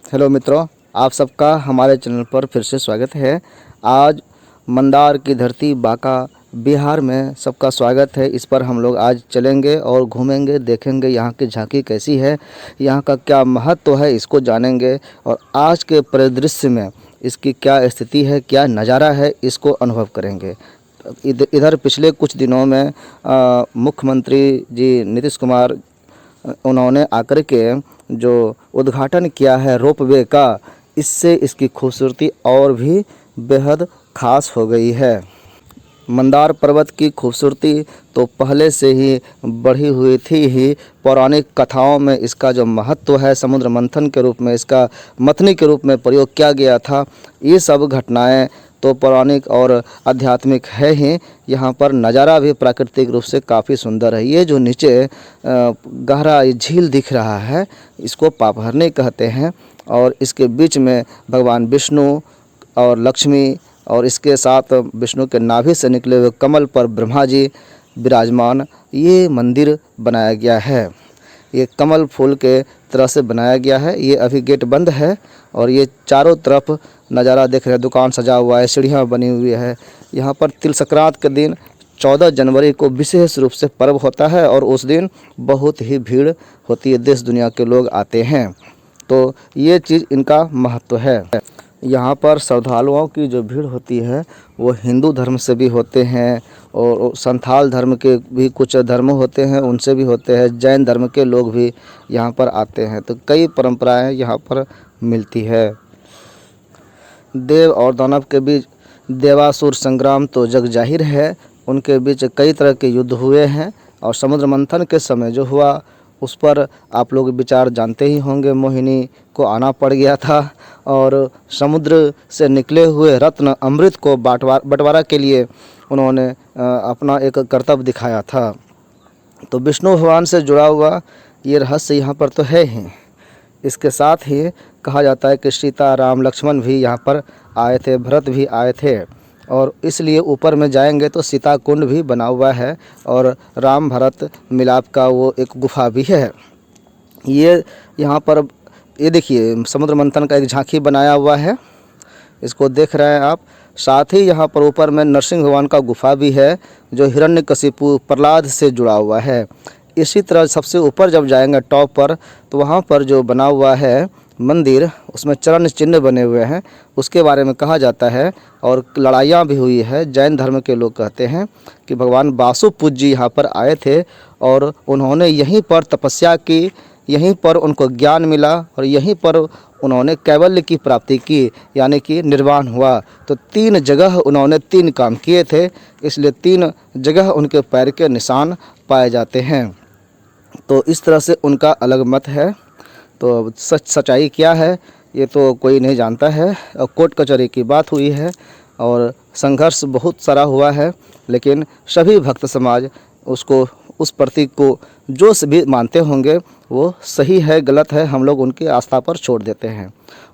Hello मित्रों, आप सबका हमारे चैनल पर फिर से स्वागत है। आज मंदार की धरती बांका बिहार में सबका स्वागत है। इस पर हम लोग आज चलेंगे और घूमेंगे, देखेंगे यहाँ की झांकी कैसी है, यहाँ का क्या महत्व है, इसको जानेंगे और आज के परिदृश्य में इसकी क्या स्थिति है, क्या नज़ारा है, इसको अनुभव करेंगे। इधर पिछले कुछ दिनों में मुख्यमंत्री जी नीतीश कुमार उन्होंने आकर के जो उद्घाटन किया है रोपवे का, इससे इसकी खूबसूरती और भी बेहद ख़ास हो गई है। मंदार पर्वत की खूबसूरती तो पहले से ही बढ़ी हुई थी ही। पौराणिक कथाओं में इसका जो महत्व है, समुद्र मंथन के रूप में इसका मथनी के रूप में प्रयोग किया गया था। ये सब घटनाएं तो पौराणिक और आध्यात्मिक है ही। यहाँ पर नज़ारा भी प्राकृतिक रूप से काफ़ी सुंदर है। ये जो नीचे गहरा झील दिख रहा है, इसको पापहरनी कहते हैं और इसके बीच में भगवान विष्णु और लक्ष्मी और इसके साथ विष्णु के नाभि से निकले हुए कमल पर ब्रह्मा जी विराजमान ये मंदिर बनाया गया है। ये कमल फूल के तरह से बनाया गया है। ये अभी गेट बंद है और ये चारों तरफ नज़ारा देख रहे हैं। दुकान सजा हुआ है, सीढ़ियाँ बनी हुई है। यहाँ पर तिल संक्रांत के दिन 14 जनवरी को विशेष रूप से पर्व होता है और उस दिन बहुत ही भीड़ होती है, देश दुनिया के लोग आते हैं। तो ये चीज़ इनका महत्व है। यहाँ पर श्रद्धालुओं की जो भीड़ होती है वो हिंदू धर्म से भी होते हैं और संथाल धर्म के भी कुछ धर्म होते हैं, उनसे भी होते हैं। जैन धर्म के लोग भी यहाँ पर आते हैं। तो कई परंपराएं यहाँ पर मिलती है। देव और दानव के बीच देवासुर संग्राम तो जग जाहिर है। उनके बीच कई तरह के युद्ध हुए हैं और समुद्र मंथन के समय जो हुआ उस पर आप लोग विचार जानते ही होंगे। मोहिनी को आना पड़ गया था और समुद्र से निकले हुए रत्न अमृत को बंटवारा के लिए उन्होंने अपना एक कर्तव्य दिखाया था। तो विष्णु भगवान से जुड़ा हुआ ये रहस्य यहाँ पर तो है ही। इसके साथ ही कहा जाता है कि सीता, राम, लक्ष्मण भी यहाँ पर आए थे, भरत भी आए थे और इसलिए ऊपर में जाएंगे तो सीता कुंड भी बना हुआ है और राम भरत मिलाप का वो एक गुफा भी है। ये यहाँ पर ये देखिए समुद्र मंथन का एक झांकी बनाया हुआ है, इसको देख रहे हैं आप। साथ ही यहाँ पर ऊपर में नरसिंह भगवान का गुफा भी है जो हिरण्यकशिपु प्रहलाद से जुड़ा हुआ है। इसी तरह सबसे ऊपर जब जाएंगे टॉप पर तो वहाँ पर जो बना हुआ है मंदिर, उसमें चरण चिन्ह बने हुए हैं, उसके बारे में कहा जाता है और लड़ाइयाँ भी हुई है। जैन धर्म के लोग कहते हैं कि भगवान वासुपूज्य जी यहाँ पर आए थे और उन्होंने यहीं पर तपस्या की, यहीं पर उनको ज्ञान मिला और यहीं पर उन्होंने कैवल्य की प्राप्ति की, यानी कि निर्वाण हुआ। तो 3 जगह उन्होंने 3 काम किए थे, इसलिए 3 जगह उनके पैर के निशान पाए जाते हैं। तो इस तरह से उनका अलग मत है। तो सच्चाई क्या है ये तो कोई नहीं जानता है। और कोर्ट कचहरी की बात हुई है और संघर्ष बहुत सारा हुआ है, लेकिन सभी भक्त समाज उसको, उस प्रतीक को जो भी मानते होंगे वो सही है गलत है, हम लोग उनकी आस्था पर छोड़ देते हैं।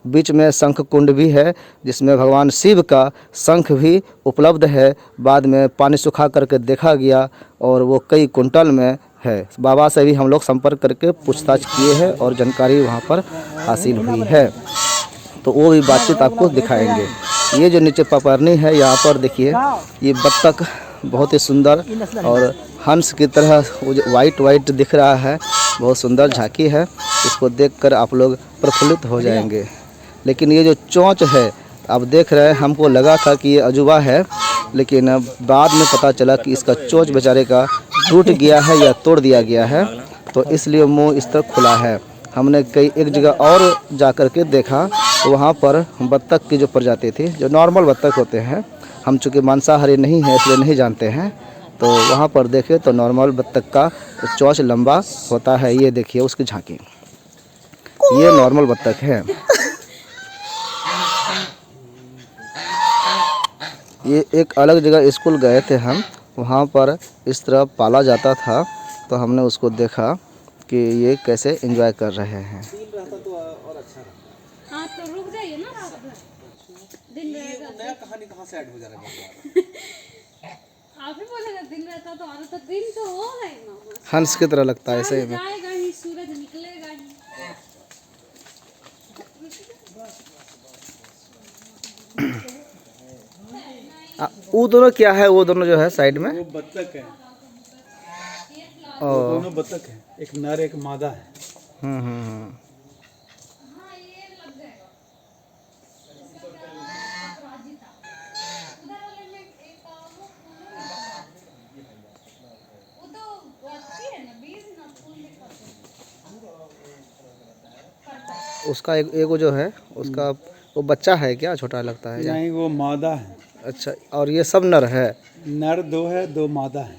बीच में शंख कुंड भी है जिसमें भगवान शिव का शंख भी उपलब्ध है। बाद में पानी सुखा करके देखा गया और वो कई कुंटल में है। बाबा से भी हम लोग संपर्क करके पूछताछ किए हैं और जानकारी वहाँ पर हासिल हुई है, तो वो भी बातचीत आपको दिखाएंगे। ये जो नीचे पपरनी है यहाँ पर देखिए, ये बत्तख बहुत ही सुंदर और हंस की तरह वाइट दिख रहा है, बहुत सुंदर झांकी है। इसको देखकर आप लोग प्रफुल्लित हो जाएंगे। लेकिन ये जो चोंच है आप देख रहे हैं, हमको लगा था कि ये अजूबा है, लेकिन बाद में पता चला कि इसका चोंच बेचारे का टूट गया है या तोड़ दिया गया है, तो इसलिए मुंह इस तरह खुला है। हमने एक जगह और जा कर के देखा तो वहाँ पर बत्तख की जो प्रजाति थी, जो नॉर्मल बत्तख होते हैं, हम चूँकि मांसाहारी नहीं है इसलिए नहीं जानते हैं, तो वहाँ पर देखे तो नॉर्मल बत्तख का चोंच लंबा होता है। ये देखिए उसकी झांकी, ये नॉर्मल बत्तख है। ये एक अलग जगह स्कूल गए थे हम, वहाँ पर इस तरह पाला जाता था, तो हमने उसको देखा कि ये कैसे एंजॉय कर रहे हैं। हाँ तो रुक जाइए ना, रात भर दिन रहेगा। नया कहानी कहाँ से ऐड हो जा रहा है? आप ही बोलेगा दिन रहता तो, और तो दिन तो होगा ही ना। हंस की तरह लगता है ऐसे में। जाएगा ही, सूरज निकलेगा ही। वो दोनों क्या है? वो दोनों जो है साइड में? वो बत्तख है, वो और दोनों बत्तख है, एक नर एक मादा है। हम्म। हाँ ये लग जाएगा। इसका क्या अपराजिता। उधर वाले में एक वो तो अच्छी है ना, बीज ना फूल दिखाते हैं। उसका एक वो जो है उसका वो बच्चा है क्या? छोटा लगता है या? नहीं, वो मादा है। अच्छा, और ये सब नर है? नर दो है, दो मादा है।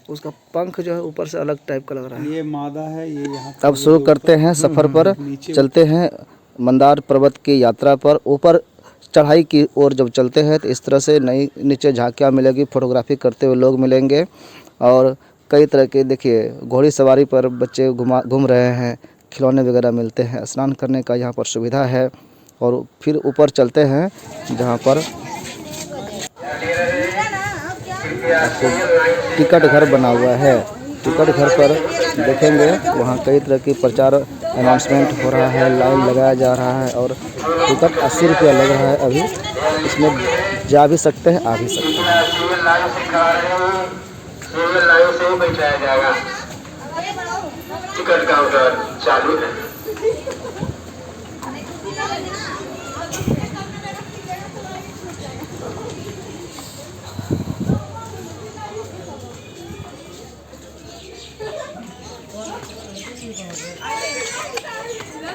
उसका पंख जो है ऊपर से अलग टाइप का लग रहा है। ये मादा है, ये यहाँ अब शुरू करते हैं सफ़र पर, नीचे चलते हैं मंदार पर्वत की यात्रा पर। ऊपर चढ़ाई की ओर जब चलते हैं तो इस तरह से नई नीचे झांकियाँ मिलेगी, फोटोग्राफी करते हुए लोग मिलेंगे और कई तरह के, देखिए घोड़ी सवारी पर बच्चे घूम रहे हैं, खिलौने वगैरह मिलते हैं, स्नान करने का यहाँ पर सुविधा है। और फिर ऊपर चलते हैं जहाँ पर आपको टिकट घर बना हुआ है। टिकट घर पर देखेंगे वहाँ कई तरह की प्रचार अनाउंसमेंट हो रहा है, लाइन लगाया जा रहा है और टिकट 80 रुपया लग रहा है। अभी इसमें जा भी सकते हैं, आ भी सकते हैं। लाइन से ही बैठाया जाएगा, टिकट काउंटर चालू है।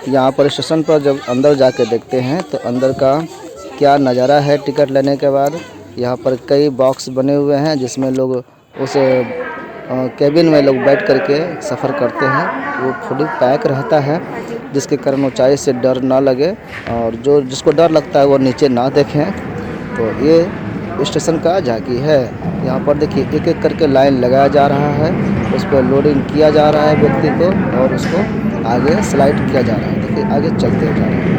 यहाँ पर स्टेशन पर जब अंदर जाके देखते हैं तो अंदर का क्या नज़ारा है। टिकट लेने के बाद यहाँ पर कई बॉक्स बने हुए हैं जिसमें लोग उस कैबिन में लोग बैठ करके सफ़र करते हैं। वो फुली पैक रहता है जिसके कारण ऊंचाई से डर ना लगे और जो जिसको डर लगता है वो नीचे ना देखें। तो ये स्टेशन का झांकी है। यहाँ पर देखिए एक एक करके लाइन लगाया जा रहा है, उस पर लोडिंग किया जा रहा है व्यक्ति को और उसको आगे स्लाइड किया जा रहा है। देखिए आगे चलते जा रहे हैं।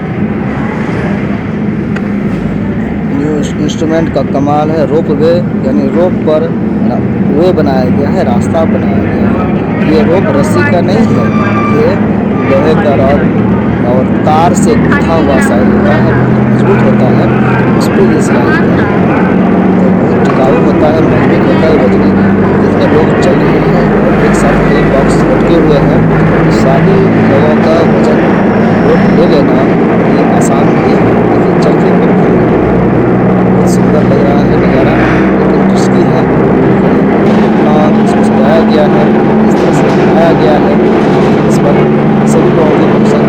न्यू इंस्ट्रूमेंट का कमाल है। रोप वे यानी रोप पर वे बनाया गया है, रास्ता बनाया गया है। ये रोप रस्सी का नहीं है, ये लोहे का रॉड और तार से गुथा हुआ शायद होता है, मजबूत होता है, उस पर ये स्लाइड किया है। तो बहुत टिकाऊ होता है, मजबूत होता है। वजनी जितने लोग चल रहे हैं और एक साथ कई बॉक्स लटके हुए हैं, सारे लोगों का वजन रोप ले लेना ये आसान नहीं है, लेकिन चलते हुए बहुत सुंदर लग रहा है नज़ारा, लेकिन रिस्की है। इतना इसको सजाया गया है, इस तरह से बनाया गया है, इस पर सभी लोगों की पसंद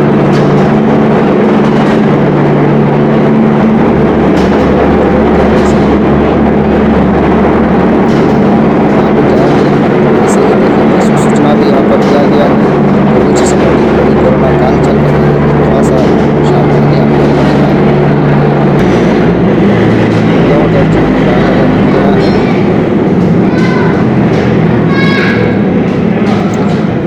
सूचना भी यहाँ पर दिया गया है। कोविड से संबंधित कोरोना काल चल रहा है, थोड़ा सा सावधानी आपको बरतना है।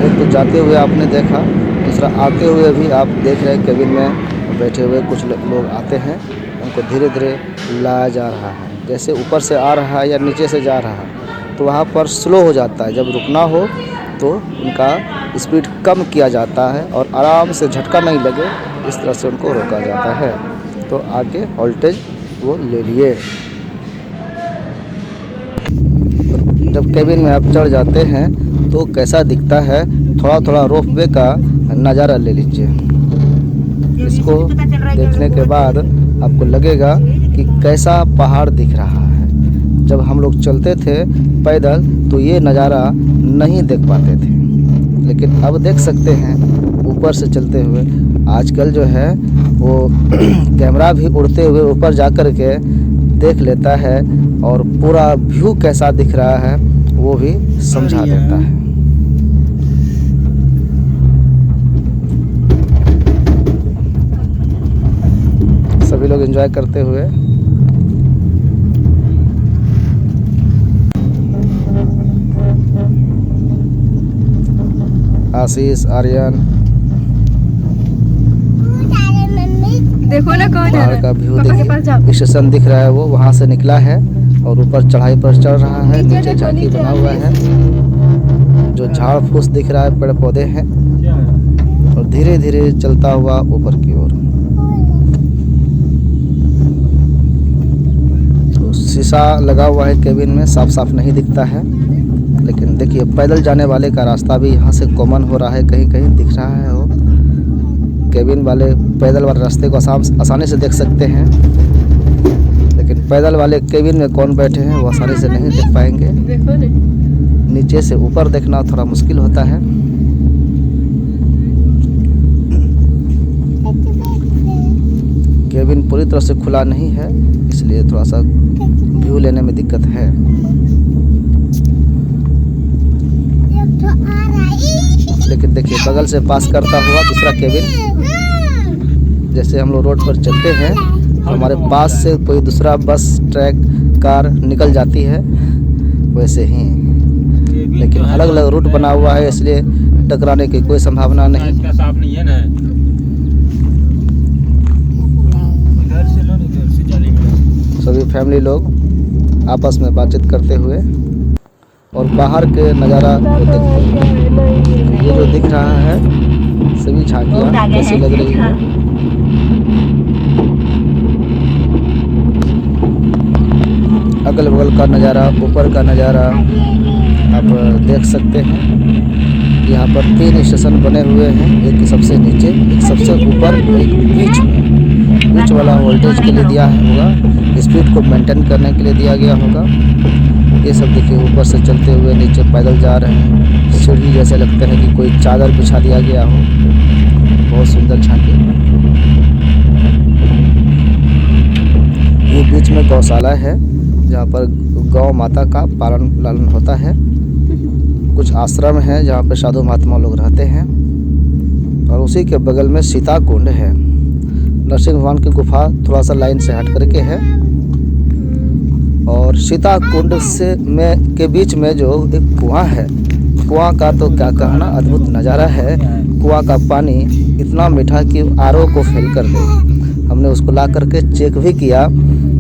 एक तो जाते हुए आपने देखा, दूसरा आते हुए भी आप देख रहे हैं। केबिन में बैठे हुए कुछ लोग आते हैं, उनको धीरे धीरे लाया जा रहा है। जैसे ऊपर से आ रहा है या नीचे से जा रहा है तो वहाँ पर स्लो हो जाता है। जब रुकना हो तो उनका स्पीड कम किया जाता है और आराम से झटका नहीं लगे इस तरह से उनको रोका जाता है। तो आके वोल्टेज वो ले लिए। जब केबिन में आप चढ़ जाते हैं तो कैसा दिखता है, थोड़ा थोड़ा रोप वे का नज़ारा ले लीजिए। इसको देखने के बाद आपको लगेगा कि कैसा पहाड़ दिख रहा है। जब हम लोग चलते थे पैदल तो ये नज़ारा नहीं देख पाते थे, लेकिन अब देख सकते हैं ऊपर से चलते हुए। आजकल जो है वो कैमरा भी उड़ते हुए ऊपर जा कर के देख लेता है और पूरा व्यू कैसा दिख रहा है वो भी समझा देता है। सभी लोग एंजॉय करते हुए आशीष, आर्यन, देखो ना कहाँ जा पहाड़ रहा का है। व्यू पापा के पास जाओ। देखिए। स्टेशन दिख रहा है, वो वहाँ से निकला है और ऊपर चढ़ाई पर चढ़ रहा है। नीचे झांकी बना हुआ है, जो झाड़ फूस दिख रहा है, पेड़ पौधे हैं और धीरे धीरे चलता हुआ ऊपर की ओर। तो शीशा लगा हुआ है केबिन में, साफ साफ नहीं दिखता है। लेकिन देखिए पैदल जाने वाले का रास्ता भी यहाँ से कॉमन हो रहा है, कहीं कहीं दिख रहा है। वो केबिन वाले पैदल वाले रास्ते को आसानी से देख सकते हैं, लेकिन पैदल वाले केबिन में कौन बैठे हैं वो आसानी से नहीं देख पाएंगे। नीचे से ऊपर देखना थोड़ा मुश्किल होता है। केबिन पूरी तरह से खुला नहीं है, इसलिए थोड़ा सा व्यू लेने में दिक्कत है। लेकिन देखिए बगल से पास करता हुआ दूसरा केबिन, जैसे हम लोग रोड पर चलते हैं हमारे पास से कोई दूसरा बस ट्रक कार निकल जाती है, वैसे ही। लेकिन अलग अलग रूट बना हुआ है, इसलिए टकराने की कोई संभावना नहीं। साफ नहीं है ना, सभी फैमिली लोग आपस में बातचीत करते हुए और बाहर के नज़ारा को देखते हुए। ये जो दिख रहा है सभी झांकियाँ कैसी लग रही है। अगल बगल का नज़ारा, ऊपर का नज़ारा आप देख सकते हैं। यहाँ पर 3 स्टेशन बने हुए हैं, एक सबसे नीचे, एक सबसे ऊपर, एक बीच में। बीच वाला वोल्टेज के लिए दिया होगा, स्पीड को मेंटेन करने के लिए दिया गया होगा। ये सब देखिए ऊपर से चलते हुए नीचे पैदल जा रहे हैं। सीढ़ी जैसे लगते हैं कि कोई चादर बिछा दिया गया हो। बहुत सुंदर झांकी। ये बीच में गौशाला है जहाँ पर गौ माता का पालन लालन होता है। कुछ आश्रम है जहाँ पर साधु महात्मा लोग रहते हैं, और उसी के बगल में सीता कुंड है। नरसिंह भगवान की गुफा थोड़ा सा लाइन से हट करके है, और सीता कुंड से में के बीच में जो एक कुआं है, कुआं का तो क्या कहना, अद्भुत नज़ारा है। कुआं का पानी इतना मीठा कि आरओ को फेल कर दे। हमने उसको ला करके चेक भी किया,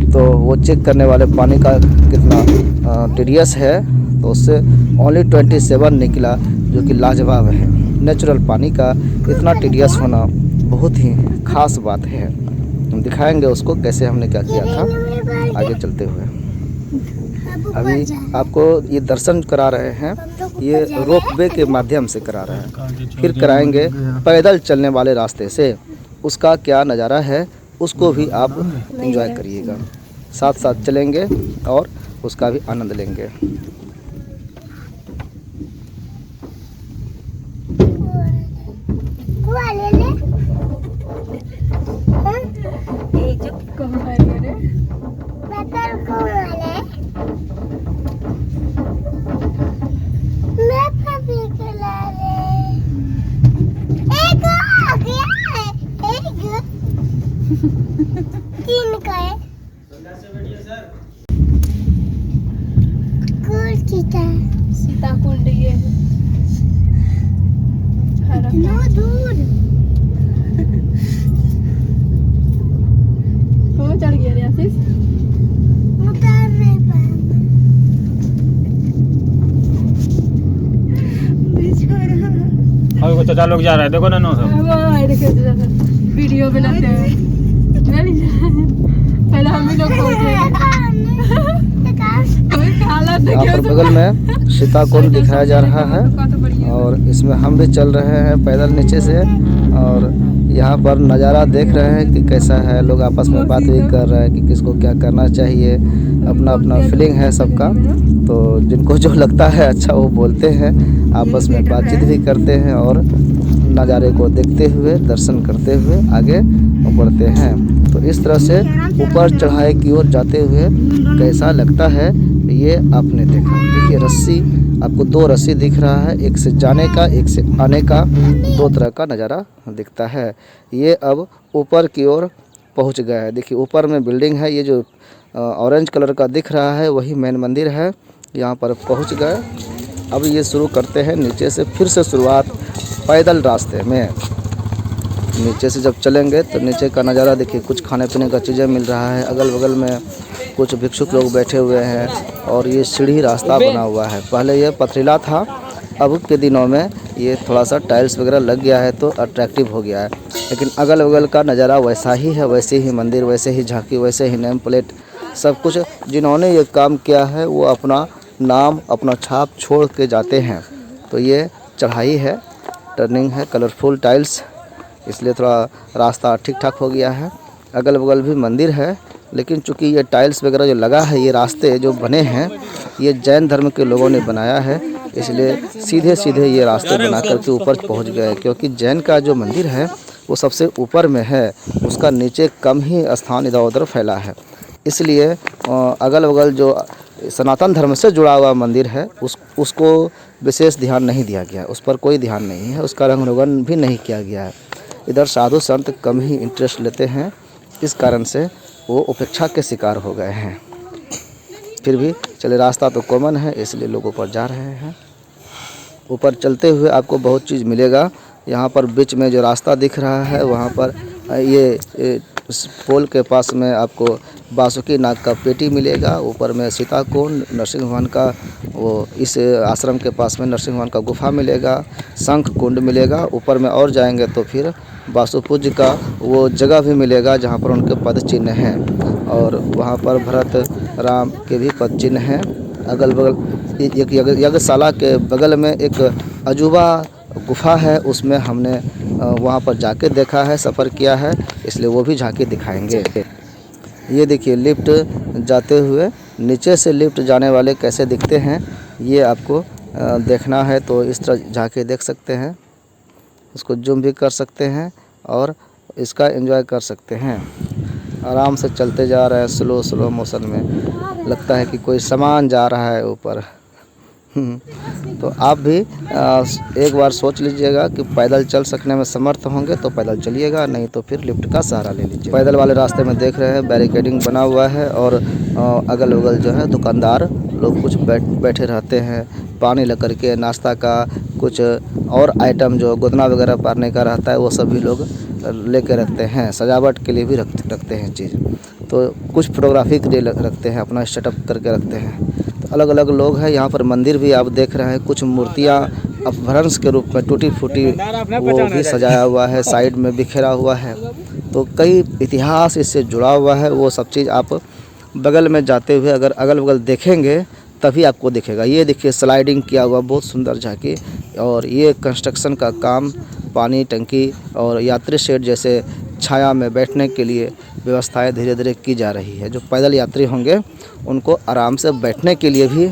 तो वो चेक करने वाले पानी का कितना टीडीएस है, तो उससे ओनली 27 निकला, जो कि लाजवाब है। नेचुरल पानी का इतना टीडीएस होना बहुत ही खास बात है। हम दिखाएंगे उसको कैसे हमने क्या किया था आगे चलते हुए। अभी आपको ये दर्शन करा रहे हैं, ये रोपवे के माध्यम से करा रहे हैं, फिर कराएंगे पैदल चलने वाले रास्ते से। उसका क्या नज़ारा है उसको भी आप एंजॉय करिएगा। साथ साथ चलेंगे और उसका भी आनंद लेंगे। सीता कुंड ये दूर कौन चढ़ गया रे आशीष? उतार नहीं और को चाचा लोग जा रहे हैं, देखो ना, नो सब वीडियो बनाते हैं। पहले हम ही लोग यहाँ पर बगल में सीता कुंड दिखाया जा रहा है, और इसमें हम भी चल रहे हैं पैदल नीचे से, और यहाँ पर नज़ारा देख रहे हैं कि कैसा है। लोग आपस में बात भी कर रहे हैं कि किसको क्या करना चाहिए, अपना अपना फीलिंग है सबका। तो जिनको जो लगता है अच्छा वो बोलते हैं, आपस में बातचीत भी करते हैं, और नज़ारे को देखते हुए दर्शन करते हुए आगे बढ़ते हैं। तो इस तरह से ऊपर चढ़ाई की ओर जाते हुए कैसा लगता है ये आपने देखा। देखिए रस्सी, आपको 2 रस्सी दिख रहा है, एक से जाने का एक से आने का, 2 तरह का नज़ारा दिखता है। ये अब ऊपर की ओर पहुंच गया है। देखिए ऊपर में बिल्डिंग है, ये जो ऑरेंज कलर का दिख रहा है वही मेन मंदिर है। यहाँ पर पहुंच गए। अब ये शुरू करते हैं नीचे से, फिर से शुरुआत पैदल रास्ते में। नीचे से जब चलेंगे तो नीचे का नज़ारा देखिए, कुछ खाने पीने का चीज़ें मिल रहा है। अगल बगल में कुछ भिक्षुक लोग बैठे हुए हैं, और ये सीढ़ी रास्ता बना हुआ है। पहले ये पथरीला था, अब के दिनों में ये थोड़ा सा टाइल्स वगैरह लग गया है तो अट्रैक्टिव हो गया है। लेकिन अगल बगल का नज़ारा वैसा ही है, वैसे ही मंदिर, वैसे ही झांकी, वैसे ही नेम प्लेट, सब कुछ जिन्होंने ये काम किया है वो अपना नाम अपना छाप छोड़ के जाते हैं। तो ये चढ़ाई है, टर्निंग है, कलरफुल टाइल्स, इसलिए थोड़ा रास्ता ठीक ठाक हो गया है। अगल बगल भी मंदिर है, लेकिन चूंकि ये टाइल्स वगैरह जो लगा है, ये रास्ते जो बने हैं ये जैन धर्म के लोगों ने बनाया है, इसलिए सीधे सीधे ये रास्ते बना करके ऊपर पहुंच गए। क्योंकि जैन का जो मंदिर है वो सबसे ऊपर में है, उसका नीचे कम ही स्थान इधर उधर फैला है, इसलिए अगल बगल जो सनातन धर्म से जुड़ा हुआ मंदिर है उसको विशेष ध्यान नहीं दिया गया, उस पर कोई ध्यान नहीं है, उसका रंग रोगन भी नहीं किया गया है। इधर साधु संत कम ही इंटरेस्ट लेते हैं, इस कारण से वो उपेक्षा के शिकार हो गए हैं। फिर भी चले, रास्ता तो कॉमन है, इसलिए लोग ऊपर जा रहे हैं। ऊपर चलते हुए आपको बहुत चीज़ मिलेगा। यहाँ पर बीच में जो रास्ता दिख रहा है वहाँ पर ये उस पोल के पास में आपको बासुकी नाग का पेटी मिलेगा। ऊपर में सीता कुंड, नरसिंह भगवान का वो इस आश्रम के पास में नरसिंह भगवान का गुफा मिलेगा, शंख कुंड मिलेगा। ऊपर में और जाएंगे तो फिर वासुपूज्य का वो जगह भी मिलेगा जहाँ पर उनके पद चिन्ह हैं, और वहाँ पर भरत राम के भी पद चिन्ह हैं। अगल बगल एक यज्ञशाला के बगल में एक अजूबा गुफा है, उसमें हमने वहाँ पर जाके देखा है, सफ़र किया है, इसलिए वो भी झांकी दिखाएंगे। ये देखिए लिफ्ट जाते हुए, नीचे से लिफ्ट जाने वाले कैसे दिखते हैं ये आपको देखना है तो इस तरह झांकी देख सकते हैं, उसको जूम भी कर सकते हैं और इसका एंजॉय कर सकते हैं। आराम से चलते जा रहे हैं स्लो मोशन में, लगता है कि कोई सामान जा रहा है ऊपर। तो आप भी एक बार सोच लीजिएगा कि पैदल चल सकने में समर्थ होंगे तो पैदल चलिएगा, नहीं तो फिर लिफ्ट का सहारा ले लीजिए। पैदल वाले रास्ते में देख रहे हैं बैरिकेडिंग बना हुआ है, और अगल बगल जो है दुकानदार लोग कुछ बैठे रहते हैं, पानी लेकर के, नाश्ता का, कुछ और आइटम जो गोदना वगैरह पारने का रहता है वो सभी लोग लेके रखते हैं। सजावट के लिए भी रखते हैं चीज़, तो कुछ फोटोग्राफी के लिए रखते हैं, अपना सेटअप करके रखते हैं। तो अलग अलग लोग हैं। यहाँ पर मंदिर भी आप देख रहे हैं, कुछ मूर्तियाँ अपभ्रंश के रूप में टूटी फूटी वो भी सजाया हुआ है, साइड में बिखरा हुआ है। तो कई इतिहास इससे जुड़ा हुआ है, वो सब चीज़ आप बगल में जाते हुए अगर अगल बगल देखेंगे तभी आपको दिखेगा। ये देखिए स्लाइडिंग किया हुआ, बहुत सुंदर झांकी, और ये कंस्ट्रक्शन का काम, पानी टंकी और यात्री शेड जैसे छाया में बैठने के लिए व्यवस्थाएं धीरे धीरे की जा रही है। जो पैदल यात्री होंगे उनको आराम से बैठने के लिए भी,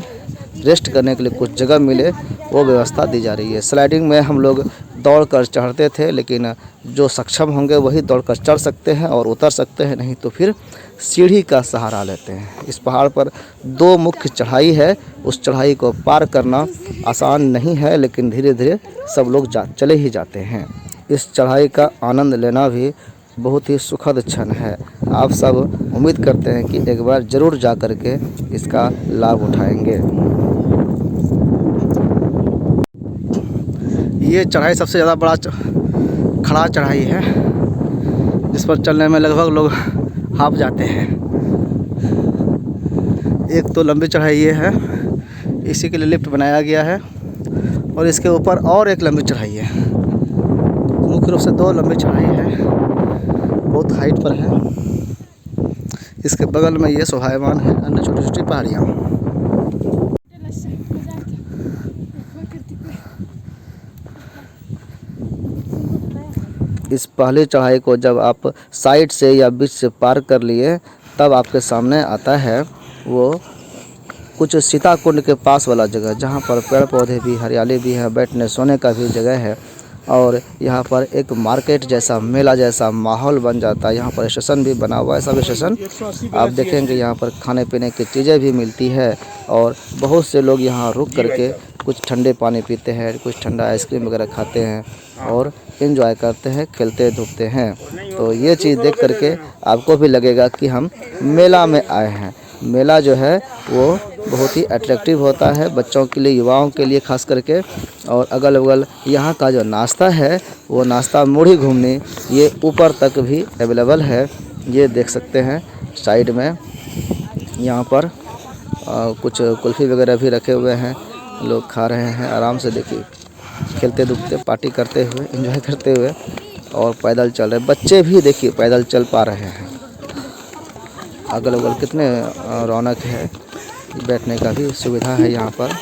रेस्ट करने के लिए कुछ जगह मिले, वो व्यवस्था दी जा रही है। स्लाइडिंग में हम लोग दौड़ कर चढ़ते थे, लेकिन जो सक्षम होंगे वही दौड़ कर चढ़ सकते हैं और उतर सकते हैं, नहीं तो फिर सीढ़ी का सहारा लेते हैं। इस पहाड़ पर 2 मुख्य चढ़ाई है, उस चढ़ाई को पार करना आसान नहीं है, लेकिन धीरे धीरे सब लोग चले ही जाते हैं। इस चढ़ाई का आनंद लेना भी बहुत ही सुखद क्षण है। आप सब उम्मीद करते हैं कि एक बार ज़रूर जा कर के इसका लाभ उठाएंगे। ये चढ़ाई सबसे ज़्यादा बड़ा खड़ा चढ़ाई है, जिस पर चलने में लगभग लोग हाफ जाते हैं। एक तो लंबी चढ़ाई ये है, इसी के लिए लिफ्ट बनाया गया है, और इसके ऊपर और एक लंबी चढ़ाई है। मुख्य रूप से 2 लंबी चढ़ाई है, बहुत हाइट पर है। इसके बगल में ये शोभायमान है अन्य छोटी छोटी पहाड़ियाँ। इस पहली चढ़ाई को जब आप साइड से या बीच से पार कर लिए, तब आपके सामने आता है वो कुछ सीता कुंड के पास वाला जगह, जहाँ पर पेड़ पौधे भी, हरियाली भी है, बैठने सोने का भी जगह है, और यहाँ पर एक मार्केट जैसा, मेला जैसा माहौल बन जाता है। यहाँ पर स्टेशन भी बना हुआ है, सब स्टेशन आप देखेंगे। यहाँ पर खाने पीने की चीज़ें भी मिलती है, और बहुत से लोग यहाँ रुक करके कुछ ठंडे पानी पीते हैं, कुछ ठंडा आइसक्रीम वगैरह खाते हैं और एंजॉय करते हैं, खेलते धूपते हैं। तो ये चीज़ देख करके आपको भी लगेगा कि हम मेला में आए हैं। मेला जो है वो बहुत ही अट्रैक्टिव होता है बच्चों के लिए, युवाओं के लिए खास करके। और अगल बगल यहाँ का जो नाश्ता है वो नाश्ता मुढ़ी घुगनी, ये ऊपर तक भी अवेलेबल है। ये देख सकते हैं साइड में यहाँ पर कुछ कुल्फ़ी वगैरह भी रखे हुए हैं, लोग खा रहे हैं आराम से। देखिए खेलते धूपते, पार्टी करते हुए, एंजॉय करते हुए, और पैदल चल रहे बच्चे भी देखिए पैदल चल पा रहे हैं। अगल बगल कितने रौनक है, बैठने का भी सुविधा है यहाँ पर।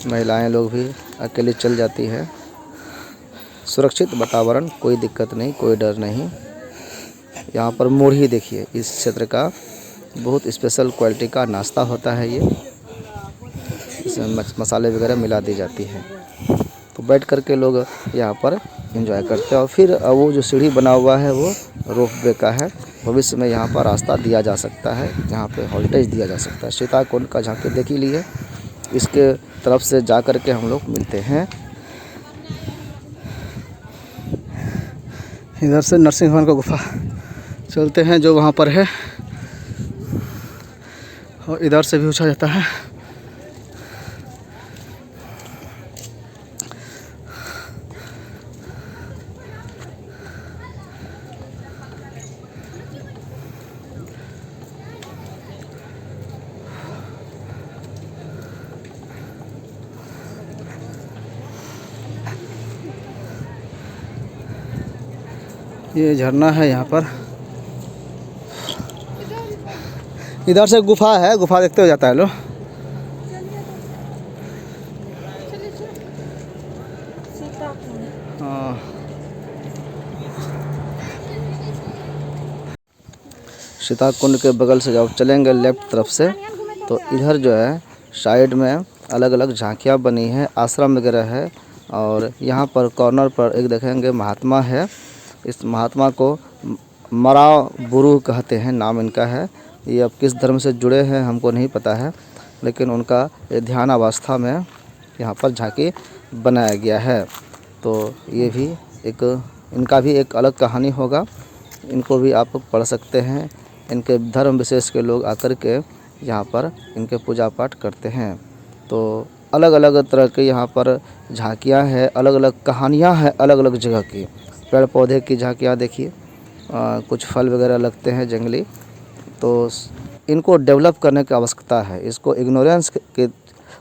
महिलाएं लोग भी अकेले चल जाती है। सुरक्षित वातावरण, कोई दिक्कत नहीं, कोई डर नहीं। यहाँ पर मुरही देखिए, इस क्षेत्र का बहुत स्पेशल क्वालिटी का नाश्ता होता है ये। इसमें मसाले वगैरह मिला दी जाती है। तो बैठ कर के लोग यहाँ पर एंजॉय करते हैं। और फिर वो जो सीढ़ी बना हुआ है वो रोप वे का है। भविष्य में यहाँ पर रास्ता दिया जा सकता है, यहाँ पे हॉल्टेज दिया जा सकता है। सीताकुंड का झांकी देख ही लिए, इसके तरफ से जा कर के हम लोग मिलते हैं। इधर से नरसिंह भगवान का गुफा चलते हैं जो वहाँ पर है, और इधर से भी पूछा जाता है। ये झरना है यहाँ पर। इधर से गुफा है, गुफा देखते हो जाता है लोग। हाँ, सीताकुंड के बगल से जब चलेंगे लेफ्ट तरफ से, तो इधर जो है साइड में अलग अलग झांकियाँ बनी है, आश्रम वगैरह है। और यहाँ पर कॉर्नर पर एक देखेंगे महात्मा है। इस महात्मा को मराव बुरू कहते हैं, नाम इनका है। ये अब किस धर्म से जुड़े हैं हमको नहीं पता है, लेकिन उनका ध्यान अवस्था में यहाँ पर झांकी बनाया गया है। तो ये भी एक, इनका भी एक अलग कहानी होगा, इनको भी आप पढ़ सकते हैं। इनके धर्म विशेष के लोग आकर के यहाँ पर इनके पूजा पाठ करते हैं। तो अलग अलग तरह के यहाँ पर झांकियाँ हैं, अलग अलग कहानियाँ हैं, अलग अलग जगह की। पेड़ पौधे की झांकियाँ देखिए, कुछ फल वगैरह लगते हैं जंगली। तो इनको डेवलप करने की आवश्यकता है, इसको इग्नोरेंस के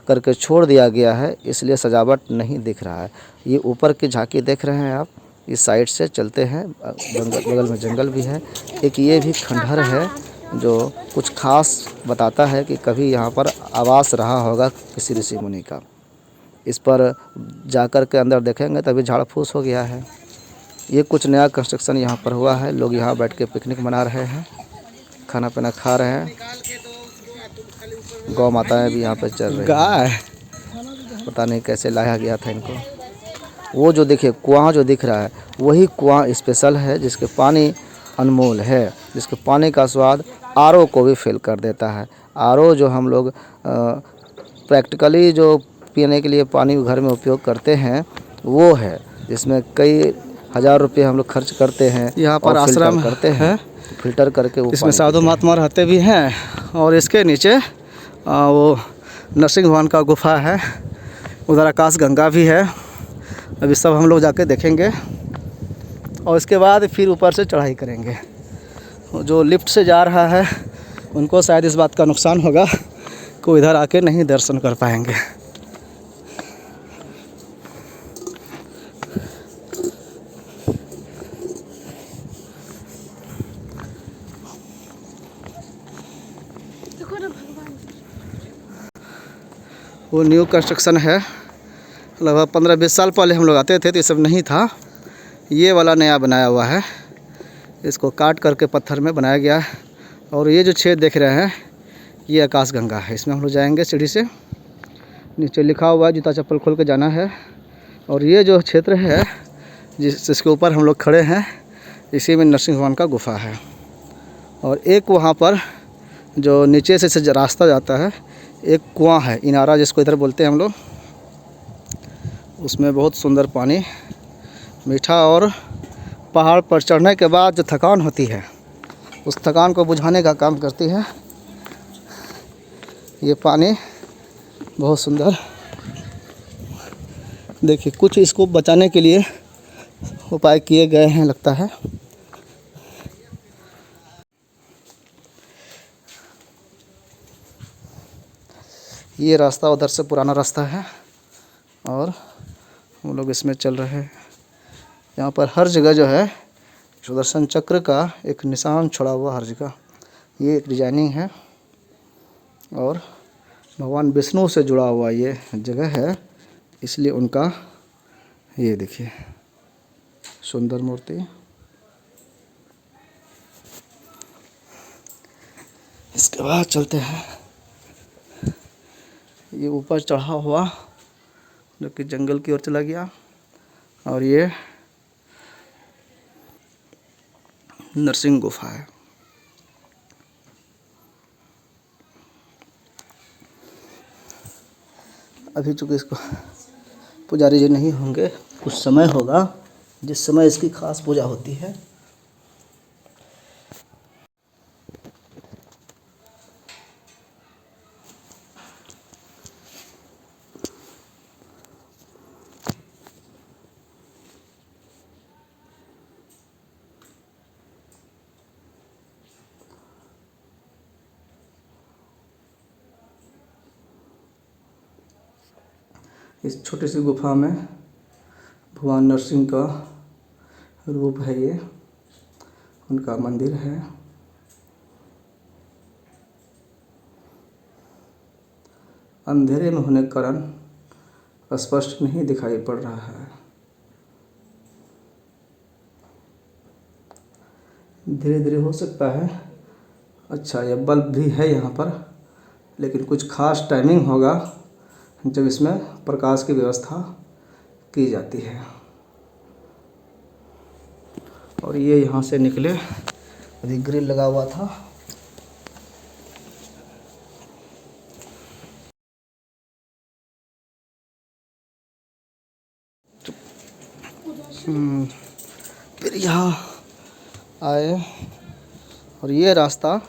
करके छोड़ दिया गया है, इसलिए सजावट नहीं दिख रहा है। ये ऊपर की झांकी देख रहे हैं आप, इस साइड से चलते हैं, बगल में जंगल भी है। एक ये भी खंडहर है जो कुछ खास बताता है कि कभी यहाँ पर आवास रहा होगा किसी ऋषि मुनि का। इस पर जाकर के अंदर देखेंगे तभी झाड़ फूस हो गया है। ये कुछ नया कंस्ट्रक्शन यहाँ पर हुआ है, लोग यहाँ बैठ के पिकनिक मना रहे हैं, खाना पीना खा रहे हैं। गौ माताएं भी यहाँ पे चल रही गाय, पता नहीं कैसे लाया गया था इनको। वो जो देखिए कुआं जो दिख रहा है, वही कुआं स्पेशल है, जिसके पानी अनमोल है, जिसके पानी का स्वाद आरओ को भी फेल कर देता है। आरओ जो हम लोग प्रैक्टिकली जो पीने के लिए पानी घर में उपयोग करते हैं वो है, जिसमें कई हज़ार रुपये हम लोग खर्च करते हैं। यहाँ पर आश्रम करते हैं, फिल्टर करके वो इसमें साधु महात्मा रहते भी हैं। और इसके नीचे वो नरसिंह भगवान का गुफा है, उधर आकाश गंगा भी है। अभी सब हम लोग जाके देखेंगे और इसके बाद फिर ऊपर से चढ़ाई करेंगे। जो लिफ्ट से जा रहा है उनको शायद इस बात का नुकसान होगा कि इधर आके नहीं दर्शन कर पाएंगे। वो न्यू कंस्ट्रक्शन है, लगभग 15-20 साल पहले हम लोग आते थे तो ये सब नहीं था। ये वाला नया बनाया हुआ है, इसको काट करके पत्थर में बनाया गया है। और ये जो छेद देख रहे हैं ये आकाश गंगा है, इसमें हम लोग जाएंगे सीढ़ी से। नीचे लिखा हुआ है जूता चप्पल खोल के जाना है। और ये जो क्षेत्र है जिसके ऊपर हम लोग खड़े हैं, इसी में नरसिंह भगवान का गुफा है। और एक वहाँ पर जो नीचे से रास्ता जाता है, एक कुआं है, इनारा जिसको इधर बोलते हैं हम लोग। उसमें बहुत सुंदर पानी, मीठा, और पहाड़ पर चढ़ने के बाद जो थकान होती है उस थकान को बुझाने का काम करती है ये पानी। बहुत सुंदर देखिए, कुछ इसको बचाने के लिए उपाय किए गए हैं लगता है। ये रास्ता उधर से पुराना रास्ता है और हम लोग इसमें चल रहे हैं। यहाँ पर हर जगह जो है सुदर्शन चक्र का एक निशान छोड़ा हुआ हर जगह, ये एक डिजाइनिंग है। और भगवान विष्णु से जुड़ा हुआ ये जगह है, इसलिए उनका ये देखिए सुंदर मूर्ति। इसके बाद चलते हैं, ये ऊपर चढ़ा हुआ जो कि जंगल की ओर चला गया। और ये नरसिंह गुफा है। अभी चूँकि इसको पुजारी जी नहीं होंगे, कुछ समय होगा जिस समय इसकी खास पूजा होती है। इस छोटी सी गुफा में भगवान नरसिंह का रूप है, ये उनका मंदिर है। अंधेरे में होने के कारण स्पष्ट नहीं दिखाई पड़ रहा है। धीरे धीरे हो सकता है। अच्छा, यह बल्ब भी है यहाँ पर, लेकिन कुछ खास टाइमिंग होगा जब इसमें प्रकाश की व्यवस्था की जाती है। और ये यहाँ से निकले, अभी ग्रिल लगा हुआ था। फिर यहाँ आए और ये रास्ता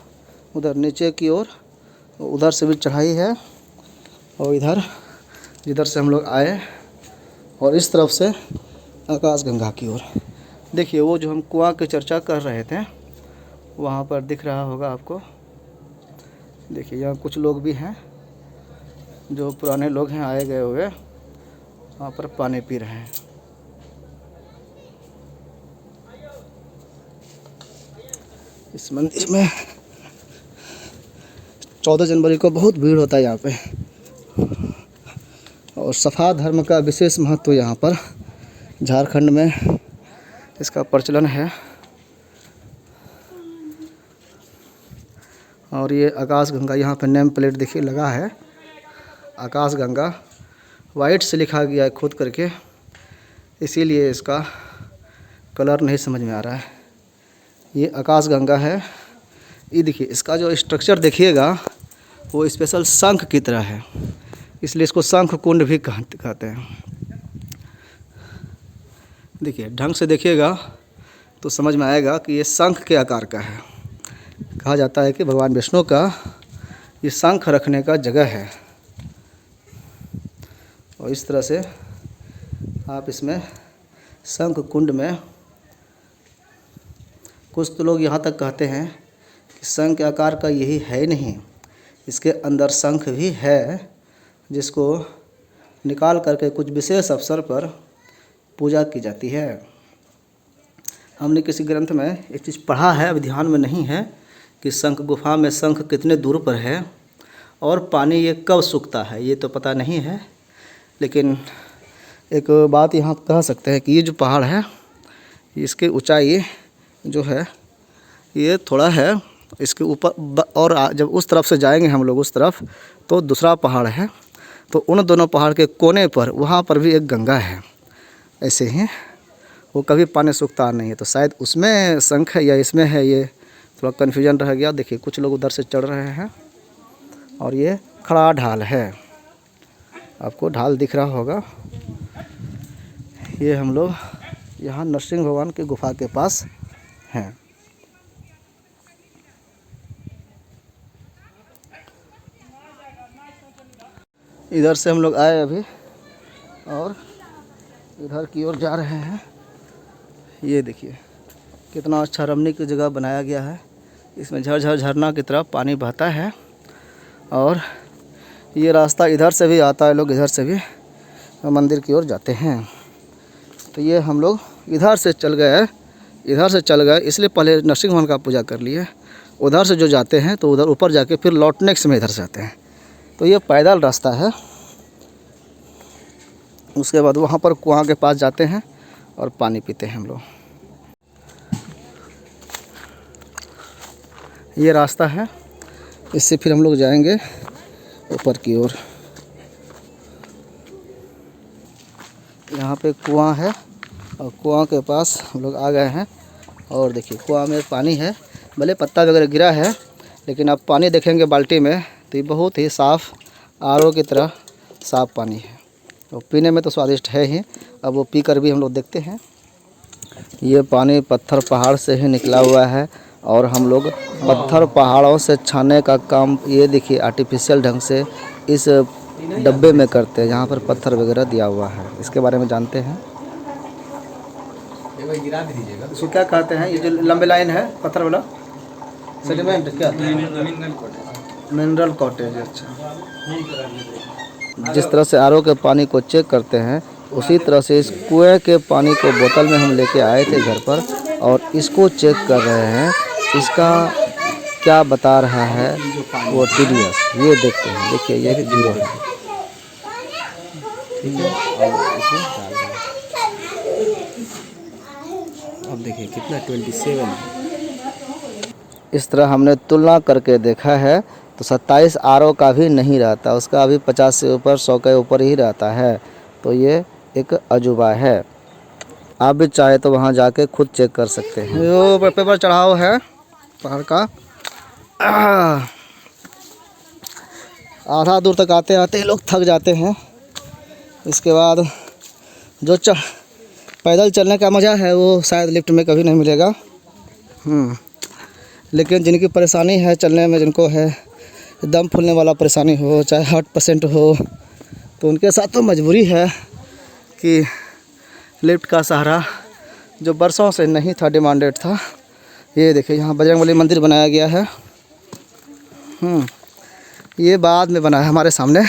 उधर नीचे की ओर, उधर से भी चढ़ाई है। और इधर जिधर से हम लोग आए और इस तरफ से आकाश गंगा की ओर। देखिए वो जो हम कुआं की चर्चा कर रहे थे, वहाँ पर दिख रहा होगा आपको। देखिए यहाँ कुछ लोग भी हैं जो पुराने लोग हैं, आए गए हुए, वहाँ पर पानी पी रहे हैं। इस मंदिर में 14 जनवरी को बहुत भीड़ होता है यहाँ पे। और सफा धर्म का विशेष महत्व यहाँ पर झारखंड में इसका प्रचलन है। और ये आकाश गंगा, यहाँ पे नेम प्लेट देखिए लगा है, आकाश गंगा वाइट से लिखा गया है खुद करके, इसीलिए इसका कलर नहीं समझ में आ रहा है। ये आकाश गंगा है। ये देखिए इसका जो स्ट्रक्चर देखिएगा वो स्पेशल शंख की तरह है, इसलिए इसको शंख कुंड भी कहते हैं। देखिए ढंग से देखिएगा तो समझ में आएगा कि ये शंख के आकार का है। कहा जाता है कि भगवान विष्णु का ये शंख रखने का जगह है। और इस तरह से आप इसमें शंख कुंड में, कुछ तो लोग यहाँ तक कहते हैं कि शंख के आकार का यही है नहीं, इसके अंदर शंख भी है, जिसको निकाल करके कुछ विशेष अवसर पर पूजा की जाती है। हमने किसी ग्रंथ में एक चीज़ पढ़ा है, अभी ध्यान में नहीं है, कि शंख गुफा में शंख कितने दूर पर है और पानी ये कब सूखता है, ये तो पता नहीं है। लेकिन एक बात यहाँ कह सकते हैं कि ये जो पहाड़ है, इसकी ऊंचाई जो है ये थोड़ा है, इसके ऊपर और जब उस तरफ से जाएंगे हम लोग उस तरफ, तो दूसरा पहाड़ है, तो उन दोनों पहाड़ के कोने पर वहाँ पर भी एक गंगा है। ऐसे ही वो कभी पानी सूखता नहीं है, तो शायद उसमें शंख है या इसमें है, ये थोड़ा कन्फ्यूजन रह गया। देखिए कुछ लोग उधर से चढ़ रहे हैं और ये खड़ा ढाल है, आपको ढाल दिख रहा होगा। ये हम लोग यहाँ नरसिंह भगवान की गुफा के पास हैं। इधर से हम लोग आए अभी और इधर की ओर जा रहे हैं। ये देखिए कितना अच्छा रमणीय की जगह बनाया गया है। इसमें झरझर झरना की तरफ पानी बहता है और ये रास्ता इधर से भी आता है, लोग इधर से भी मंदिर की ओर जाते हैं। तो ये हम लोग इधर से चल गए इधर से चल गए, इसलिए पहले नरसिंह भगवान का पूजा कर लिए। उधर से जो जाते हैं तो उधर ऊपर जाके फिर लौटने के समय इधर से आते हैं। तो ये पैदल रास्ता है। उसके बाद वहाँ पर कुआं के पास जाते हैं और पानी पीते हैं हम लोग। ये रास्ता है, इससे फिर हम लोग जाएंगे ऊपर की ओर। यहाँ पे कुआं है और कुआं के पास हम लोग आ गए हैं। और देखिए कुआं में पानी है, भले पत्ता वगैरह गिरा है, लेकिन अब पानी देखेंगे बाल्टी में तो ये बहुत ही साफ़ आरओ की तरह साफ़ पानी है। तो पीने में तो स्वादिष्ट है ही। अब वो पी कर भी हम लोग देखते हैं। ये पानी पत्थर पहाड़ से ही निकला हुआ है और हम लोग पत्थर पहाड़ों से छानने का काम ये देखिए आर्टिफिशियल ढंग से इस डब्बे में करते हैं, जहाँ पर पत्थर वगैरह दिया हुआ है। इसके बारे में जानते हैं। इसको क्या कहते हैं? ये जो लंबे लाइन है पत्थर वाला सेडिमेंट क्या? Mineral cottage. अच्छा, जिस तरह से आरओ के पानी को चेक करते हैं उसी तरह से इस कुएं के पानी को बोतल में हम लेके आए थे घर पर और इसको चेक कर रहे हैं। इसका क्या बता रहा है वो TDS, ये देखते हैं। देखिए ये 0 है, ठीक है। और इसमें डाल रहे हैं। अब देखिए कितना 27 है। इस तरह हमने तुलना करके देखा है तो 27 आरओ का भी नहीं रहता, उसका अभी 50 से ऊपर 100 के ऊपर ही रहता है। तो ये एक अजूबा है। आप भी चाहे तो वहाँ जाके खुद चेक कर सकते हैं। जो पेपर चढ़ाव है पहाड़ का, आधा दूर तक आते आते लोग थक जाते हैं। इसके बाद जो पैदल चलने का मज़ा है वो शायद लिफ्ट में कभी नहीं मिलेगा। लेकिन जिनकी परेशानी है चलने में, जिनको है दम फूलने वाला परेशानी हो, चाहे हार्ट पेशेंट हो, तो उनके साथ तो मजबूरी है कि लिफ्ट का सहारा जो बरसों से नहीं था, डिमांडेड था। ये देखिए यहाँ बजरंगबली मंदिर बनाया गया है। ये बाद में बना है हमारे सामने।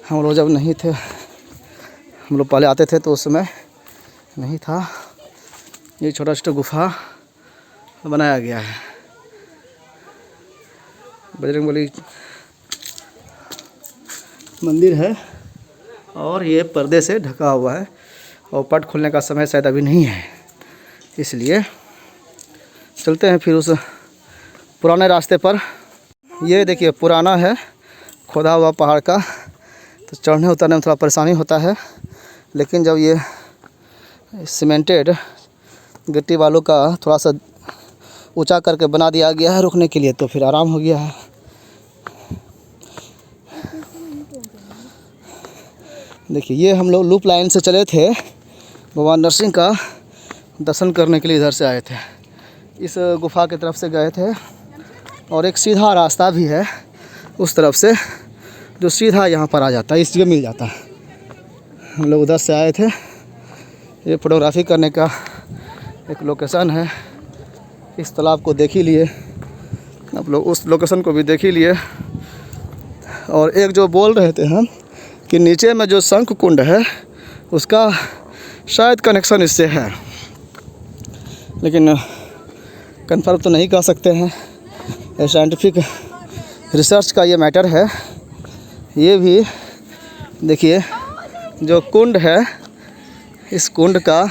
हम लोग जब नहीं थे, हम लोग पहले आते थे तो उस समय नहीं था। ये छोटा छोटा गुफा बनाया गया है। बजरंगबली मंदिर है और ये पर्दे से ढका हुआ है और पट खुलने का समय शायद अभी नहीं है, इसलिए चलते हैं फिर उस पुराने रास्ते पर। ये देखिए पुराना है, खोदा हुआ पहाड़ का, तो चढ़ने उतरने में थोड़ा परेशानी होता है। लेकिन जब ये सीमेंटेड गिट्टी वालों का थोड़ा सा ऊंचा करके बना दिया गया है रुकने के लिए, तो फिर आराम हो गया है। देखिए ये हम लोग लूप लाइन से चले थे, भगवान नरसिंह का दर्शन करने के लिए इधर से आए थे। इस गुफा की तरफ से गए थे और एक सीधा रास्ता भी है उस तरफ से जो सीधा यहाँ पर आ जाता है, इस जगह मिल जाता है। हम लोग उधर से आए थे। ये फोटोग्राफी करने का एक लोकेशन है। इस तालाब को देख ही लिए आप लोग, उस लोकेशन को भी देख ही लिए। और एक जो बोल रहे थे हम कि नीचे में जो शंख कुंड है उसका शायद कनेक्शन इससे है, लेकिन कंफर्म तो नहीं कर सकते हैं। ये साइंटिफिक रिसर्च का ये मैटर है। ये भी देखिए जो कुंड है, इस कुंड का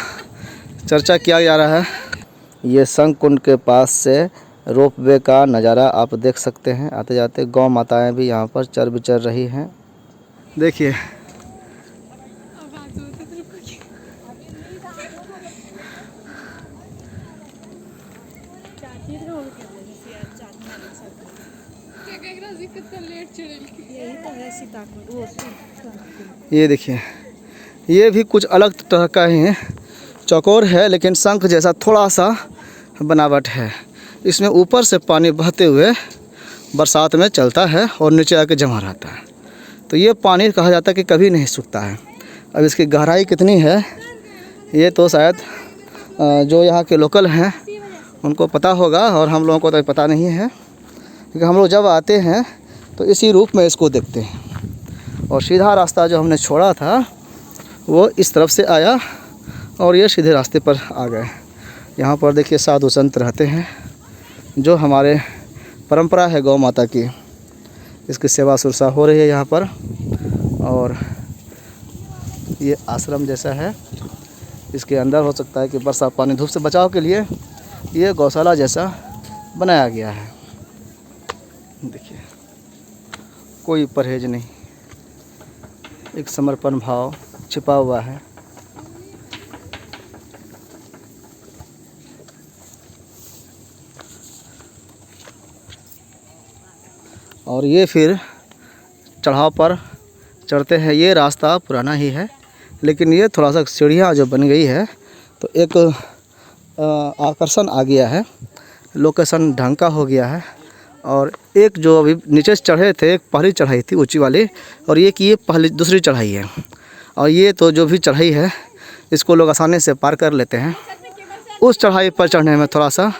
चर्चा किया जा रहा है। ये शंख कुंड के पास से रोपवे का नज़ारा आप देख सकते हैं। आते जाते गौ माताएं भी यहाँ पर चर विचर रही हैं। देखिए ये देखिए, ये भी कुछ अलग तरह का ही है। चौकोर है लेकिन शंख जैसा थोड़ा सा बनावट है। इसमें ऊपर से पानी बहते हुए बरसात में चलता है और नीचे आके जमा रहता है। तो ये पानी कहा जाता है कि कभी नहीं सूखता है। अब इसकी गहराई कितनी है ये तो शायद जो यहाँ के लोकल हैं उनको पता होगा, और हम लोगों को तो पता नहीं है, क्योंकि हम लोग जब आते हैं तो इसी रूप में इसको देखते हैं। और सीधा रास्ता जो हमने छोड़ा था वो इस तरफ से आया और ये सीधे रास्ते पर आ गए। यहाँ पर देखिए साधु संत रहते हैं, जो हमारे परंपरा है गौ माता की, इसकी सेवा सुरक्षा हो रही है यहाँ पर। और ये आश्रम जैसा है, इसके अंदर हो सकता है कि बरसात पानी धूप से बचाव के लिए ये गौशाला जैसा बनाया गया है। देखिए कोई परहेज नहीं, एक समर्पण भाव छिपा हुआ है। और ये फिर चढ़ाव पर चढ़ते हैं। ये रास्ता पुराना ही है, लेकिन ये थोड़ा सा सीढ़ियाँ जो बन गई है तो एक आकर्षण आ गया है, लोकेशन ढंग का हो गया है। और एक जो अभी नीचे से चढ़े थे, एक पहली चढ़ाई थी ऊंची वाली, और ये कि ये पहली दूसरी चढ़ाई है। और ये तो जो भी चढ़ाई है इसको लोग आसानी से पार कर लेते हैं। उस चढ़ाई पर चढ़ने में थोड़ा सा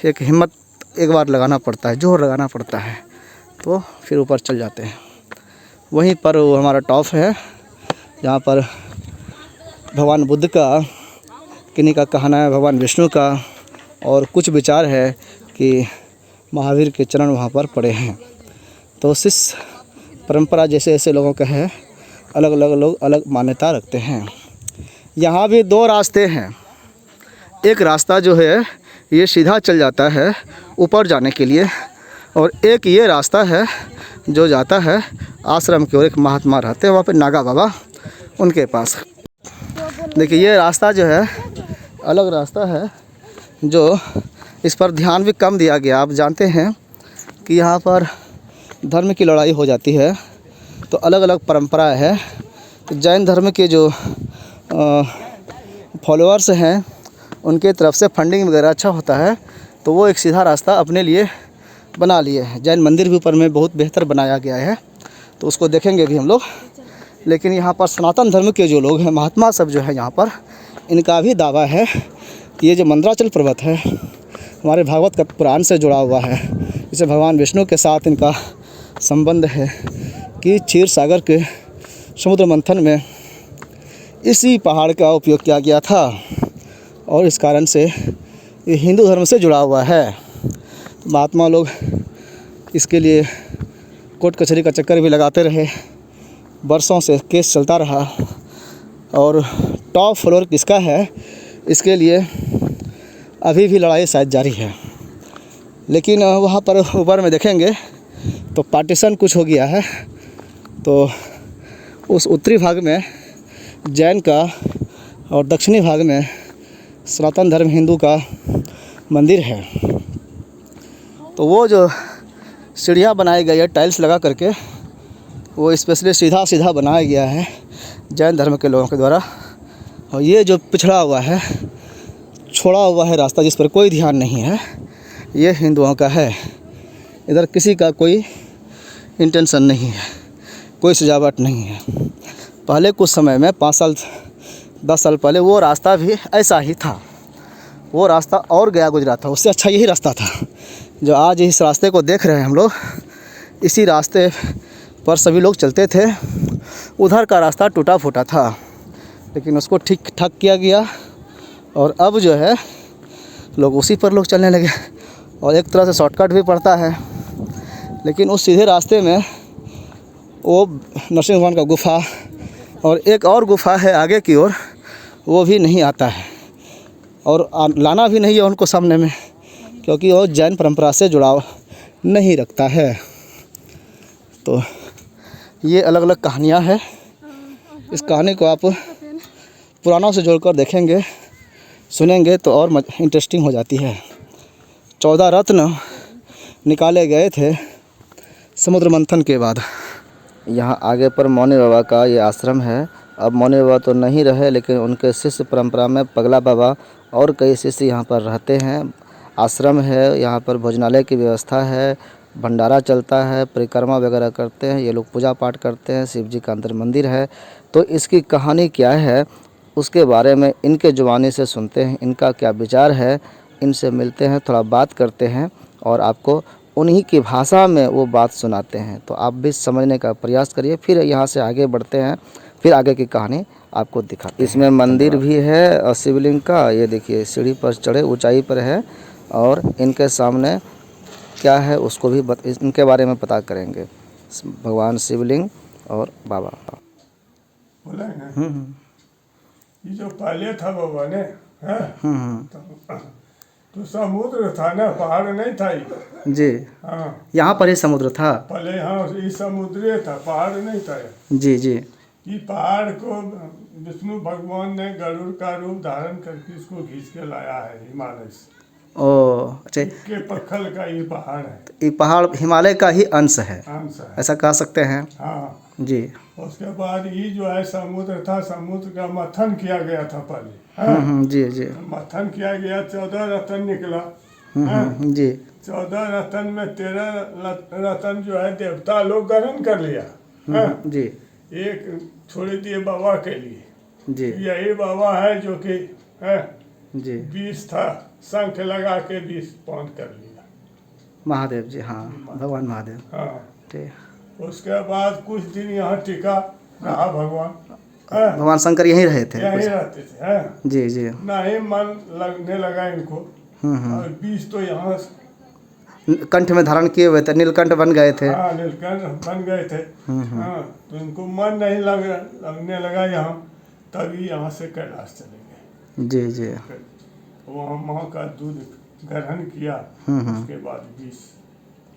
एक हिम्मत एक बार लगाना पड़ता है, जोर लगाना पड़ता है, तो फिर ऊपर चल जाते हैं। वहीं पर वो हमारा टॉप है, जहाँ पर भगवान बुद्ध का, किन्हीं का कहना है भगवान विष्णु का, और कुछ विचार है कि महावीर के चरण वहाँ पर पड़े हैं। तो शिष्य परंपरा जैसे ऐसे लोगों का है, अलग अलग लोग अलग मान्यता रखते हैं। यहाँ भी दो रास्ते हैं। एक रास्ता जो है ये सीधा चल जाता है ऊपर जाने के लिए, और एक ये रास्ता है जो जाता है आश्रम की ओर। एक महात्मा रहते हैं वहाँ पे, नागा बाबा, उनके पास। देखिए ये रास्ता जो है अलग रास्ता है, जो इस पर ध्यान भी कम दिया गया। आप जानते हैं कि यहाँ पर धर्म की लड़ाई हो जाती है तो अलग अलग परंपरा है। तो जैन धर्म के जो फॉलोअर्स हैं उनके तरफ से फंडिंग वगैरह अच्छा होता है, तो वो एक सीधा रास्ता अपने लिए बना लिए हैं। जैन मंदिर भी ऊपर में बहुत बेहतर बनाया गया है, तो उसको देखेंगे भी हम लोग। लेकिन यहाँ पर सनातन धर्म के जो लोग हैं, महात्मा सब जो है यहाँ पर, इनका भी दावा है कि ये जो मंदराचल पर्वत है हमारे भागवत का पुराण से जुड़ा हुआ है। इसे भगवान विष्णु के साथ इनका संबंध है कि क्षीर सागर के समुद्र मंथन में इसी पहाड़ का उपयोग किया गया था, और इस कारण से ये हिंदू धर्म से जुड़ा हुआ है। महात्मा लोग इसके लिए कोर्ट कचहरी का चक्कर भी लगाते रहे, बरसों से केस चलता रहा। और टॉप फ्लोर किसका है इसके लिए अभी भी लड़ाई शायद जारी है। लेकिन वहाँ पर ऊपर में देखेंगे तो पार्टीशन कुछ हो गया है। तो उस उत्तरी भाग में जैन का और दक्षिणी भाग में सनातन धर्म हिंदू का मंदिर है। तो वो जो सीढ़ियाँ बनाई गई है टाइल्स लगा करके, वो स्पेशली सीधा सीधा बनाया गया है जैन धर्म के लोगों के द्वारा। और ये जो पिछड़ा हुआ है, छोड़ा हुआ है रास्ता जिस पर कोई ध्यान नहीं है, ये हिंदुओं का है। इधर किसी का कोई इंटेंशन नहीं है, कोई सजावट नहीं है। पहले कुछ समय में 5 साल 10 साल पहले वो रास्ता भी ऐसा ही था। वो रास्ता और गया गुजरा था, उससे अच्छा यही रास्ता था जो आज इस रास्ते को देख रहे हैं हम लोग। इसी रास्ते पर सभी लोग चलते थे। उधर का रास्ता टूटा फूटा था, लेकिन उसको ठीक ठाक किया गया, और अब जो है लोग उसी पर लोग चलने लगे। और एक तरह से शॉर्टकट भी पड़ता है। लेकिन उस सीधे रास्ते में वो नरसिंह भगवान का गुफा और एक और गुफा है आगे की ओर, वो भी नहीं आता है, और लाना भी नहीं है उनको सामने में, क्योंकि वो जैन परंपरा से जुड़ाव नहीं रखता है। तो ये अलग अलग कहानियाँ हैं। इस कहानी को आप पुरानों से जोड़कर देखेंगे, सुनेंगे तो और इंटरेस्टिंग हो जाती है। 14 रत्न निकाले गए थे समुद्र मंथन के बाद। यहाँ आगे पर मौनी बाबा का ये आश्रम है। अब मौनी बाबा तो नहीं रहे, लेकिन उनके शिष्य परंपरा में पगला बाबा और कई शिष्य यहाँ पर रहते हैं। आश्रम है, यहाँ पर भोजनालय की व्यवस्था है, भंडारा चलता है, परिक्रमा वगैरह करते हैं, ये लोग पूजा पाठ करते हैं। शिव जी का अंदर मंदिर है। तो इसकी कहानी क्या है उसके बारे में इनके ज़ुबानी से सुनते हैं, इनका क्या विचार है, इनसे मिलते हैं, थोड़ा बात करते हैं और आपको उन्हीं की भाषा में वो बात सुनाते हैं। तो आप भी समझने का प्रयास करिए। फिर यहाँ से आगे बढ़ते हैं फिर आगे की कहानी आपको दिखा। इसमें मंदिर भी है और शिवलिंग का, ये देखिए सीढ़ी पर चढ़े ऊंचाई पर है, और इनके सामने क्या है उसको भी इनके बारे में पता करेंगे, भगवान शिवलिंग और बाबा। बोला है ना, ये जो पहले था बाबा ने, तो समुद्र था ना, पहाड़ नहीं था ये। जी, हाँ, यहाँ पर ही समुद्र था। पहले हाँ ये समुद्र था, पहाड़ नहीं था ये। जी जी। ये पहाड़ को विष्णु भगवान ने गरुड़ का रूप धारण करके इसको खींच के लाया है हिमालय से। ओ अच्छा, के पत्थल का ये पहाड़ है, ये पहाड़ हिमालय का ही अंश है, अंश है। ऐसा कह सकते हैं। हाँ, जी। उसके बाद ये जो है समुद्र था, समुद्र का मंथन किया गया था पहले। हाँ? जी जी। मंथन किया गया, 14 रत्न निकला। जी 14 रत्न में 13 रत्न जो है देवता लोग ग्रहण कर लिया। हाँ? जी एक छोड़ दिए बाबा के लिए। जी यही बाबा है जो कि जी। 20 था, शंख लगा के 20 पान कर लिया। महादेव जी, हाँ भगवान महादेव। हाँ, ठीक। उसके बाद कुछ दिन यहाँ टिका रहा भगवान। हाँ? भगवान शंकर यहीं रहे थे। यहीं रहते थे। हाँ? जी जी। नहीं मन लगने लगा इनको, और 20 तो यहाँ कंठ में धारण किए हुए थे, नीलकंठ बन गए थे। हाँ नीलकंठ बन गए थे। हाँ, तो इनको मन नहीं लगने लगा यहाँ, तभी यहाँ से कैलाश चले गए। जी जी। वहाँ माँ का दूध ग्रहण किया, उसके बाद 20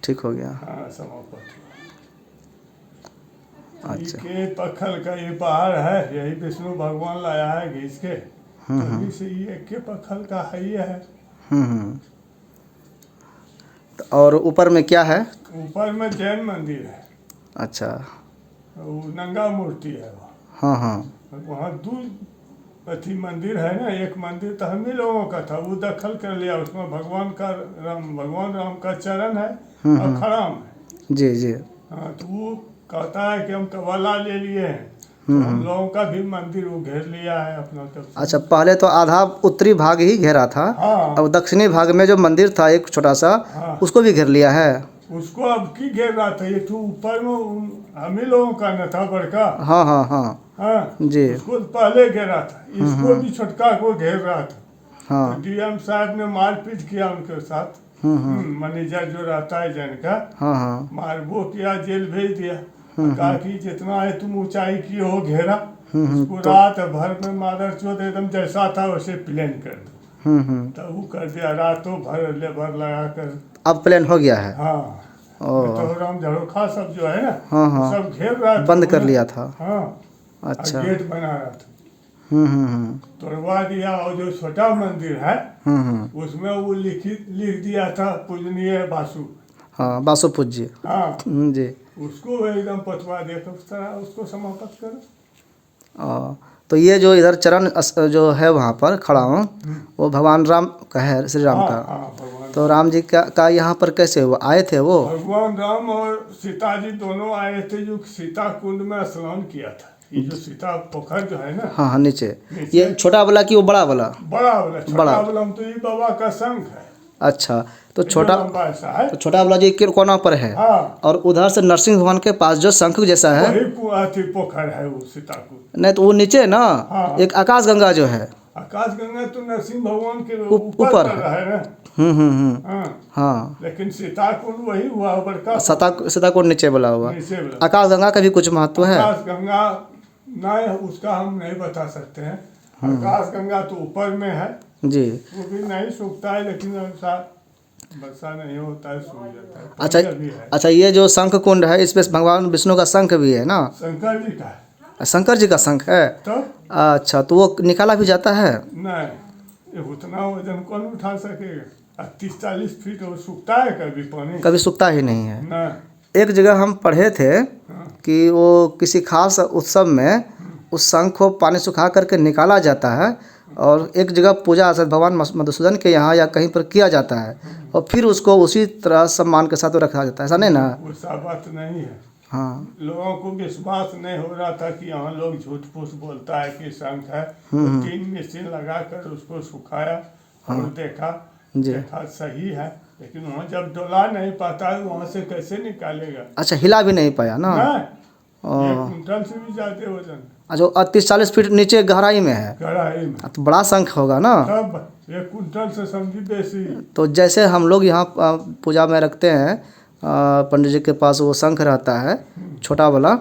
ठीक हो गया। हाँ समाप्त हुआ। अच्छा। के पत्थल का ये पहाड़ है, यही विष्णु भगवान लाया है घींच के, तभी से ये के पत्थल का है ये है। और ऊपर में क्या है? ऊपर में जैन मंदिर है। अच्छा। वो नंगा मूर्ति है वो। हाँ हाँ। वहाँ अथी मंदिर है ना, एक मंदिर तो हम ही लोगों का था, वो दखल कर लिया, उसमें भगवान राम का चरण है और खड़ाम है। जी जी। हाँ, तो वो कहता है कि हम कवाला ले लिए हैं, तो हम लोगों का भी मंदिर वो घेर लिया है अपना तरफ से। अच्छा, पहले तो आधा उत्तरी भाग ही घेरा था। हाँ। अब दक्षिणी भाग में जो मंदिर था एक छोटा सा, हाँ। उसको भी घेर लिया है। उसको अब की घेर रहा था, ये तो ऊपर में हम ही लोगों का न था बड़का। हाँ हाँ हाँ। हाँ, जी। उसको पहले घेरा था, इसको भी छोटका को घेर रहा था। हाँ। डीएम साहब ने मारपीट किया उनके साथ, मैनेजर जो रहता है जैन का, हाँ हाँ। मार वो किया, जेल भेज दिया। कहा कि जितना है तुम ऊंचाई की हो घेरा, उसको रात भर में मादर चौथ एकदम जैसा था वैसे प्लेन कर दो। तब वो कर दिया, रातों भर लेबर लगा कर। अब प्लान हो गया है। हाँ, तो राम झरोखा सब जो है ना, हाँ हाँ। सब घेर रहा था, बंद कर लिया था। हाँ, अच्छा। गेट बना रहा था, तोड़वा दिया। और जो छोटा मंदिर है उसमें वो लिख दिया था पूजनीय वासु। हाँ, बासु पूज्य। हाँ, जी। उसको एकदम पथवा दे तो उस तरह उसको समाप्त करो। तो ये जो इधर चरण जो है वहाँ पर खड़ा हूँ, वो भगवान राम का है, श्री राम हाँ, का। हाँ, भगवान तो राम जी का यहाँ पर कैसे हुआ, आए थे वो? भगवान राम और सीता जी दोनों आए थे, जो सीता कुंड में स्नान किया था। ये जो सीता पोखर जो है ना, हाँ हाँ, नीचे। ये छोटा वाला कि वो बड़ा वाला? बड़ा वाला, छोटा वाला तो ये बाबा का संघ है। अच्छा, तो छोटा, लंबा ऐसा है। तो छोटा वाला जो कोना पर है, हाँ, और उधर से नरसिंह भगवान के पास जो शंख जैसा है, वही पोखर है वो सीता कुंड। नहीं तो वो नीचे है ना। हाँ। एक आकाश गंगा जो है, आकाश गंगा तो नरसिंह भगवान के ऊपर ऊपर कर रहा है ना। हाँ, हाँ। लेकिन सीता कुंड वही हुआ बड़का, सीता को नीचे बोला हुआ। नीचे वाला। आकाश गंगा का भी कुछ महत्व है? आकाश गंगा नहीं, उसका हम नहीं बता सकते हैं। आकाश गंगा तो ऊपर में है जी। वो भी नहीं सूखता है, लेकिन वर्षा नहीं होता है, सूख जाता है। अच्छा भी है। अच्छा, ये जो शंख कुंड है इसमें भगवान विष्णु का शंख भी है ना? शंकर जी का है। शंकर जी का शंख है? तो अच्छा, तो वो निकाला भी जाता है? नहीं, ये उतना वजन कौन उठा सकेगा? 30-40 फीट वो सूखता है कभी पानी? कभी सूखता ही नहीं है। नहीं। एक जगह हम पढ़े थे कि वो किसी खास उत्सव में उस शंख को पानी सुखा करके निकाला जाता है, और एक जगह पूजा भगवान मधुसूदन के यहाँ या कहीं पर किया जाता है, और फिर उसको उसी तरह सम्मान के साथ रखा जाता है, ऐसा नहीं ना? वैसा बात नहीं है। हाँ। लोगों को विश्वास नहीं हो रहा था कि यहाँ लोग झूठ फूस बोलता है कि शंख है। 3 मशीन लगा कर उसको सुखाया और देखा सही है, लेकिन वहाँ जब डोला नहीं पाता है वहाँ से कैसे निकालेगा? अच्छा, हिला भी नहीं पाया ना? नहीं, 1 कुंटल से भी ज्यादा वजन अच्छा 30-40 फीट नीचे गहराई में है। कढ़ाई में। तो बड़ा शंख होगा ना। तब 1 कुंटल से समझी बेसी। तो जैसे हम लोग यहाँ पूजा में रखते हैं, पंडित जी के पास वो शंख रहता है छोटा वाला,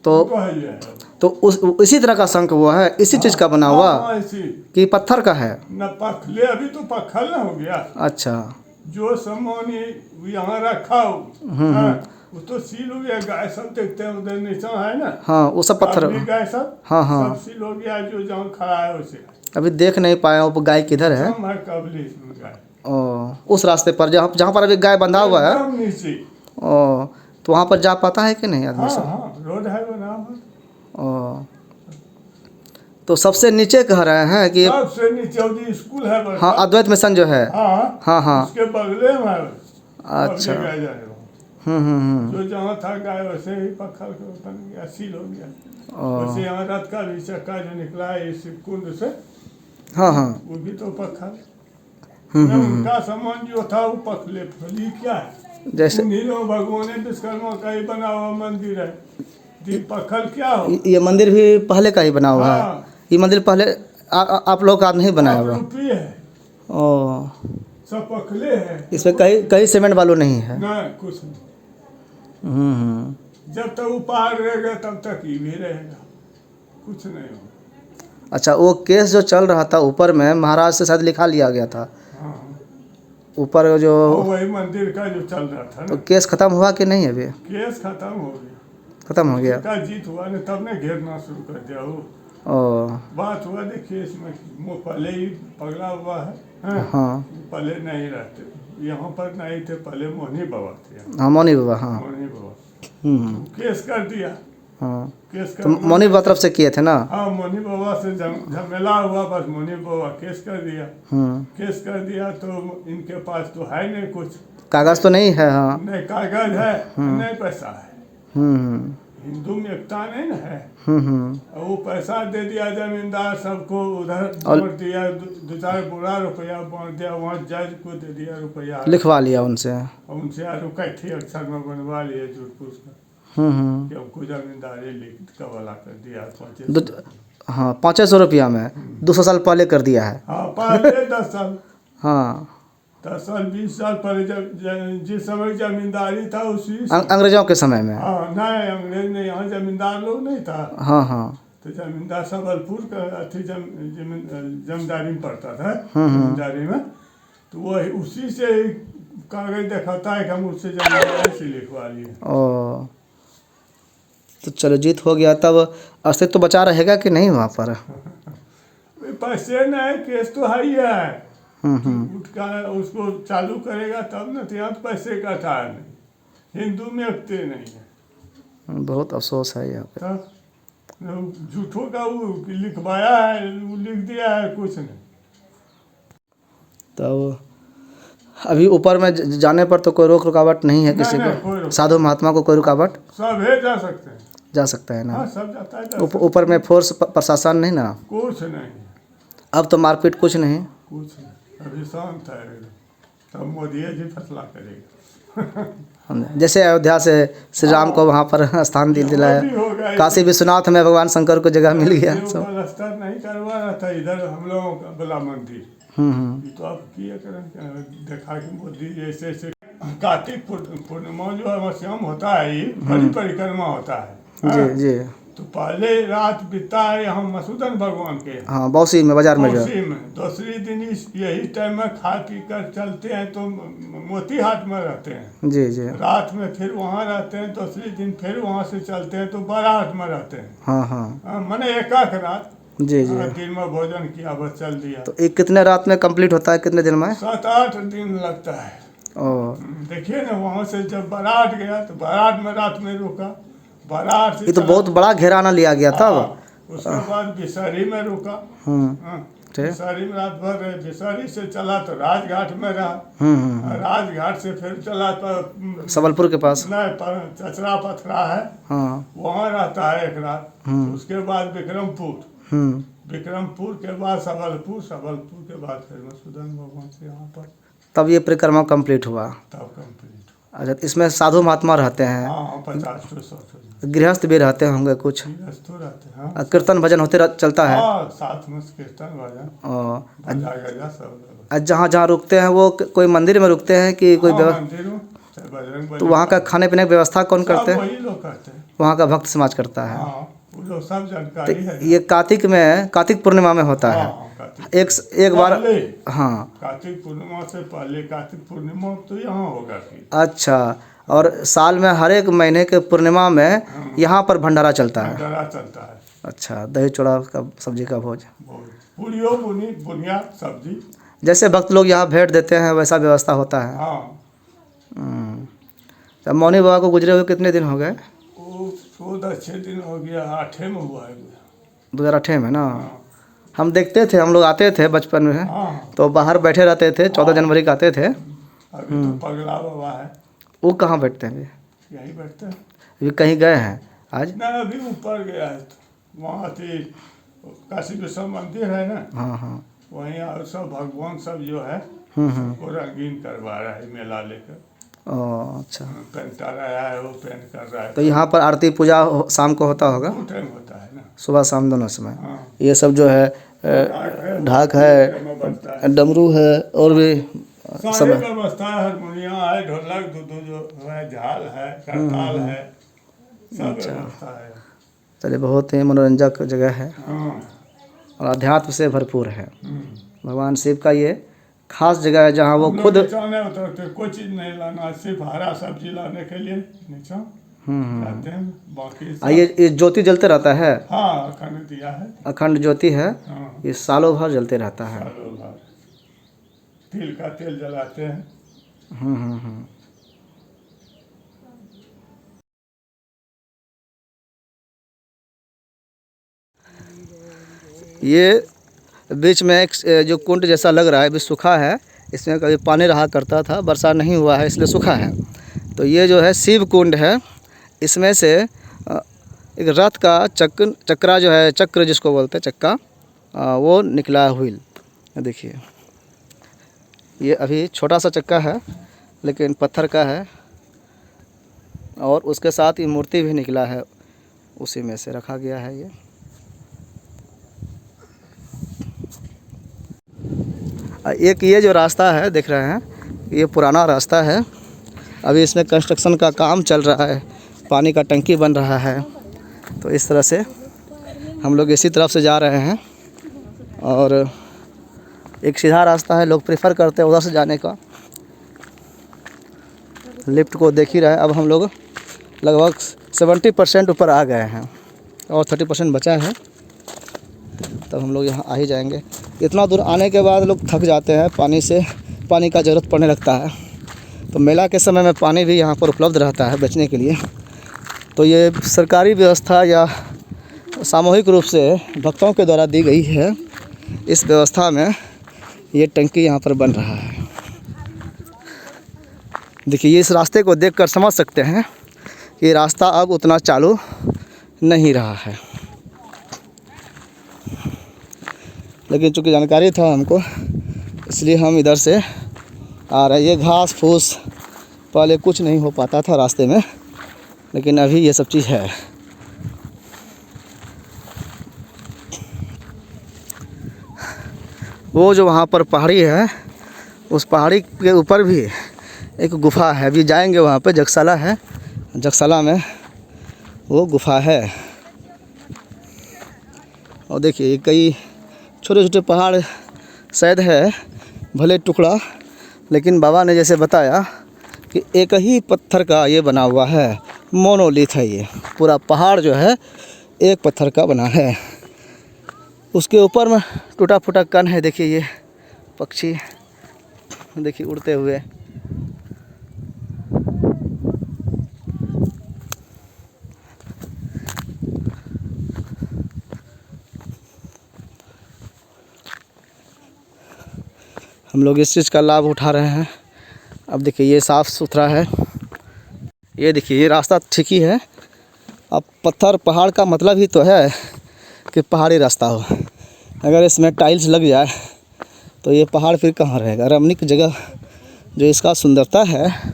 तो है ये है। तो इसी तरह का शंख वो है, इसी चीज़ का बना हुआ हाँ, इसी कि पत्थर का है। न पखले अभी तो पखल न हो गया। अच्छा। जो सामान यहाँ रखा हो हाँ, वो तो सील हो गया। गाय सब देखते हैं उधर नीचा है ना। हाँ वो सब पत्थर। अभी गाय सब हाँ हाँ सब सील हो गया। जो जहाँ खड़ा है उसे अभी देख नहीं पाया वो गाय किधर है। हम है कबली गाय ओ उस रास्ते पर जहाँ पर अभी गाय बंधा हुआ है। एकदम नीचे। ओ तो वहाँ पर जा पाता है कि नहीं आदमी हाँ सब। हाँ रोड है वो नाम है। ओ तो सबसे नीचे कह रहे हैं कि सबसे नीचे उधर स्कूल है बड़ा। हाँ अद्वैत मिशन जो है। हाँ हाँ हाँ उसके बगले में है। अच्छा। अब ये गाय जाए वो। जो जहाँ था गाय वैसे ही पखल के बन गया, सील हो गया। ओ वैसे यहाँ रथ का भी चक्का जो निकला है इस कुंड से, हाँ हाँ वो भी तो पखल। न उनका सामान जो था वो पखले फली क्या है। जैसे नीलो भगवान विश्वकर्मा का ही बना हुआ मंदिर है। पखल क्या हो। ये मंदिर भी पहले का ही बना हुआ है। हाँ। ये मंदिर पहले आप लोग का नहीं बनाया हुआ। रूपी है ओ सब पखले है। इसमें कहीं कहीं सीमेंट बालू नहीं है। ना कुछ नहीं। हम्म। जब तक वो पहाड़ रहेगा तब तक ये भी रहेगा, कुछ नहीं होगा। अच्छा वो केस जो चल रहा था ऊपर में, महाराज से शायद लिखा लिया गया था हाँ ऊपर जो। वही मंदिर का जो चल रहा था तो ना। केस खत्म हुआ कि नहीं अभी। केस खत्म हो गया। खत्म हो गया। का जीत हुआ ने तब ने घेरना शुरू कर दिया वो। ओ बात हुआ देखिए इसमें वो पहले ही पगला हुआ है हाँ? हाँ पहले नहीं रहते यहाँ पर नहीं थे, पहले मोहनी बाबा थे। हाँ मौनी बाबा। हाँ मोहनी बाबा हम्म। केस कर दिया। हाँ केस तो कर मौनी बाबा तरफ से किए थे ना। हाँ मोहनी बाबा से झमेला हुआ, बस मोहनी बाबा केस कर दिया। केस कर दिया तो इनके पास तो है नहीं कुछ, कागज तो नहीं है। हाँ नहीं कागज है नहीं पैसा है। हम्म हिंदू में एकता नहीं ना है। हम्म। और वो पैसा दे दिया जमींदार सबको, उधर बांट दिया 2-4 बुरा रुपया बांट दिया, वहाँ जज को दे दिया रुपया, लिखवा लिया उनसे। और उनसे कैथी अक्षर में बनवा लिए झूठ पूछ कर कि हमको जमींदारी लिख कबला कर दिया 500। हाँ 500 रुपया में 200 साल पहले कर दिया है। हाँ पहले 10 साल हाँ 10 साल 20 साल पहले जब जिस समय जमींदारी था उसी अंग्रेजों के समय में। हाँ नहीं अंग्रेज ने यहाँ जमींदार लोग नहीं था। हाँ हाँ तो जमींदार सबलपुर का अथी जमींदारी में पड़ता था जमींदारी में, तो वही उसी से कागज दिखाता है कि हम उससे जमींदारी से लिखवा लिए। ओ तो चलो जीत हो गया, तब अस्तित्व तो बचा रहेगा कि नहीं वहाँ पर। पैसे नहीं केस तो है ही है। उठ का उसको चालू करेगा तब न, तो यहाँ तो पैसे का था नहीं, हिंदू में एकते नहीं है। बहुत अफसोस है यहाँ पे। तब झूठों का वो लिखवाया है, वो लिख दिया है कुछ नहीं। तब अभी ऊपर में जाने पर तो कोई रोक रुकावट नहीं है किसी नहीं, कोई को, रोक- साधु महात्मा को कोई रुकावट सब है जा सकते हैं। जा सकता है ना। हाँ सब जाता है, जा सकता ऊपर में फोर्स प्रशासन नहीं ना। है। कुछ नहीं अब तो मारपीट कुछ नहीं। कुछ नहीं, अभी शांत है एकदम। तब मोदी जी फैसला करेगा। जैसे अयोध्या से श्री राम को वहाँ पर स्थान दिलाया, भी होगा। काशी विश्वनाथ में भगवान शंकर को जगह मिल गया ये सब। पलस्तर नहीं करवा रहा था इधर हम लोगों का बला मंदिर। ये तो आप किए करें देखा कि मोदी जैसे ऐसे कार्तिक पूर्णिमा जो है श्याम होता है, ये बड़ी परिक्रमा होता है। जी जी तो पहले रात बीता है यहाँ मसूदन भगवान के हाँ बौसी में बाजार में जो। उसी में दूसरी दिन यही टाइम में खा पी कर चलते हैं तो मोती हाट में रहते हैं। जी जी रात में फिर वहाँ रहते हैं, दूसरी दिन फिर वहाँ से चलते हैं तो बारात में रहते हैं। हाँ हाँ मैंने एक रात जी जी। दिन में भोजन किया, बस चल दिया। तो एक कितने रात में कंप्लीट होता है, कितने दिन में। 7-8 दिन लगता है। ओ देखिए ना वहाँ से जब बारात गया तो बारात में रात में रुका, बारात से ये तो बहुत बड़ा घेराना लिया गया था। उसके बाद बिसारी में रुका। ठीक। बिसारी में रात भर रहे, बिसारी से चला तो राजघाट में रहा, राजघाट से फिर चला तो सबलपुर के पास। नहीं चचरा पथरा है हाँ वहाँ रहता है एक रात। उसके बाद विक्रमपुर के बाद सबलपुर, सबलपुर के बाद फिर मसूदन भगवान से यहाँ पर। तब ये परिक्रमा कंप्लीट हुआ। तब कंप्लीट। अच्छा, तो इसमें साधु महात्मा रहते हैं, हाँ 50 to 100 गृहस्थ भी रहते होंगे कुछ, तो रहते हैं। हाँ कीर्तन भजन होते चलता है। हाँ, साथ में कीर्तन भजन और भजा गजा सब। जहाँ जहाँ रुकते हैं वो कोई मंदिर में रुकते हैं कि कोई हाँ, मंदिर में चाहे बजरंग बली तो वहाँ का खाने पीने की व्यवस्था कौन करते सब हैं? वही लोग करते हैं। वहाँ का भक्त समाज करता है। हाँ, वो लोग सब तो जानकारी है। ये कार्तिक पूर्णिमा में होता है। हाँ, कार्तिक एक बार, पहले, हाँ, कार्तिक पूर्णिमा से पहले, कार्तिक पूर्णिमा तो यहाँ होगा फिर। अच्छा, और साल में हर एक महीने के पूर्णिमा में यहाँ पर भंडारा चलता है। भंडारा चलता है। अच्छा, दही चूड़ा का सब्जी का भोज, पूड़ियों बुनिया सब्जी। जैसे भक्त लोग यहाँ भेंट देते हैं वैसा व्यवस्था होता है। हाँ, तो मौनी बाबा को गुजरे हुए कितने दिन हो गए? वो 14 दिन हो गया, 8 में हुआ है। 2008 में ना। हम देखते थे, हम लोग आते थे बचपन में, हाँ, तो बाहर बैठे रहते थे, 14 जनवरी को आते थे। अभी तो पगला बाबा है, वो कहाँ बैठते हैं? यही बैठते हैं। अभी कहीं गए हैं आज? ना अभी ऊपर गया है, तो वहाँ थी काशी विश्व मंदिर है ना, हाँ हाँ। वहीं और सब भगवान सब जो है वो रंगीन करवा रहा है मेला लेकर। ओ अच्छा, पेंटर आया है, वो पेंट कर रहा है। तो यहाँ पर आरती पूजा शाम को होता होगा? वो टाइम होता है ना। सुबह शाम दोनों समय। हाँ, ये सब जो है ढाक है, में बजता है। डमरू है, और भी सब सारी है। व्यवस्था है, हारमोनियम है, ढोलक दो जो है, झाल है, करताल है, सब व्यवस्था है। चलिए, बहुत ही मनोरंजक जगह है हाँ, और अध्यात्म से भरपूर है। हम्म। भगवान शिव का ये खास जगह है जहाँ वो हम लोग खुद नीचा नहीं उतरते, कोई चीज नहीं लाना, सिर्फ हरा सब्जी लाने के लिए नीचा जाते हैं, बाकी सब- ये ज्योति जलते रहता है, हाँ, अखंड दिया है। अखंड ज्योति है, हाँ, ये सालों भर जलते रहता है। सालों भर तिल का तेल जलाते हैं। हम्म। ये बीच में एक जो कुंड जैसा लग रहा है, अभी सूखा है, इसमें कभी पानी रहा करता था, वर्षा नहीं हुआ है इसलिए सूखा है। तो ये जो है शिव कुंड है, इसमें से एक रथ का चक्रा जो है, चक्र जिसको बोलते हैं चक्का, वो निकला व्हील। देखिए, ये अभी छोटा सा चक्का है लेकिन पत्थर का है, और उसके साथ ये मूर्ति भी निकला है, उसी में से रखा गया है ये। एक ये जो रास्ता है देख रहे हैं, ये पुराना रास्ता है, अभी इसमें कंस्ट्रक्शन का काम चल रहा है, पानी का टंकी बन रहा है। तो इस तरह से हम लोग इसी तरफ से जा रहे हैं, और एक सीधा रास्ता है, लोग प्रेफर करते हैं उधर से जाने का। लिफ्ट को देख ही रहे हैं। अब हम लोग लगभग 70% ऊपर आ गए हैं और 30% बचा है, तब हम लोग यहाँ आ ही जाएंगे। इतना दूर आने के बाद लोग थक जाते हैं, पानी का ज़रूरत पड़ने लगता है। तो मेला के समय में पानी भी यहाँ पर उपलब्ध रहता है बेचने के लिए। तो ये सरकारी व्यवस्था या सामूहिक रूप से भक्तों के द्वारा दी गई है। इस व्यवस्था में ये टंकी यहाँ पर बन रहा है। देखिए, इस रास्ते को देखकर समझ सकते हैं कि रास्ता अब उतना चालू नहीं रहा है, लेकिन चूँकि जानकारी था हमको, इसलिए हम इधर से आ रहे हैं। ये घास फूस पहले कुछ नहीं हो पाता था रास्ते में, लेकिन अभी ये सब चीज़ है। वो जो वहाँ पर पहाड़ी है, उस पहाड़ी के ऊपर भी एक गुफा है, अभी जाएंगे वहाँ पे। जगसाला है, जगसाला में वो गुफा है। और देखिए, कई छोटे छोटे पहाड़ शायद है, भले टुकड़ा, लेकिन बाबा ने जैसे बताया कि एक ही पत्थर का ये बना हुआ है, मोनोलिथ है। ये पूरा पहाड़ जो है एक पत्थर का बना है। उसके ऊपर में टूटा फूटा कण है। देखिए, ये पक्षी देखिए उड़ते हुए। हम लोग इस चीज़ का लाभ उठा रहे हैं। अब देखिए, ये साफ़ सुथरा है। ये देखिए, ये रास्ता ठीक ही है। अब पत्थर पहाड़ का मतलब ही तो है कि पहाड़ी रास्ता हो। अगर इसमें टाइल्स लग जाए तो ये पहाड़ फिर कहाँ रहेगा। रमणीक जगह जो इसका सुंदरता है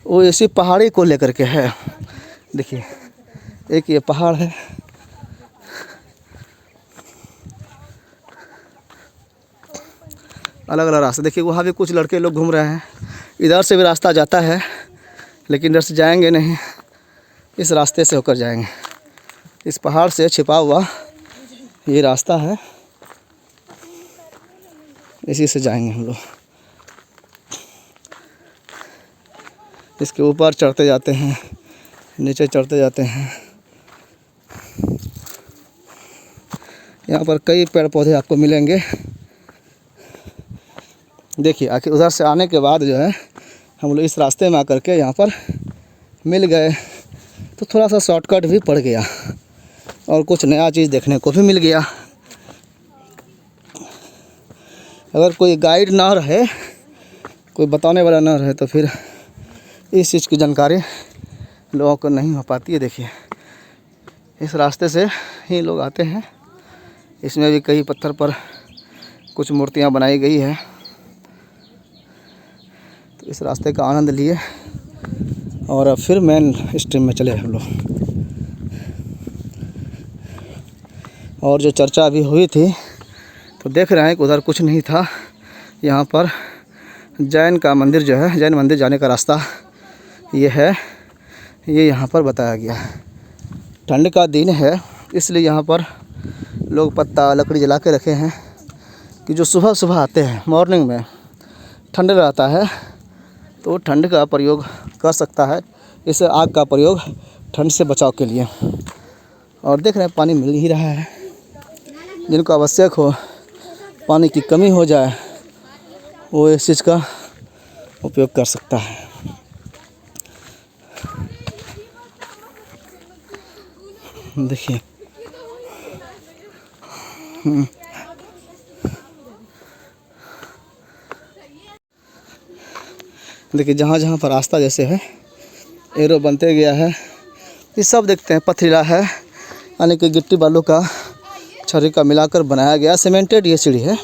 वो इसी पहाड़ी को लेकर के है। देखिए एक ये पहाड़ है, अलग अलग रास्ते। देखिए वहाँ भी कुछ लड़के लोग घूम रहे हैं। इधर से भी रास्ता जाता है लेकिन इधर से जाएंगे नहीं, इस रास्ते से होकर जाएंगे। इस पहाड़ से छिपा हुआ ये रास्ता है, इसी से जाएंगे हम लोग। इसके ऊपर चढ़ते जाते हैं, नीचे चढ़ते जाते हैं। यहाँ पर कई पेड़ पौधे आपको मिलेंगे। देखिए आखिर उधर से आने के बाद जो है हम लोग इस रास्ते में आकर के यहाँ पर मिल गए, तो थोड़ा सा शॉर्टकट भी पड़ गया और कुछ नया चीज़ देखने को भी मिल गया। अगर कोई गाइड ना रहे, कोई बताने वाला ना रहे, तो फिर इस चीज़ की जानकारी लोगों को नहीं हो पाती है। देखिए इस रास्ते से ही लोग आते हैं। इसमें भी कई पत्थर पर कुछ मूर्तियाँ बनाई गई है, तो इस रास्ते का आनंद लिए और अब फिर मेन स्ट्रीम में चले हम लोग। और जो चर्चा अभी हुई थी, तो देख रहे हैं कि उधर कुछ नहीं था। यहाँ पर जैन का मंदिर जो है, जैन मंदिर जाने का रास्ता ये है, ये यहाँ पर बताया गया है। ठंड का दिन है इसलिए यहाँ पर लोग पत्ता लकड़ी जला के रखे हैं कि जो सुबह सुबह आते हैं मॉर्निंग में, ठंड रहता है तो ठंड का प्रयोग कर सकता है। इस आग का प्रयोग ठंड से बचाव के लिए। और देख रहे हैं पानी मिल ही रहा है। जिनको आवश्यक हो, पानी की कमी हो जाए, वो इस चीज़ का उपयोग कर सकता है। देखिए देखिए जहाँ जहाँ पर रास्ता जैसे है एरो बनते गया है, ये सब देखते हैं पथरीला है, यानी कि गिट्टी बालू का छर्री का मिलाकर बनाया गया सीमेंटेड ये सीढ़ी है।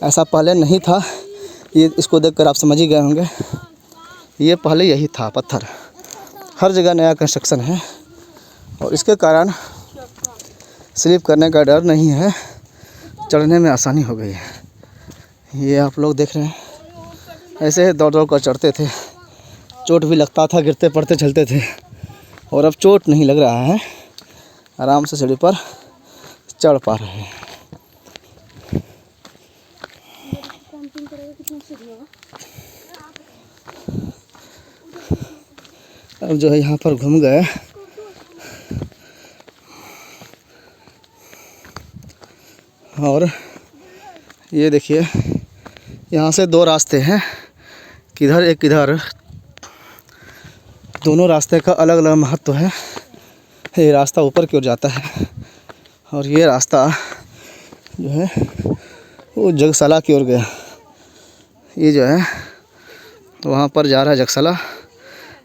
ऐसा पहले नहीं था, ये इसको देखकर आप समझ ही गए होंगे। ये पहले यही था पत्थर। हर जगह नया कंस्ट्रक्शन है और इसके कारण स्लिप करने का डर नहीं है, चढ़ने में आसानी हो गई है। ये आप लोग देख रहे हैं, ऐसे ही दौड़ दौड़ कर चढ़ते थे, चोट भी लगता था, गिरते पड़ते चलते थे। और अब चोट नहीं लग रहा है, आराम से सीढ़ी पर चढ़ पा रहे हैं। अब जो है यहाँ पर घूम गए और ये देखिए यहाँ से दो रास्ते हैं, किधर एक किधर। दोनों रास्ते का अलग अलग महत्व है। ये रास्ता ऊपर की ओर जाता है और ये रास्ता जो है वो जगसाला की ओर गया। ये जो है वहाँ पर जा रहा है जगसाला।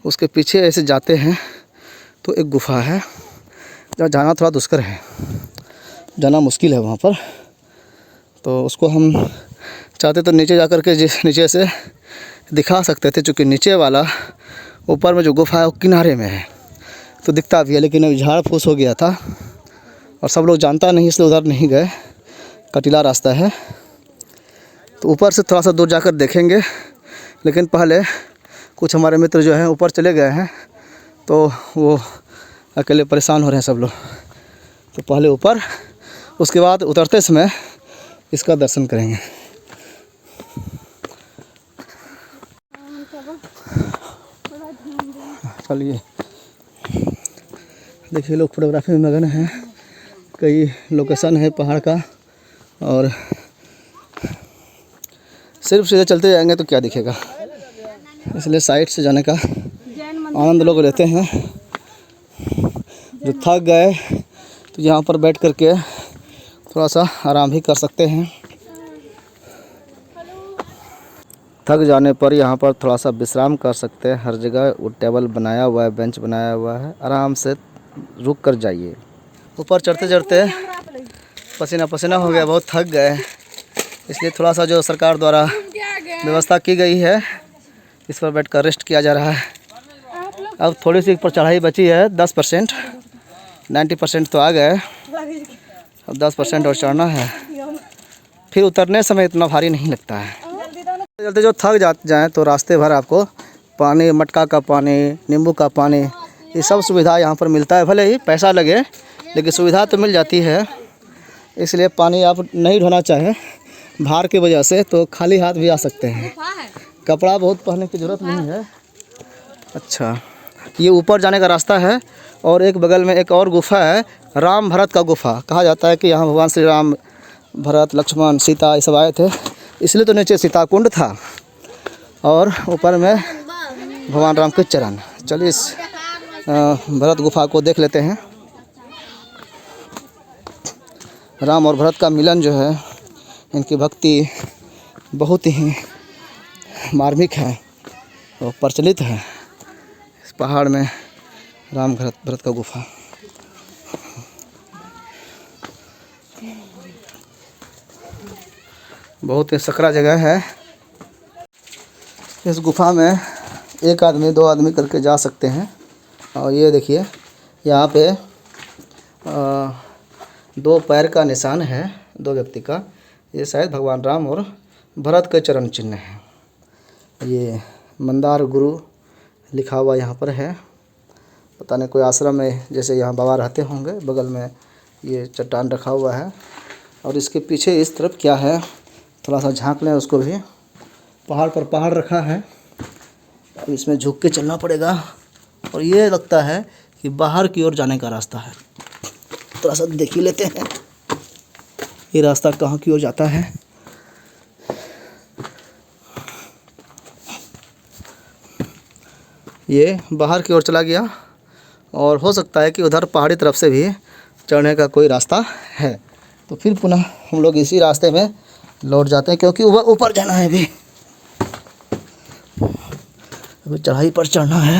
उसके पीछे ऐसे जाते हैं तो एक गुफा है जहाँ जाना थोड़ा दुष्कर है, जाना मुश्किल है वहाँ पर। तो उसको हम चाहते तो नीचे जा कर के नीचे से दिखा सकते थे, क्योंकि नीचे वाला ऊपर में जो गुफा है वो किनारे में है तो दिखता भी है, लेकिन अभी झाड़ फूस हो गया था और सब लोग जानता नहीं, इसलिए उधर नहीं गए। कटीला रास्ता है तो ऊपर से थोड़ा सा दूर जाकर देखेंगे। लेकिन पहले कुछ हमारे मित्र जो हैं ऊपर चले गए हैं, तो वो अकेले परेशान हो रहे हैं सब लोग। तो पहले ऊपर, उसके बाद उतरते समय इसका दर्शन करेंगे। चलिए देखिए, लोग फोटोग्राफी में मगन हैं। कई लोकेशन है पहाड़ का और सिर्फ सीधे चलते जाएंगे तो क्या दिखेगा, इसलिए साइड से जाने का आनंद लोग लेते हैं। जो थक गए तो यहाँ पर बैठ करके थोड़ा सा आराम भी कर सकते हैं। थक जाने पर यहाँ पर थोड़ा सा विश्राम कर सकते हैं। हर जगह वो टेबल बनाया हुआ है, बेंच बनाया हुआ है, आराम से रुक कर जाइए। ऊपर चढ़ते चढ़ते पसीना पसीना हो गया, बहुत थक गए, इसलिए थोड़ा सा जो सरकार द्वारा व्यवस्था की गई है इस पर बैठकर रेस्ट किया जा रहा है। अब थोड़ी सी ऊपर चढ़ाई बची है 10%, 90% तो आ गए, अब 10% और चढ़ना है। फिर उतरने समय इतना भारी नहीं लगता है। चलते जो थक जाएँ तो रास्ते भर आपको पानी, मटका का पानी, नींबू का पानी, ये सब सुविधा यहाँ पर मिलता है। भले ही पैसा लगे लेकिन सुविधा तो मिल जाती है। इसलिए पानी आप नहीं ढोना चाहें भार की वजह से तो खाली हाथ भी आ सकते हैं। कपड़ा बहुत पहनने की ज़रूरत नहीं है। अच्छा, ये ऊपर जाने का रास्ता है और एक बगल में एक और गुफा है, राम भरत का गुफा। कहा जाता है कि यहाँ भगवान श्री राम, भरत, लक्ष्मण, सीता ये सब आए थे, इसलिए तो नीचे सीता कुंड था और ऊपर में भगवान राम के चरण। चलिए इस भरत गुफा को देख लेते हैं। राम और भरत का मिलन जो है, इनकी भक्ति बहुत ही मार्मिक है और प्रचलित है। इस पहाड़ में राम भरत का गुफा। बहुत ही सकरा जगह है। इस गुफा में एक आदमी, 2 आदमी करके जा सकते हैं। और ये देखिए यहाँ पे 2 पैर का निशान है, 2 व्यक्ति का। ये शायद भगवान राम और भरत के चरण चिन्ह है। ये मंदार गुरु लिखा हुआ यहाँ पर है। पता नहीं कोई आश्रम में, जैसे यहाँ बाबा रहते होंगे। बगल में ये चट्टान रखा हुआ है और इसके पीछे इस तरफ क्या है, थोड़ा सा झांक लें उसको भी। पहाड़ पर पहाड़ रखा है, अब इसमें झुक के चलना पड़ेगा। और ये लगता है कि बाहर की ओर जाने का रास्ता है। थोड़ा सा देख ही लेते हैं ये रास्ता कहाँ की ओर जाता है। ये बाहर की ओर चला गया और हो सकता है कि उधर पहाड़ी तरफ से भी चढ़ने का कोई रास्ता है। तो फिर पुनः हम लोग इसी रास्ते में लौट जाते हैं, क्योंकि ऊपर जाना है। अभी चढ़ाई पर चढ़ना है।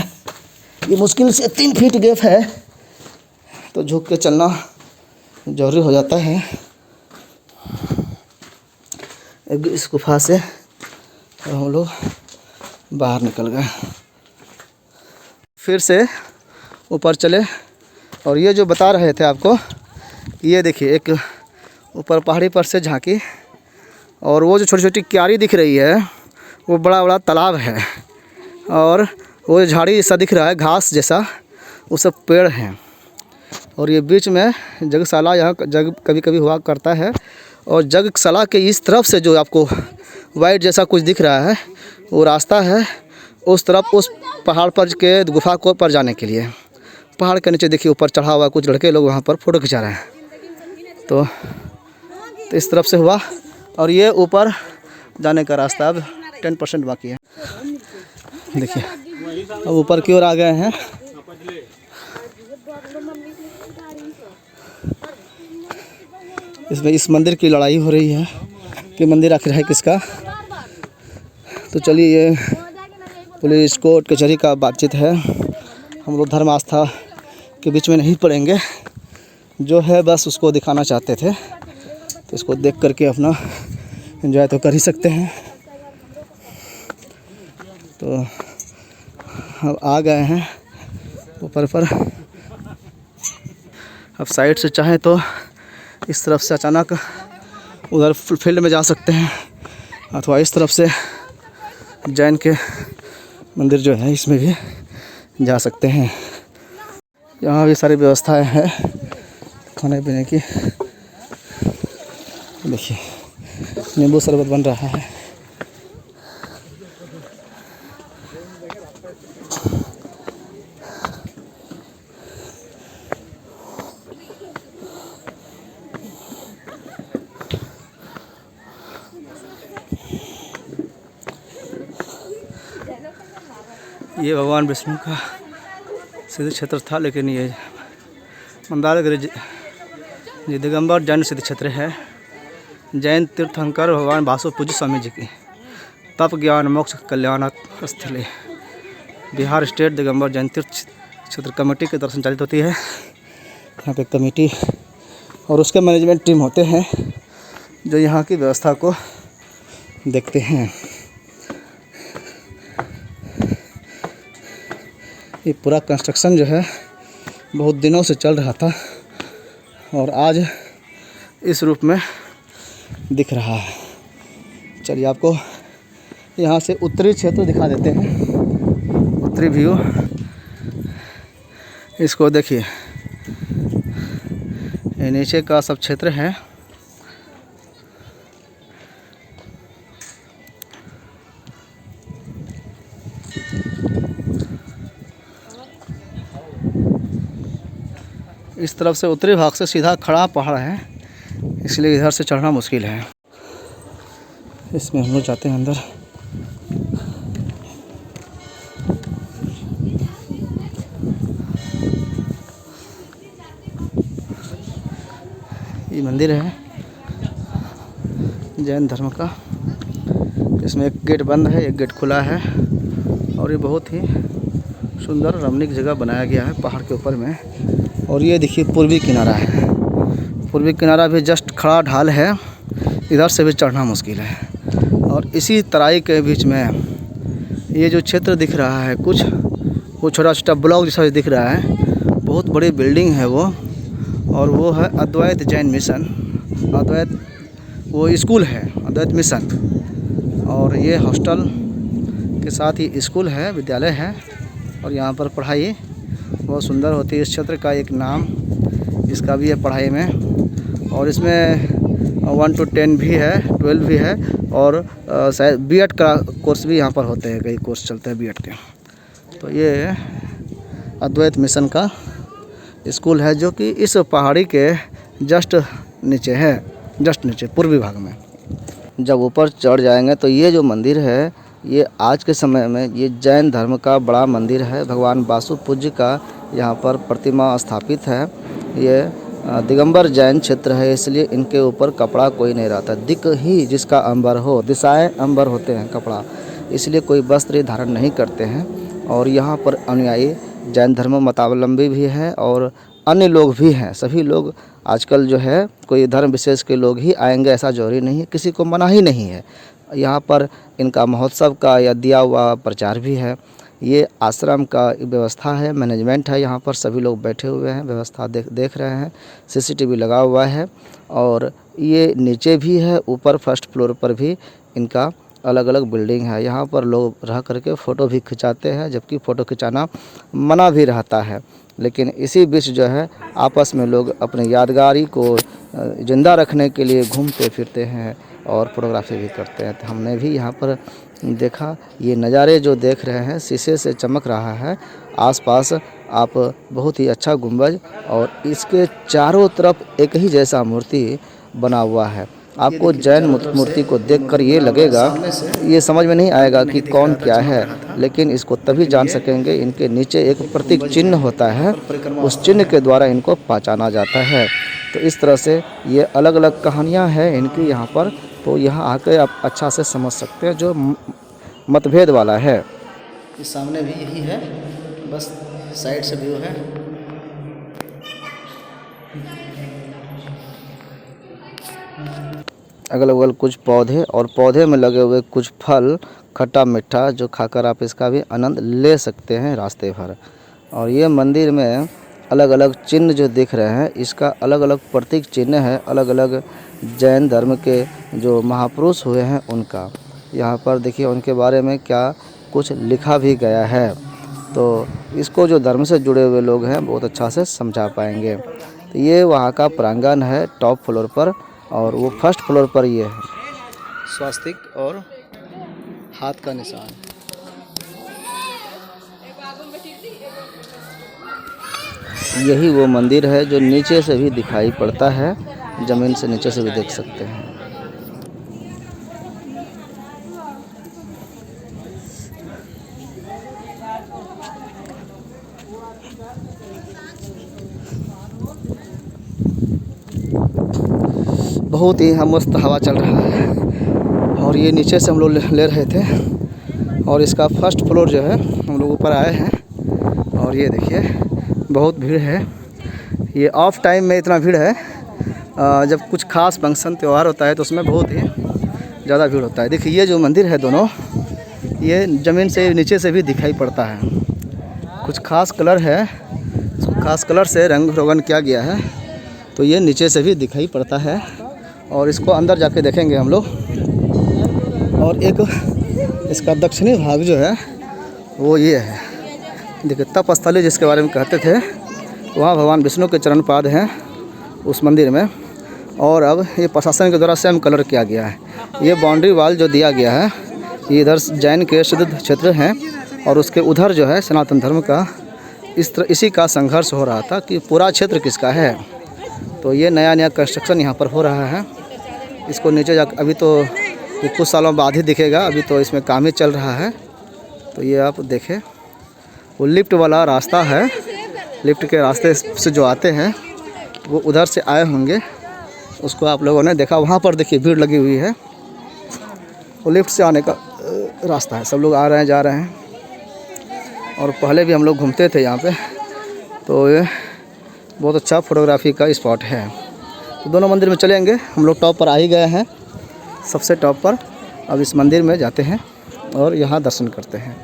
ये मुश्किल से 3 फीट गैप है, तो झुक के चलना जरूरी हो जाता है। इस गुफा से हम लोग बाहर निकल गए, फिर से ऊपर चले। और ये जो बता रहे थे आपको, ये देखिए एक ऊपर पहाड़ी पर से झांकी, और वो जो छोटी छोटी क्यारी दिख रही है वो बड़ा बड़ा तालाब है। और वो झाड़ी सा दिख रहा है, घास जैसा, वो सब पेड़ हैं। और ये बीच में जगशाला यहाँ जग कभी कभी हुआ करता है। और जगशाला के इस तरफ से जो आपको वाइट जैसा कुछ दिख रहा है, वो रास्ता है उस तरफ, उस पहाड़ पर के गुफा को पर जाने के लिए। पहाड़ के नीचे देखिए ऊपर चढ़ा हुआ कुछ लड़के लोग वहाँ पर फ़ोटो खिंचा रहे हैं। तो इस तरफ से हुआ। और ये ऊपर जाने का रास्ता अब 10% बाकी है। देखिए अब ऊपर की ओर आ गए हैं। इसमें इस मंदिर की लड़ाई हो रही है कि मंदिर आखिर है किसका। तो चलिए, ये पुलिस कोर्ट कचहरी का बातचीत है। हम लोग धर्म आस्था के बीच में नहीं पड़ेंगे, जो है बस उसको दिखाना चाहते थे। तो इसको देख करके अपना एंजॉय तो कर ही सकते हैं। तो अब आ गए हैं ऊपर पर। अब साइड से चाहें तो इस तरफ से अचानक उधर फील्ड में जा सकते हैं, अथवा इस तरफ से जैन के मंदिर जो है इसमें भी जा सकते हैं। यहाँ भी सारी व्यवस्थाएं हैं खाने पीने की। देखिए नींबू शरबत बन रहा है। ये भगवान विष्णु का सिद्ध क्षेत्र था, लेकिन ये मंदारगिरी जी दिगंबर जैन सिद्ध क्षेत्र है। जैन तीर्थंकर भगवान वासु पूज्य स्वामी जी की तप ज्ञान मोक्ष कल्याण स्थली बिहार स्टेट दिगंबर जैन तीर्थ क्षेत्र कमेटी के द्वारा संचालित होती है। यहाँ पे कमेटी और उसके मैनेजमेंट टीम होते हैं जो यहाँ की व्यवस्था को देखते हैं। ये पूरा कंस्ट्रक्शन जो है बहुत दिनों से चल रहा था और आज इस रूप में दिख रहा है। चलिए आपको यहाँ से उत्तरी क्षेत्र दिखा देते हैं, उत्तरी व्यू। इसको देखिए, ये नीचे का सब क्षेत्र है। इस तरफ से उत्तरी भाग से सीधा खड़ा पहाड़ है, इसलिए इधर से चढ़ना मुश्किल है। इसमें हम लोग जाते हैं अंदर। ये मंदिर है जैन धर्म का। इसमें एक गेट बंद है, एक गेट खुला है और ये बहुत ही सुंदर रमणीक जगह बनाया गया है पहाड़ के ऊपर में। और ये देखिए पूर्वी किनारा है, पूर्वी किनारा भी जस्ट खड़ा ढाल है, इधर से भी चढ़ना मुश्किल है। और इसी तराई के बीच में ये जो क्षेत्र दिख रहा है कुछ, वो छोटा छोटा ब्लॉक जैसा दिख रहा है, बहुत बड़ी बिल्डिंग है वो। और वो है अद्वैत जैन मिशन, अद्वैत वो स्कूल है, अद्वैत मिशन। और ये हॉस्टल के साथ ही स्कूल है, विद्यालय है। और यहाँ पर पढ़ाई बहुत सुंदर होती है। इस क्षेत्र का एक नाम इसका भी है पढ़ाई में। और इसमें 1 to 10 भी है, 12 भी है। और शायद बीएड का कोर्स भी यहाँ पर होते हैं, कई कोर्स चलते हैं बीएड के। तो ये अद्वैत मिशन का स्कूल है जो कि इस पहाड़ी के जस्ट नीचे है, जस्ट नीचे पूर्वी भाग में। जब ऊपर चढ़ जाएंगे तो ये जो मंदिर है, ये आज के समय में ये जैन धर्म का बड़ा मंदिर है। भगवान वासु पूज्य का यहाँ पर प्रतिमा स्थापित है। ये दिगंबर जैन क्षेत्र है, इसलिए इनके ऊपर कपड़ा कोई नहीं रहता। दिक ही जिसका अंबर हो, दिशाएं अंबर होते हैं कपड़ा, इसलिए कोई वस्त्र धारण नहीं करते हैं। और यहाँ पर अनुयायी जैन धर्म मतावलंबी भी हैं और अन्य लोग भी हैं। सभी लोग आजकल जो है कोई धर्म विशेष के लोग ही आएंगे ऐसा जरूरी नहीं है, किसी को मना ही नहीं है। यहाँ पर इनका महोत्सव का या दिया हुआ प्रचार भी है। ये आश्रम का व्यवस्था है, मैनेजमेंट है। यहाँ पर सभी लोग बैठे हुए हैं, व्यवस्था देख रहे हैं। सीसीटीवी लगा हुआ है। और ये नीचे भी है, ऊपर फर्स्ट फ्लोर पर भी इनका अलग अलग बिल्डिंग है। यहाँ पर लोग रह करके फ़ोटो भी खिंचाते हैं, जबकि फ़ोटो खिंचाना मना भी रहता है। लेकिन इसी बीच जो है आपस में लोग अपने यादगारी को ज़िंदा रखने के लिए घूमते फिरते हैं और फोटोग्राफी भी करते हैं। तो हमने भी यहाँ पर देखा, ये नज़ारे जो देख रहे हैं शीशे से चमक रहा है। आसपास आप बहुत ही अच्छा गुंबज और इसके चारों तरफ एक ही जैसा मूर्ति बना हुआ है। आपको जैन मूर्ति को देखकर ये लगेगा, ये समझ में नहीं आएगा कि कौन क्या है, लेकिन इसको तभी जान सकेंगे। इनके नीचे एक प्रतीक चिन्ह होता है, उस चिन्ह के द्वारा इनको पहचाना जाता है। तो इस तरह से ये अलग अलग कहानियाँ हैं इनकी यहाँ पर। तो यहाँ आकर आप अच्छा से समझ सकते हैं जो मतभेद वाला है। इस सामने भी यही है, बस साइड से व्यू है। अगल बगल कुछ पौधे और पौधे में लगे हुए कुछ फल, खट्टा मीठा, जो खाकर आप इसका भी आनंद ले सकते हैं रास्ते भर। और ये मंदिर में अलग अलग चिन्ह जो दिख रहे हैं, इसका अलग अलग प्रतीक चिन्ह है, अलग अलग जैन धर्म के जो महापुरुष हुए हैं उनका। यहाँ पर देखिए उनके बारे में क्या कुछ लिखा भी गया है। तो इसको जो धर्म से जुड़े हुए लोग हैं बहुत अच्छा से समझा पाएंगे। तो ये वहाँ का प्रांगण है टॉप फ्लोर पर, और वो फर्स्ट फ्लोर पर ये है स्वास्तिक और हाथ का निशान। यही वो मंदिर है जो नीचे से भी दिखाई पड़ता है, ज़मीन से नीचे से भी देख सकते हैं। बहुत ही मस्त हवा चल रहा है। और ये नीचे से हम लोग ले रहे थे, और इसका फर्स्ट फ्लोर जो है हम लोग ऊपर आए हैं। और ये देखिए बहुत भीड़ है। ये ऑफ टाइम में इतना भीड़ है, जब कुछ खास फंक्शन त्यौहार होता है तो उसमें बहुत ही ज़्यादा भीड़ होता है। देखिए ये जो मंदिर है दोनों, ये ज़मीन से नीचे से भी दिखाई पड़ता है। कुछ खास कलर है, इसको खास कलर से रंग रोगन किया गया है, तो ये नीचे से भी दिखाई पड़ता है। और इसको अंदर जाके देखेंगे हम लोग। और एक इसका दक्षिणी भाग जो है वो ये है, देखिए तपस्थली जिसके बारे में कहते थे, वहाँ भगवान विष्णु के चरण पाद हैं उस मंदिर में। और अब ये प्रशासन के द्वारा सेम कलर किया गया है। ये बाउंड्री वाल जो दिया गया है, ये इधर जैन के शुद्ध क्षेत्र हैं और उसके उधर जो है सनातन धर्म का इसी का संघर्ष हो रहा था कि पूरा क्षेत्र किसका है। तो ये नया कंस्ट्रक्शन यहाँ पर हो रहा है। इसको नीचे जा अभी तो ये कुछ सालों बाद ही दिखेगा, अभी तो इसमें काम ही चल रहा है। तो ये आप देखें, वो लिफ्ट वाला रास्ता है, लिफ्ट के रास्ते से जो आते हैं वो उधर से आए होंगे, उसको आप लोगों ने देखा। वहाँ पर देखिए भीड़ लगी हुई है, वो लिफ्ट से आने का रास्ता है। सब लोग आ रहे हैं, जा रहे हैं। और पहले भी हम लोग घूमते थे यहाँ पे, तो ये बहुत अच्छा फोटोग्राफी का स्पॉट है। तो दोनों मंदिर में चलेंगे, हम लोग टॉप पर आ ही गए हैं, सबसे टॉप पर। अब इस मंदिर में जाते हैं और यहाँ दर्शन करते हैं।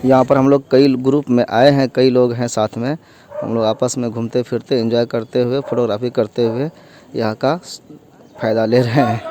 यहाँ पर हम लोग कई ग्रुप में आए हैं, कई लोग हैं साथ में। हम लोग आपस में घूमते फिरते एंजॉय करते हुए, फोटोग्राफी करते हुए यहाँ का फ़ायदा ले रहे हैं।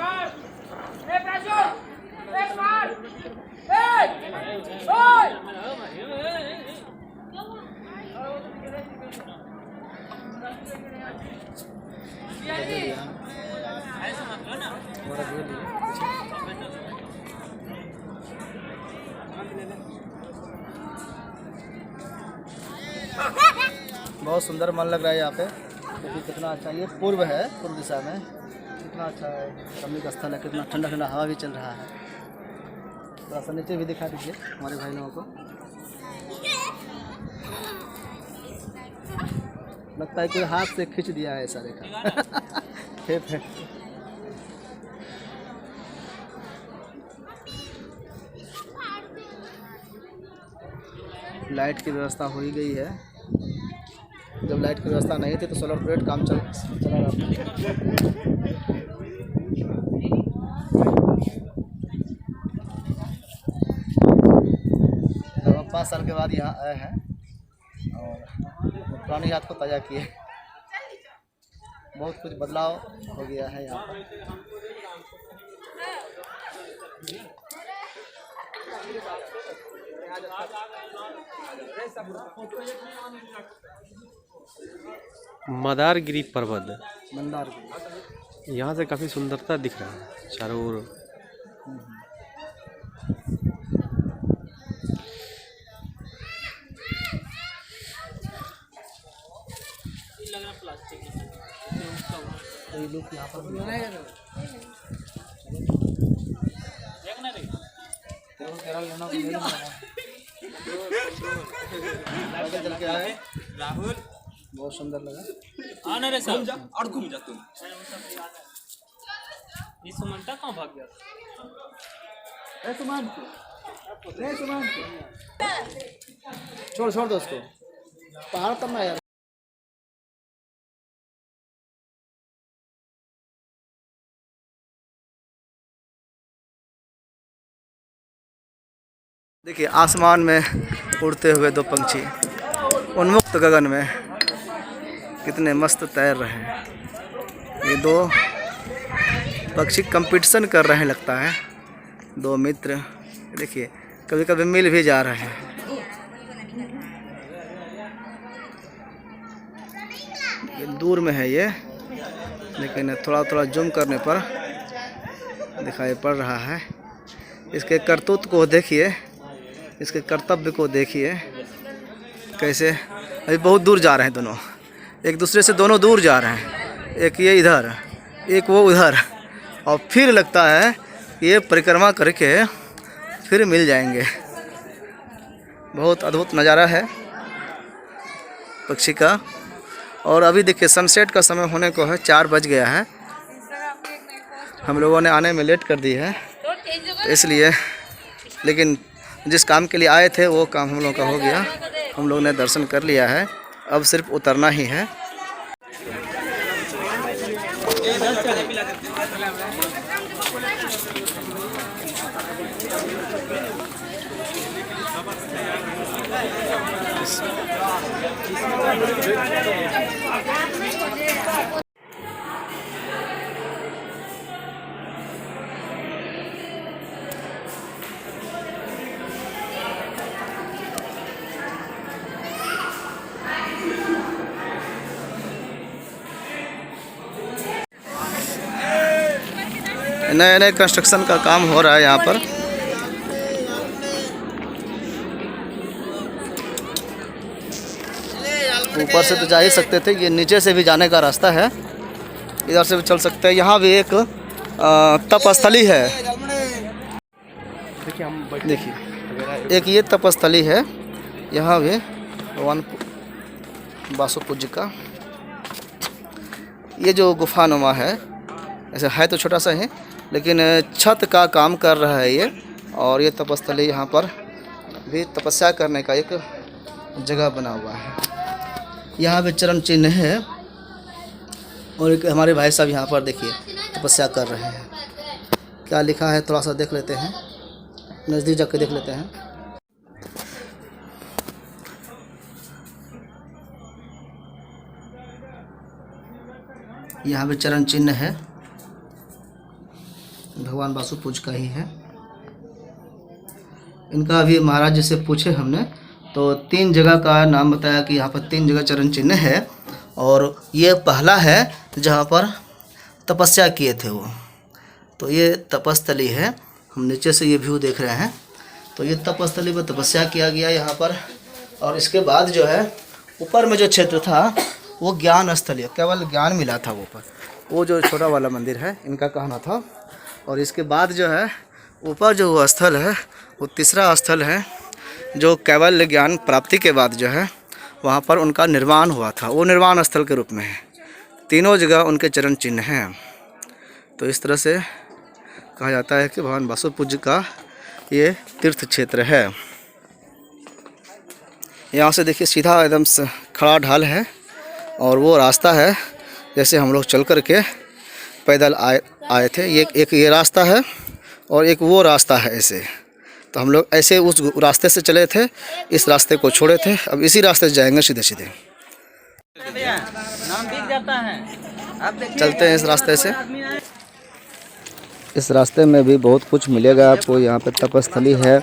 बहुत सुंदर मन लग रहा है यहाँ पे, क्योंकि कितना अच्छा ये पूर्व है, पूर्व दिशा में कितना अच्छा है, धार्मिक स्थल है, कितना ठंडा ठंडा हवा भी चल रहा है। थोड़ा सा नीचे भी दिखा दीजिए हमारे भाई लोगों को। लगता है कि हाथ से खींच दिया है ऐसा, देखा खेप है। लाइट की व्यवस्था हो ही गई है। जब लाइट की व्यवस्था नहीं थी तो सोलर प्लेट काम चला रहा था। हम 5 साल के बाद यहाँ आए हैं और पुरानी याद को ताज़ा किए। बहुत कुछ बदलाव हो गया है यहाँ पर। मदारगिरी पर्वत, मंदारगिरी, यहाँ से काफ़ी सुंदरता दिख रहा है चारों ओर। कई लोग यहाँ पर चल के आए, राहुल बहुत सुंदर लगा। आने रे सब और घूम जा तुम। ये सुमंता कहाँ भाग गया? छोड़ दो उसको, पहाड़ तब ना यार। देखिए आसमान में उड़ते हुए 2 पंछी उन्मुक्त गगन में कितने मस्त तैर रहे हैं। ये 2 पक्षी कंपटीशन कर रहे हैं लगता है, 2 मित्र। देखिए कभी कभी मिल भी जा रहे हैं। ये दूर में है ये, लेकिन थोड़ा थोड़ा जूम करने पर दिखाई पड़ रहा है। इसके करतूत को देखिए, इसके कर्तव्य को देखिए कैसे। अभी बहुत दूर जा रहे हैं दोनों, एक दूसरे से दोनों दूर जा रहे हैं। एक ये इधर, एक वो उधर, और फिर लगता है ये परिक्रमा करके फिर मिल जाएंगे। बहुत अद्भुत नज़ारा है पक्षी का। और अभी देखिए सनसेट का समय होने को है, 4 बज गया है। हम लोगों ने आने में लेट कर दी है, तो इसलिए, लेकिन जिस काम के लिए आए थे वो काम हम लोगों का हो गया। हम लोग ने दर्शन कर लिया है, अब सिर्फ उतरना ही है। नए नए कंस्ट्रक्शन का काम हो रहा है यहाँ पर। ऊपर से तो जा ही सकते थे, ये नीचे से भी जाने का रास्ता है, इधर से भी चल सकते हैं। यहाँ भी एक तपस्थली है, देखिए एक ये तपस्थली है, यहाँ भी भगवान वासुपूज्य का ये जो गुफानुमा है, ऐसे है तो छोटा सा ही, लेकिन छत का काम कर रहा है ये। और ये तपस्थली यहाँ पर भी तपस्या करने का एक जगह बना हुआ है। यहाँ पे चरण चिन्ह है और एक हमारे भाई साहब यहाँ पर देखिए तपस्या कर रहे हैं। क्या लिखा है थोड़ा सा देख लेते हैं, नज़दीक जाकर देख लेते हैं। यहाँ पे चरण चिन्ह है, भगवान वासुपूज्य का ही है। इनका अभी महाराज जी से पूछे हमने तो 3 जगह का नाम बताया कि यहाँ पर 3 जगह चरण चिन्ह है। और ये पहला है जहाँ पर तपस्या किए थे वो, तो ये तपस्थली है। हम नीचे से ये व्यू देख रहे हैं, तो ये तपस्थली पर तपस्या किया गया यहाँ पर। और इसके बाद जो है ऊपर में जो क्षेत्र था वो ज्ञान स्थली, केवल ज्ञान मिला था वो ऊपर, वो जो छोटा वाला मंदिर है इनका कहना था। और इसके बाद जो है ऊपर जो वो स्थल है वो तीसरा स्थल है, जो केवल ज्ञान प्राप्ति के बाद जो है वहाँ पर उनका निर्वाण हुआ था, वो निर्वाण स्थल के रूप में है। तीनों जगह उनके चरण चिन्ह हैं। तो इस तरह से कहा जाता है कि भगवान वासुपूज्य का ये तीर्थ क्षेत्र है। यहाँ से देखिए सीधा एकदम खड़ा ढाल है और वो रास्ता है जैसे हम लोग चल कर के पैदल आए थे। एक ये रास्ता है और एक वो रास्ता है ऐसे, तो हम लोग ऐसे उस रास्ते से चले थे, इस रास्ते को छोड़े थे, अब इसी रास्ते से जाएंगे सीधे सीधे। चलते हैं इस रास्ते से। इस रास्ते में भी बहुत कुछ मिलेगा आपको। यहाँ पे तपस्थली है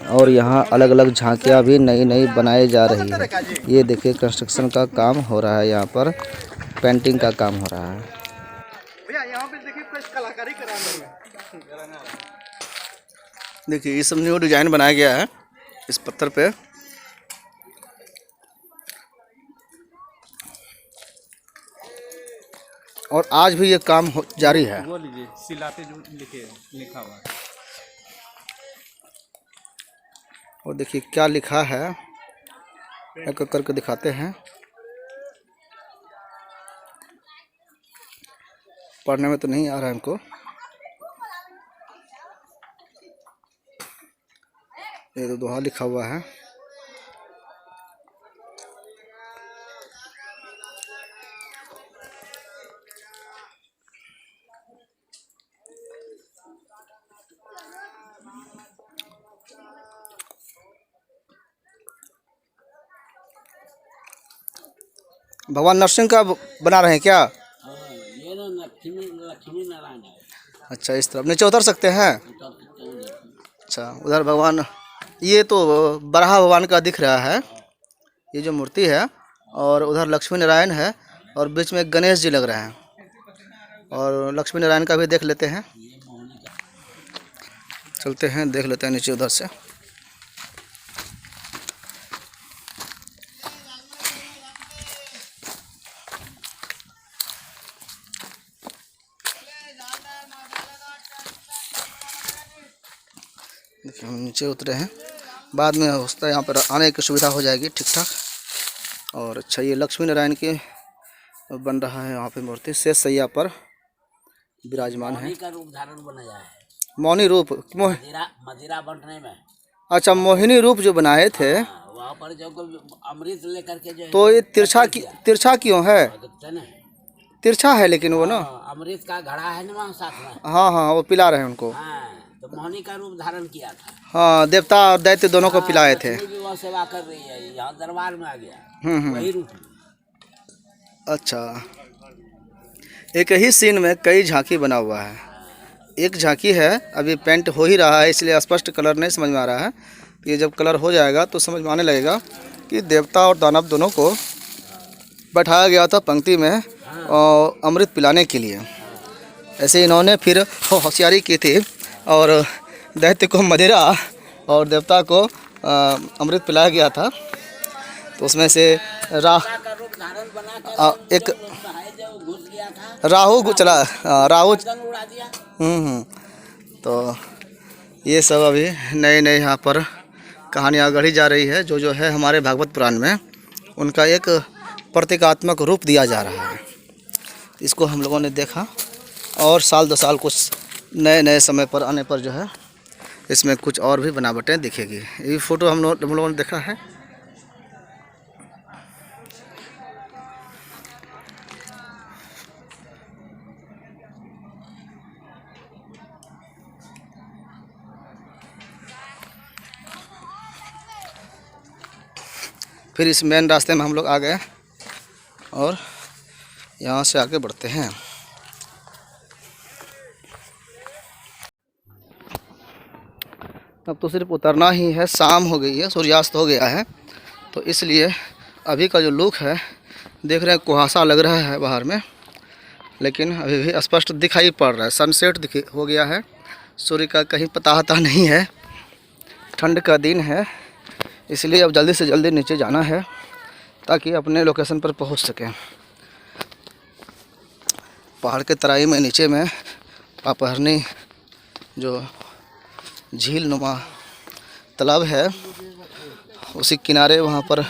और यहाँ अलग अलग झांकियाँ भी नई नई बनाई जा रही है। ये देखिए कंस्ट्रक्शन का काम हो रहा है, यहाँ पर पेंटिंग का काम हो रहा है। देखिए ये सब न्यू डिजाइन बनाया गया है इस पत्थर पे। और आज भी ये काम जारी है। वो लीजिए सिलाते जो लिखा हुआ है। और देखिए क्या लिखा है, एक एक करके दिखाते हैं। पढ़ने में तो नहीं आ रहा है हमको। ये तो दोहा लिखा हुआ है। भगवान नरसिंह का बना रहे हैं क्या? ये ना लक्ष्मी नारायण है। अच्छा, इस तरफ नीचे उतर सकते हैं। अच्छा, उधर भगवान, ये तो बराह भगवान का दिख रहा है ये जो मूर्ति है, और उधर लक्ष्मी नारायण है और बीच में गणेश जी लग रहे हैं। और लक्ष्मी नारायण का भी देख लेते हैं, चलते हैं देख लेते हैं नीचे उधर से। देखिए हम नीचे उतरे हैं, बाद में होता है यहाँ पर आने की सुविधा हो जाएगी ठीक ठाक। और अच्छा, ये लक्ष्मी नारायण की बन रहा है यहाँ पे मूर्ति, शेष सैया पर विराजमान है। का रूप धारण बनाया है, मौनी रूप, मदिरा बंटने में। अच्छा, मोहिनी रूप जो बनाए थे वहाँ पर जो अमृत लेकर के जो तो ये तिरछा क्यों है? तिरछा है लेकिन वो ना अमृत का घड़ा है ना वहाँ साथ में। हाँ हाँ, वो पिला रहे हैं उनको। हाँ, तो मोहिनी का रूप धारण किया था। हाँ, देवता और दैत्य दोनों को पिलाए थे। वह सेवा कर रही है, यहाँ दरबार में आ गया वही रूप में। अच्छा, एक ही सीन में कई झांकी बना हुआ है। एक झांकी है, अभी पेंट हो ही रहा है, इसलिए स्पष्ट कलर नहीं समझ में आ रहा है। ये जब कलर हो जाएगा तो समझ में आने लगेगा कि देवता और दानव दोनों को बैठाया गया था पंक्ति में और अमृत पिलाने के लिए। ऐसे इन्होंने फिर होशियारी की थी और दैत्य को मदिरा और देवता को अमृत पिलाया गया था। तो उसमें से का रूप धारण बना कर एक जब घुस गया था, राहु चला, राहु गर्दन उड़ा दिया। तो ये सब अभी नए नए यहाँ पर कहानियाँ गढ़ी जा रही है। जो है हमारे भागवत पुराण में उनका एक प्रतीकात्मक रूप दिया जा रहा है। इसको हम लोगों ने देखा और साल दो साल कुछ नए नए समय पर आने पर जो है इसमें कुछ और भी बनावटें दिखेगी। ये फ़ोटो हम लोगों ने देखा है। फिर इस मेन रास्ते में हम लोग आ गए और यहाँ से आगे बढ़ते हैं। अब तो सिर्फ उतरना ही है, शाम हो गई है, सूर्यास्त हो गया है। तो इसलिए अभी का जो लुक है देख रहे हैं, कुहासा लग रहा है बाहर में, लेकिन अभी भी स्पष्ट दिखाई पड़ रहा है। सनसेट हो गया है, सूर्य का कहीं पता नहीं है। ठंड का दिन है, इसलिए अब जल्दी से जल्दी नीचे जाना है ताकि अपने लोकेशन पर पहुंच सकें। पहाड़ के तराई में नीचे में पापहरनी जो झील नुमा तालाब है, उसी किनारे वहाँ पर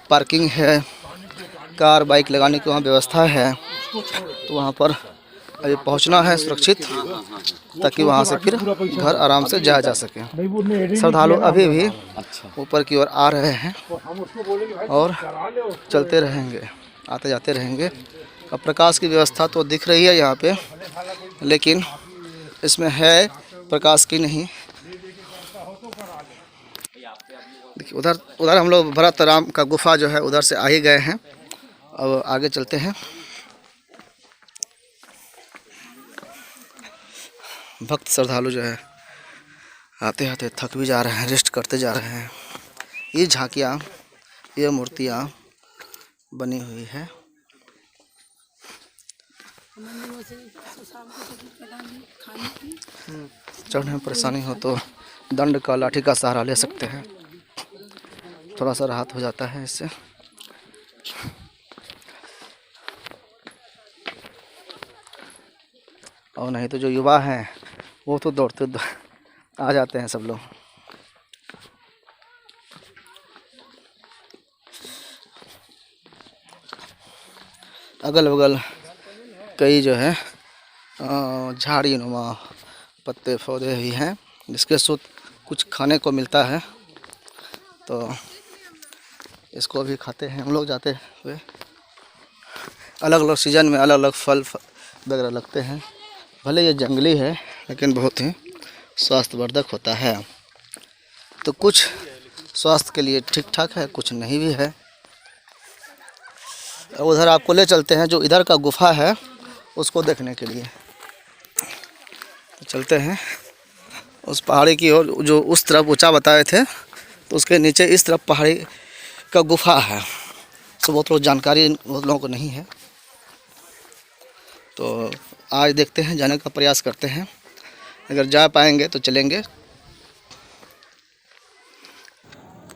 पार्किंग है, कार बाइक लगाने की वहाँ व्यवस्था है। तो वहाँ पर अभी पहुँचना है सुरक्षित, ताकि वहाँ से फिर घर आराम से जाया जा सके। श्रद्धालु अभी भी ऊपर की ओर आ रहे हैं और चलते रहेंगे, आते जाते रहेंगे। अब प्रकाश की व्यवस्था तो दिख रही है यहाँ पे, लेकिन इसमें है प्रकाश की नहीं। देखिए उधर हम लोग भरत राम का गुफा जो है उधर से आ ही गए हैं। अब आगे चलते हैं। भक्त श्रद्धालु जो है आते आते थक भी जा रहे हैं, रेस्ट करते जा रहे हैं। ये झांकियाँ, ये मूर्तियाँ बनी हुई है। चढ़ने में परेशानी हो तो दंड का, लाठी का सहारा ले सकते हैं, थोड़ा सा राहत हो जाता है इससे। और नहीं तो जो युवा हैं वो तो दौड़ते आ जाते हैं सब लोग। अगल बगल कई जो है झाड़ी नुमा पत्ते पौधे भी हैं, जिसके सूत कुछ खाने को मिलता है। तो इसको भी खाते हैं हम लोग जाते हुए। अलग अलग सीज़न में अलग अलग फल वगैरह लगते हैं। भले ये जंगली है लेकिन बहुत ही स्वास्थ्यवर्धक होता है। तो कुछ स्वास्थ्य के लिए ठीक ठाक है, कुछ नहीं भी है। उधर आपको ले चलते हैं, जो इधर का गुफा है उसको देखने के लिए। तो चलते हैं उस पहाड़ी की ओर, जो उस तरफ ऊंचा बताए थे, तो उसके नीचे इस तरफ पहाड़ी का गुफा है। तो बहुत लोग जानकारी बहुत लोगों को नहीं है। तो आज देखते हैं, जाने का प्रयास करते हैं। अगर जा पाएंगे तो चलेंगे।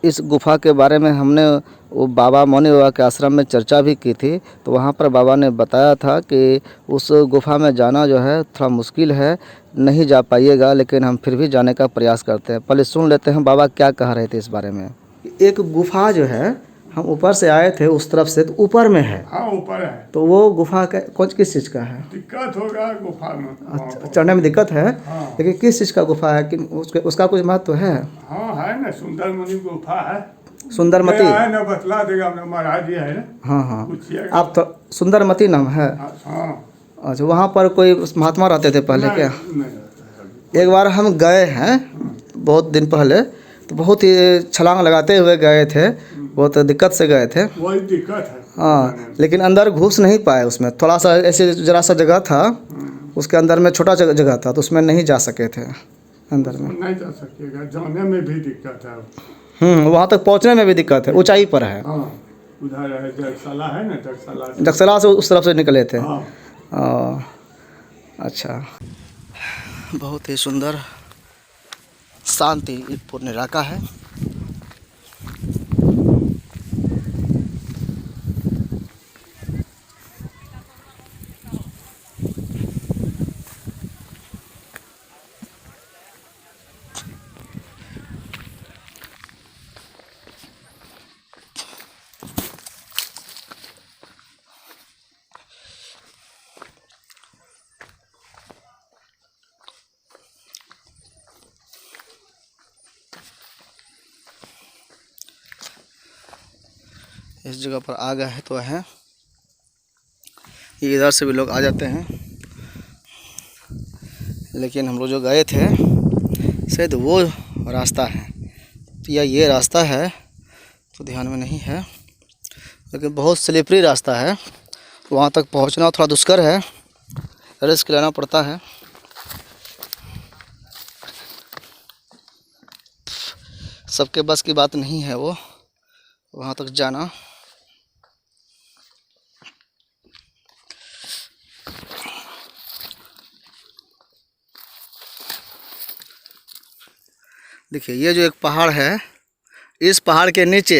इस गुफा के बारे में हमने वो बाबा मौनी बाबा के आश्रम में चर्चा भी की थी। तो वहाँ पर बाबा ने बताया था कि उस गुफा में जाना जो है थोड़ा मुश्किल है, नहीं जा पाइएगा, लेकिन हम फिर भी जाने का प्रयास करते हैं। पहले सुन लेते हैं बाबा क्या कह रहे थे इस बारे में। एक गुफा जो है, हम ऊपर से आए थे उस तरफ से, तो ऊपर में है। हाँ ऊपर है। तो वो गुफा का किस चीज़ का है? दिक्कत होगा गुफा में। अच्छा, चढ़ने में दिक्कत है। हाँ। लेकिन किस चीज़ का गुफा है कि उसका कुछ महत्व है? हाँ है ना, सुंदर मुनि गुफा है। सुंदरमती है ना, बतला देगा अपना महाराज जी है ना। हाँ हाँ, पूछिएगा। आप तो सुंदरमती नाम है। हाँ अच्छा, वहाँ पर कोई महात्मा रहते थे पहले क्या? नहीं। एक बार हम गए हैं बहुत दिन पहले, तो बहुत ही छलांग लगाते हुए गए थे, बहुत दिक्कत से गए थे। वही दिक्कत है। हाँ, लेकिन अंदर घुस नहीं पाए। उसमें थोड़ा सा ऐसे जरा सा जगह था, उसके अंदर में छोटा जगह था, तो उसमें नहीं जा सके थे अंदर में। नहीं जा सकेगा, जाने में भी दिक्कत है। वहाँ तक पहुँचने में भी दिक्कत है, ऊंचाई पर है। हाँ, उधर है जगशाला है ना, जगशाला से। जगसला से उस तरफ से निकले थे। हाँ। अच्छा, बहुत ही सुंदर शांति पूर्ण इलाका है। इस जगह पर आ गए हैं तो हैं, ये इधर से भी लोग आ जाते हैं, लेकिन हम लोग जो गए थे शायद वो रास्ता है या ये रास्ता है तो ध्यान में नहीं है, लेकिन बहुत स्लिपरी रास्ता है। वहाँ तक पहुँचना थोड़ा दुष्कर है, रिस्क लेना पड़ता है। सबके बस की बात नहीं है वो वहाँ तक जाना। देखिए ये जो एक पहाड़ है, इस पहाड़ के नीचे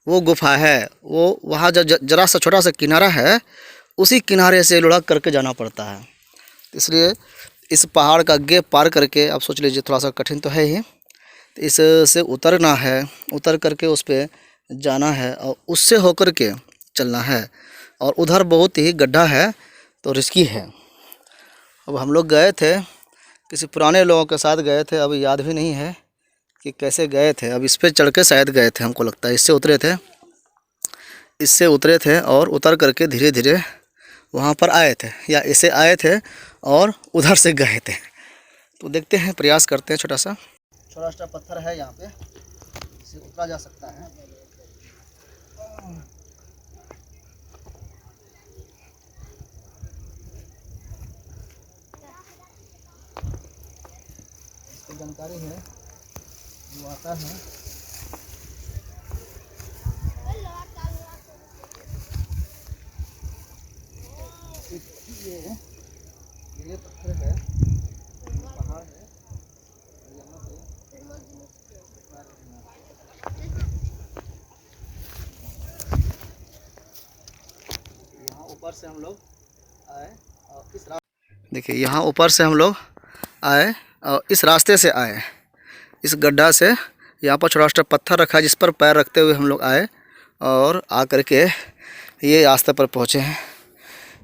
वो गुफा है, वो वहाँ जरा सा छोटा सा किनारा है, उसी किनारे से लुढ़क करके जाना पड़ता है। इसलिए इस पहाड़ का गैप पार करके आप सोच लीजिए, थोड़ा सा कठिन तो है ही, तो इससे उतरना है, उतर करके उस पर जाना है और उससे होकर के चलना है। और उधर बहुत ही गड्ढा है तो रिस्की है। अब हम लोग गए थे, किसी पुराने लोगों के साथ गए थे, अभी याद भी नहीं है कि कैसे गए थे। अब इस पे चढ़ के शायद गए थे, हमको लगता है इससे उतरे थे और उतर करके धीरे धीरे वहाँ पर आए थे, या इसे आए थे और उधर से गए थे। तो देखते हैं, प्रयास करते हैं। छोटा सा पत्थर है यहाँ पे, इसे उतरा जा सकता है। इसको जानकारी है, वो आता है। ये पत्थर है, पहाड़ है, यहाँ पे यहाँ ऊपर से हम लोग आए और इस रास्ते, देखिए यहाँ ऊपर से हम लोग आए और इस रास्ते से आए, इस गड्ढा से। यहाँ पर छोटा सा पत्थर रखा है जिस पर पैर रखते हुए हम लोग आए और आ करके ये रास्ते पर पहुँचे हैं।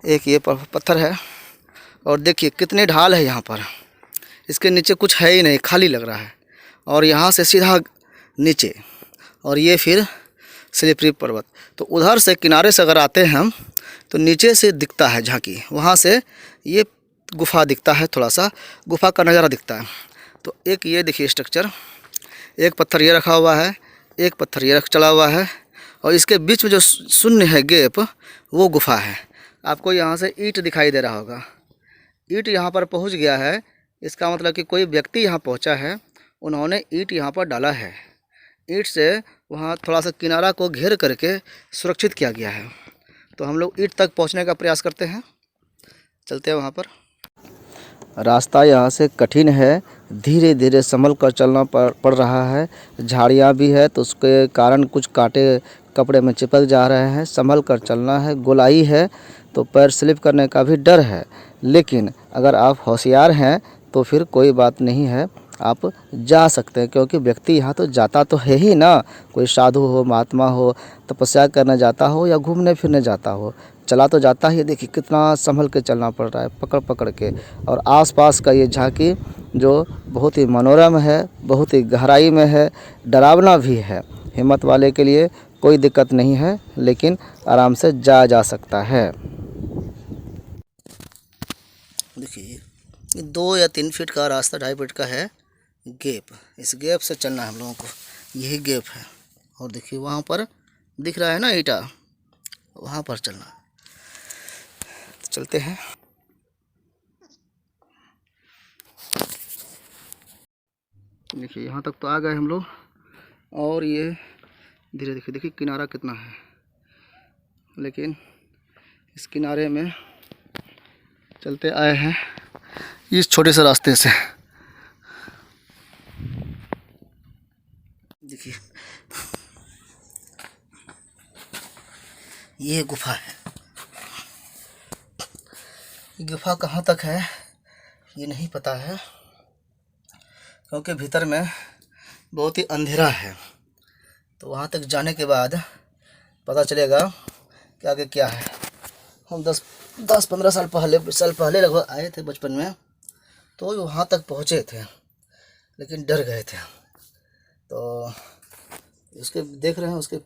एक ये पत्थर है और देखिए कितनी ढाल है यहाँ पर, इसके नीचे कुछ है ही नहीं, खाली लग रहा है। और यहाँ से सीधा नीचे, और ये फिर स्लिपरी पर्वत। तो उधर से किनारे से अगर आते हैं हम तो नीचे से दिखता है झांकी, वहाँ से ये गुफा दिखता है, थोड़ा सा गुफा का नज़ारा दिखता है। तो एक ये देखिए स्ट्रक्चर, एक पत्थर ये रखा हुआ है, एक पत्थर ये चला हुआ है, और इसके बीच में जो शून्य है गैप, वो गुफा है। आपको यहाँ से ईंट दिखाई दे रहा होगा, ईंट यहाँ पर पहुँच गया है, इसका मतलब कि कोई व्यक्ति यहाँ पहुँचा है, उन्होंने ईंट यहाँ पर डाला है। ईंट से वहाँ थोड़ा सा किनारा को घेर करके सुरक्षित किया गया है। तो हम लोग ईंट तक पहुँचने का प्रयास करते हैं, चलते हैं वहाँ पर। रास्ता यहाँ से कठिन है, धीरे धीरे संभल कर चलना पड़ रहा है। झाड़ियाँ भी है तो उसके कारण कुछ कांटे कपड़े में चिपक जा रहे हैं, संभल कर चलना है। गोलाई है तो पैर स्लिप करने का भी डर है, लेकिन अगर आप होशियार हैं तो फिर कोई बात नहीं है, आप जा सकते हैं। क्योंकि व्यक्ति यहाँ तो जाता तो है ही ना, कोई साधु हो, महात्मा हो, तपस्या करने जाता हो या घूमने फिरने जाता हो, चला तो जाता ही। देखिए कितना संभल के चलना पड़ रहा है, पकड़ पकड़ के। और आसपास का ये झांकी जो बहुत ही मनोरम है, बहुत ही गहराई में है, डरावना भी है। हिम्मत वाले के लिए कोई दिक्कत नहीं है, लेकिन आराम से जा सकता है। देखिए 2 या 3 फीट का रास्ता, 2.5 फीट का है, गैप, इस गैप से चलना है हम लोगों को, यही गैप है। और देखिए वहाँ पर दिख रहा है ना ईटा, वहाँ पर चलना है। तो चलते हैं। देखिए यहाँ तक तो आ गए हम लोग, और ये धीरे देखिए, देखिए किनारा कितना है, लेकिन इस किनारे में चलते आए हैं इस छोटे से रास्ते से। देखिए ये गुफा है। गुफा कहाँ तक है ये नहीं पता है, क्योंकि भीतर में बहुत ही अंधेरा है। तो वहाँ तक जाने के बाद पता चलेगा कि आगे क्या है। हम 10-15 साल पहले लगभग आए थे बचपन में, तो वहाँ तक पहुँचे थे, लेकिन डर गए थे। तो उसके देख रहे हैं, उसके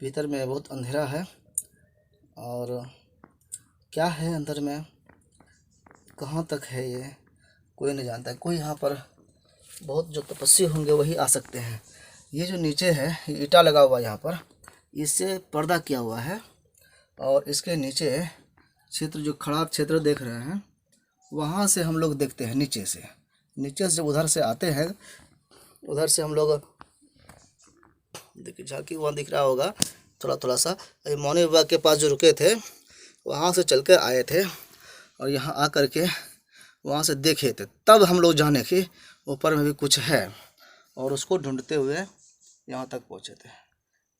भीतर में बहुत अंधेरा है, और क्या है अंदर में, कहाँ तक है ये कोई नहीं जानता। कोई यहाँ पर बहुत जो तपस्वी होंगे वही आ सकते हैं। ये जो नीचे है ईटा लगा हुआ यहाँ पर, इससे पर्दा किया हुआ है, और इसके नीचे क्षेत्र जो खड़ा क्षेत्र देख रहे हैं, वहाँ से हम लोग देखते हैं नीचे से। नीचे से उधर से आते हैं, उधर से हम लोग देखिए झांकी वहाँ दिख रहा होगा थोड़ा थोड़ा सा। मौनी बाबा के पास जो रुके थे वहाँ से चल कर आए थे, और यहाँ आ कर के वहाँ से देखे थे, तब हम लोग जाने कि ऊपर में भी कुछ है, और उसको ढूंढते हुए यहाँ तक पहुँचे थे।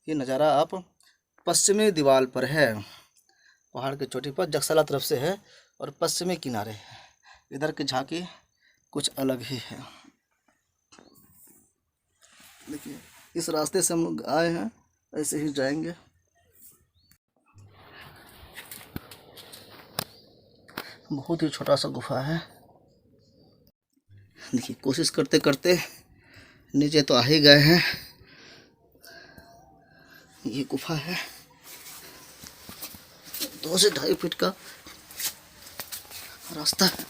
ये नज़ारा आप पश्चिमी दीवार पर है, पहाड़ की चोटी पर जगसला तरफ से है, और पश्चिमी किनारे है। इधर की झांकी कुछ अलग ही है। देखिए इस रास्ते से हम लोग आए हैं, ऐसे ही जाएंगे। बहुत ही छोटा सा गुफा है। देखिए कोशिश करते करते नीचे तो आ ही गए हैं। ये गुफा है 2 से 2.5 फीट का रास्ता है।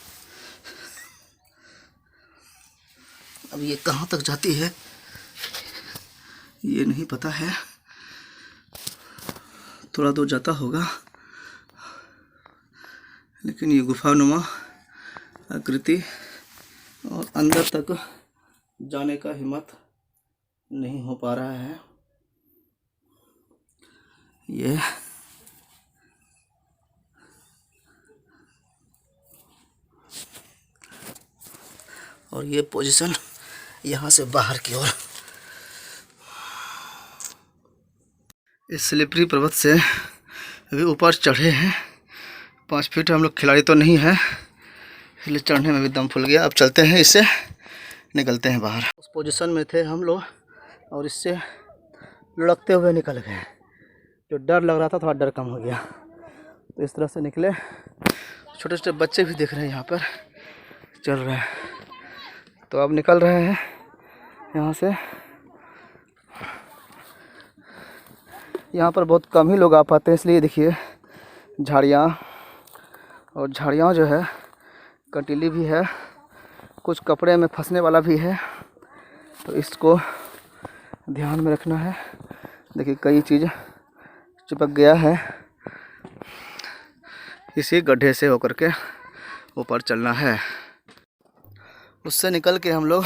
अब ये कहाँ तक जाती है ये नहीं पता है, थोड़ा दूर जाता होगा, लेकिन ये गुफानुमा आकृति और अंदर तक जाने का हिम्मत नहीं हो पा रहा है। ये और ये पोजीशन यहाँ से बाहर की ओर। इस स्लिपरी पर्वत से अभी ऊपर चढ़े हैं 5 फीट। हम लोग खिलाड़ी तो नहीं है, इसलिए चढ़ने में भी दम फूल गया। अब चलते हैं, इससे निकलते हैं बाहर। उस पोजीशन में थे हम लोग, और इससे लुढ़कते हुए निकल गए। जो डर लग रहा था थोड़ा डर कम हो गया। तो इस तरह से निकले। छोटे छोटे बच्चे भी दिख रहे हैं यहाँ पर चल रहे हैं। तो अब निकल रहे हैं यहाँ से। यहाँ पर बहुत कम ही लोग आ पाते हैं, इसलिए देखिए झाड़ियाँ, और झाड़ियाँ जो है कंटीली भी है, कुछ कपड़े में फंसने वाला भी है, तो इसको ध्यान में रखना है। देखिए कई चीज़ चिपक गया है, इसी गड्ढे से होकर के ऊपर चलना है। उससे निकल के हम लोग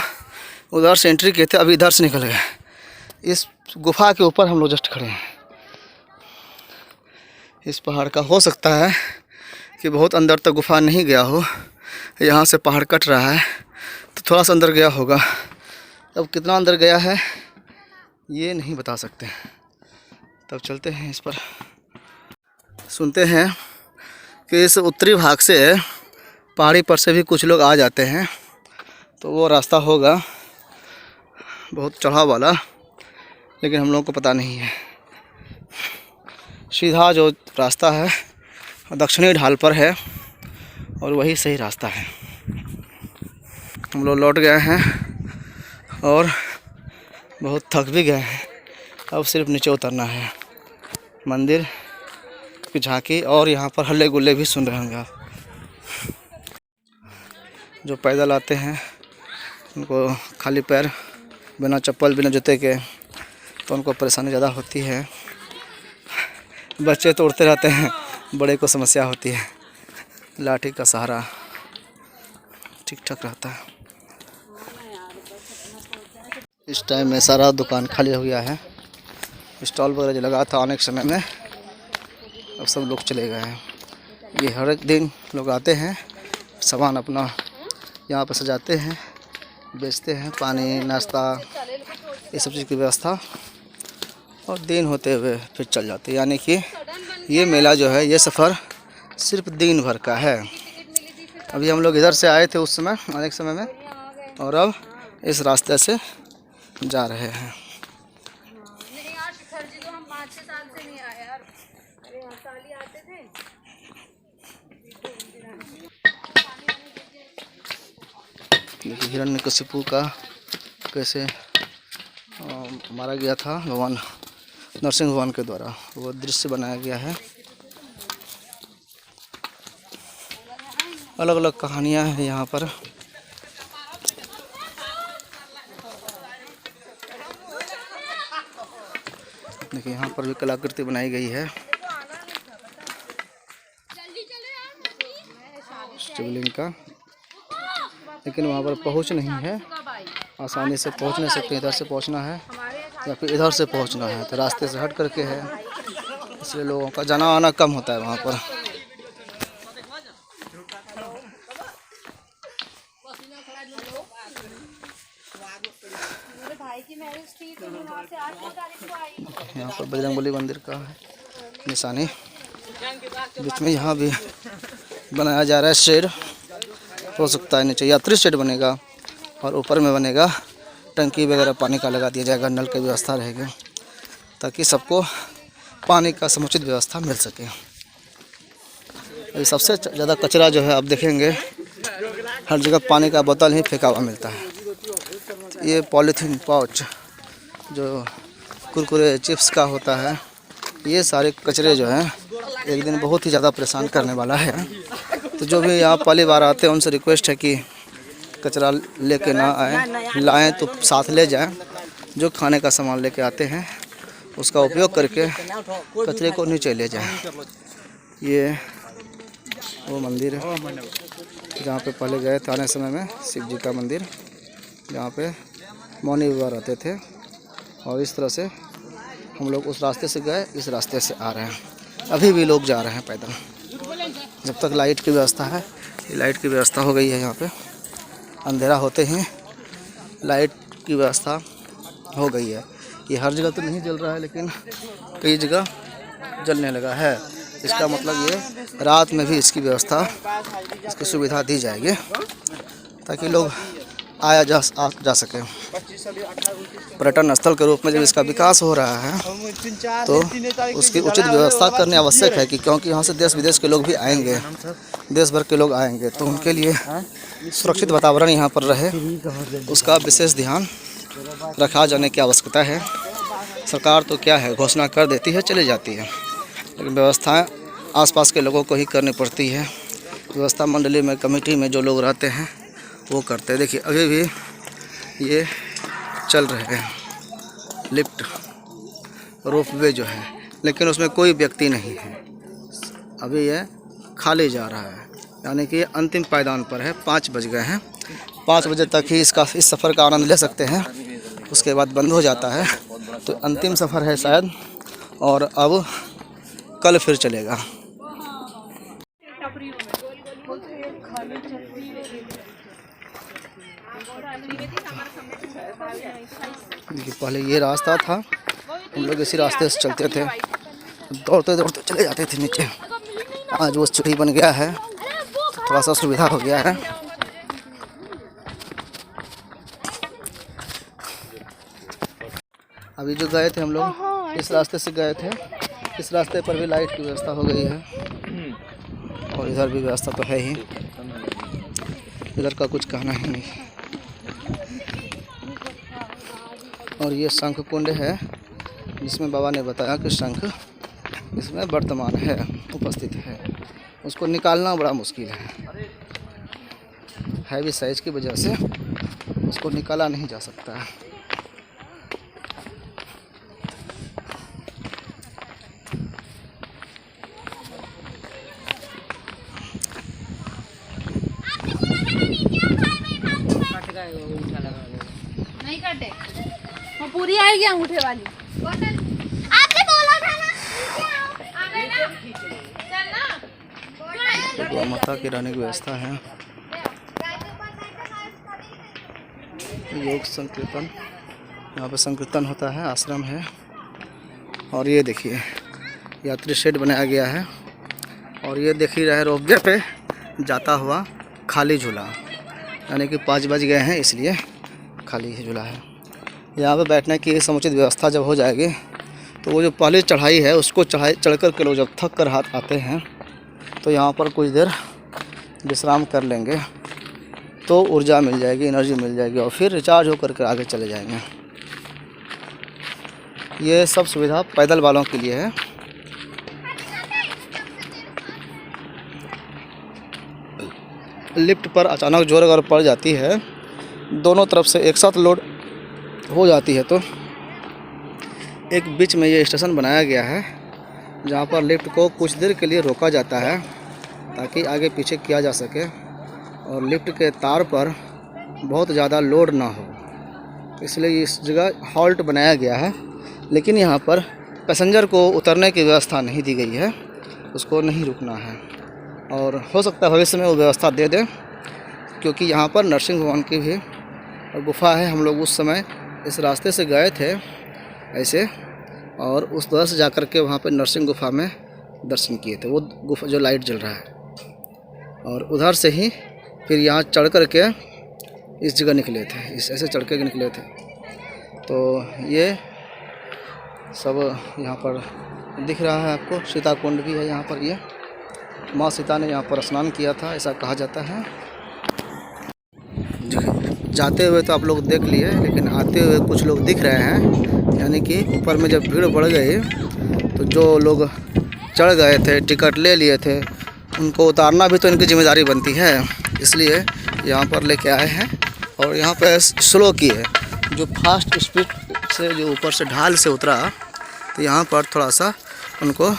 उधर से एंट्री किए थे, अभी इधर से निकल गए। इस गुफा के ऊपर हम लोग जस्ट खड़े हैं। इस पहाड़ का हो सकता है कि बहुत अंदर तक गुफा नहीं गया हो, यहाँ से पहाड़ कट रहा है तो थोड़ा सा अंदर गया होगा। अब कितना अंदर गया है ये नहीं बता सकते। तब चलते हैं इस पर। सुनते हैं कि इस उत्तरी भाग से पहाड़ी पर से भी कुछ लोग आ जाते हैं, तो वो रास्ता होगा बहुत चढ़ाव वाला, लेकिन हम लोगों को पता नहीं है। सीधा जो रास्ता है दक्षिणी ढाल पर है, और वही सही रास्ता है। हम लोग लौट गए हैं और बहुत थक भी गए हैं। अब सिर्फ नीचे उतरना है। मंदिर की झांकी और यहाँ पर हल्ले गुल्ले भी सुन रहे होंगे आप। जो पैदल आते हैं उनको खाली पैर बिना चप्पल बिना जूते के तो उनको परेशानी ज़्यादा होती है। बच्चे तो उड़ते रहते हैं, बड़े को समस्या होती है। लाठी का सहारा ठीक ठाक रहता है। इस टाइम में सारा दुकान खाली हो गया है। स्टॉल वगैरह जो लगा था आने के समय में अब सब लोग चले गए हैं। ये हर एक दिन लोग आते हैं, सामान अपना यहाँ पर सजाते हैं, बेचते हैं, पानी नाश्ता ये सब चीज़ की व्यवस्था, और दिन होते हुए फिर चल जाते हैं। यानी कि ये मेला जो है ये सफ़र सिर्फ दिन भर का है। अभी हम लोग इधर से आए थे उस समय आने के समय में, और अब इस रास्ते से जा रहे हैं। नहीं यार शिखर जी तो हम 5-6 साल से नहीं आए यार, अरे हर साल ही आते थे। देखिए हिरण्यकशिपु का कैसे मारा गया था भगवान नरसिंह भगवान के द्वारा, वो दृश्य बनाया गया है। अलग अलग कहानियाँ हैं यहाँ पर। देखिए यहाँ पर भी कलाकृति बनाई गई है शिवलिंग का, लेकिन वहाँ पर पहुँच नहीं है, आसानी से पहुँच नहीं सकते। इधर से पहुँचना है या फिर इधर से पहुँचना है, तो रास्ते से हट करके है, इसलिए लोगों का जाना आना कम होता है वहाँ पर। यहाँ पर बजरंगबली मंदिर का है निशानी, बीच में यहाँ भी बनाया जा रहा है शेड। हो सकता है नीचे यात्री शेड बनेगा और ऊपर में बनेगा टंकी वगैरह पानी का लगा दिया जाएगा, नल की व्यवस्था रहेगी ताकि सबको पानी का समुचित व्यवस्था मिल सके। अभी सबसे ज़्यादा कचरा जो है आप देखेंगे हर जगह पानी का बोतल ही फेंका हुआ मिलता है। ये पॉलीथीन पाउच जो कुरकुरे चिप्स का होता है, ये सारे कचरे जो हैं एक दिन बहुत ही ज़्यादा परेशान करने वाला है। तो जो भी यहाँ पहली बार आते हैं उनसे रिक्वेस्ट है कि कचरा लेके ना आए, लाएं तो साथ ले जाएं। जो खाने का सामान लेके आते हैं उसका उपयोग करके कचरे को नीचे ले जाएं। ये वो मंदिर है जहाँ पे पहले गए थे आने समय में, शिव जी का मंदिर, जहाँ पे मौनी बाबा रहते थे। और इस तरह से हम लोग उस रास्ते से गए, इस रास्ते से आ रहे हैं। अभी भी लोग जा रहे हैं पैदल। जब तक लाइट की व्यवस्था है, ये लाइट की व्यवस्था हो गई है यहाँ पे, अंधेरा होते ही लाइट की व्यवस्था हो गई है। ये हर जगह तो नहीं जल रहा है, लेकिन कई जगह जलने लगा है। इसका मतलब ये रात में भी इसकी व्यवस्था, इसकी सुविधा दी जाएगी ताकि लोग आया जा सके। पर्यटन स्थल के रूप में जब इसका विकास हो रहा है तो उसकी उचित व्यवस्था करनी आवश्यक है कि क्योंकि यहाँ से देश विदेश के लोग भी आएंगे, देश भर के लोग आएंगे, तो उनके लिए सुरक्षित वातावरण यहाँ पर रहे, उसका विशेष ध्यान रखा जाने की आवश्यकता है। सरकार तो क्या है, घोषणा कर देती है, चली जाती है, लेकिन व्यवस्थाएँ आसपास के लोगों को ही करनी पड़ती है। व्यवस्था मंडली में, कमेटी में जो लोग रहते हैं वो करते हैं। देखिए अभी भी ये चल रहे हैं लिफ्ट, रोपवे जो है, लेकिन उसमें कोई व्यक्ति नहीं है। अभी ये खाली जा रहा है, यानी कि अंतिम पायदान पर है। 5 बज गए हैं, 5 बजे तक ही इस सफ़र का आनंद ले सकते हैं, उसके बाद बंद हो जाता है। तो अंतिम सफ़र है शायद, और अब कल फिर चलेगा। देखिए पहले ये रास्ता था, हम लोग इसी रास्ते से चलते थे, दौड़ते दौड़ते चले जाते थे नीचे। आज वो सीढ़ी बन गया है, थोड़ा सा सुविधा हो गया है। अभी जो गए थे हम लोग इस रास्ते से गए थे, इस रास्ते पर भी लाइट की व्यवस्था हो गई है, और इधर भी व्यवस्था तो है ही, इधर का कुछ कहना ही नहीं। और ये शंख कुंड है जिसमें बाबा ने बताया कि शंख इसमें वर्तमान है, उपस्थित है, उसको निकालना बड़ा मुश्किल है। हैवी साइज की वजह से उसको निकाला नहीं जा सकता है। नहीं काटे, वो पूरी आएगी अंगूठे वाली। आपने बोला था ना आ गए ना, चल ना। गौ माता की रहने की व्यवस्था है। योग संकीर्तन, यहाँ पे संकीर्तन होता है, आश्रम है। और ये देखिए यात्री शेड बनाया गया है। और ये देख ही रहे रोपवे पे जाता हुआ खाली झूला, यानी कि 5 बज गए हैं इसलिए खाली ही झूला है। यहाँ पे बैठने की समुचित व्यवस्था जब हो जाएगी तो वो जो पहली चढ़ाई है उसको चढ़ कर के लोग जब थक कर हाथ आते हैं तो यहाँ पर कुछ देर विश्राम कर लेंगे तो ऊर्जा मिल जाएगी, एनर्जी मिल जाएगी और फिर रिचार्ज होकर के आगे चले जाएंगे। ये सब सुविधा पैदल वालों के लिए है। लिफ्ट पर अचानक जोर अगर पड़ जाती है, दोनों तरफ से एक साथ लोड हो जाती है, तो एक बीच में ये स्टेशन बनाया गया है जहाँ पर लिफ्ट को कुछ देर के लिए रोका जाता है ताकि आगे पीछे किया जा सके और लिफ्ट के तार पर बहुत ज़्यादा लोड ना हो, इसलिए इस जगह हॉल्ट बनाया गया है। लेकिन यहाँ पर पैसेंजर को उतरने की व्यवस्था नहीं दी गई है, उसको नहीं रुकना है और हो सकता है भविष्य में वो व्यवस्था दे दें, क्योंकि यहाँ पर नरसिंह भगवान की भी गुफा है। हम लोग उस समय इस रास्ते से गए थे ऐसे और उस तरह से जाकर के वहाँ पर नरसिंह गुफा में दर्शन किए थे। वो गुफा जो लाइट जल रहा है, और उधर से ही फिर यहाँ चढ़ कर के इस जगह निकले थे, इस ऐसे चढ़ के निकले थे। तो ये सब यहाँ पर दिख रहा है आपको। सीता कुंड भी है यहाँ पर। ये माँ सीता ने यहाँ पर स्नान किया था, ऐसा कहा जाता है। जाते हुए तो आप लोग देख लिए, लेकिन आते हुए कुछ लोग दिख रहे हैं, यानी कि ऊपर में जब भीड़ बढ़ गई तो जो लोग चढ़ गए थे, टिकट ले लिए थे, उनको उतारना भी तो इनकी जिम्मेदारी बनती है, इसलिए यहाँ पर लेके आए हैं। और यहाँ पे स्लो की है, जो फास्ट स्पीड से जो ऊपर से ढाल से उतरा तो यहाँ पर थोड़ा सा उनको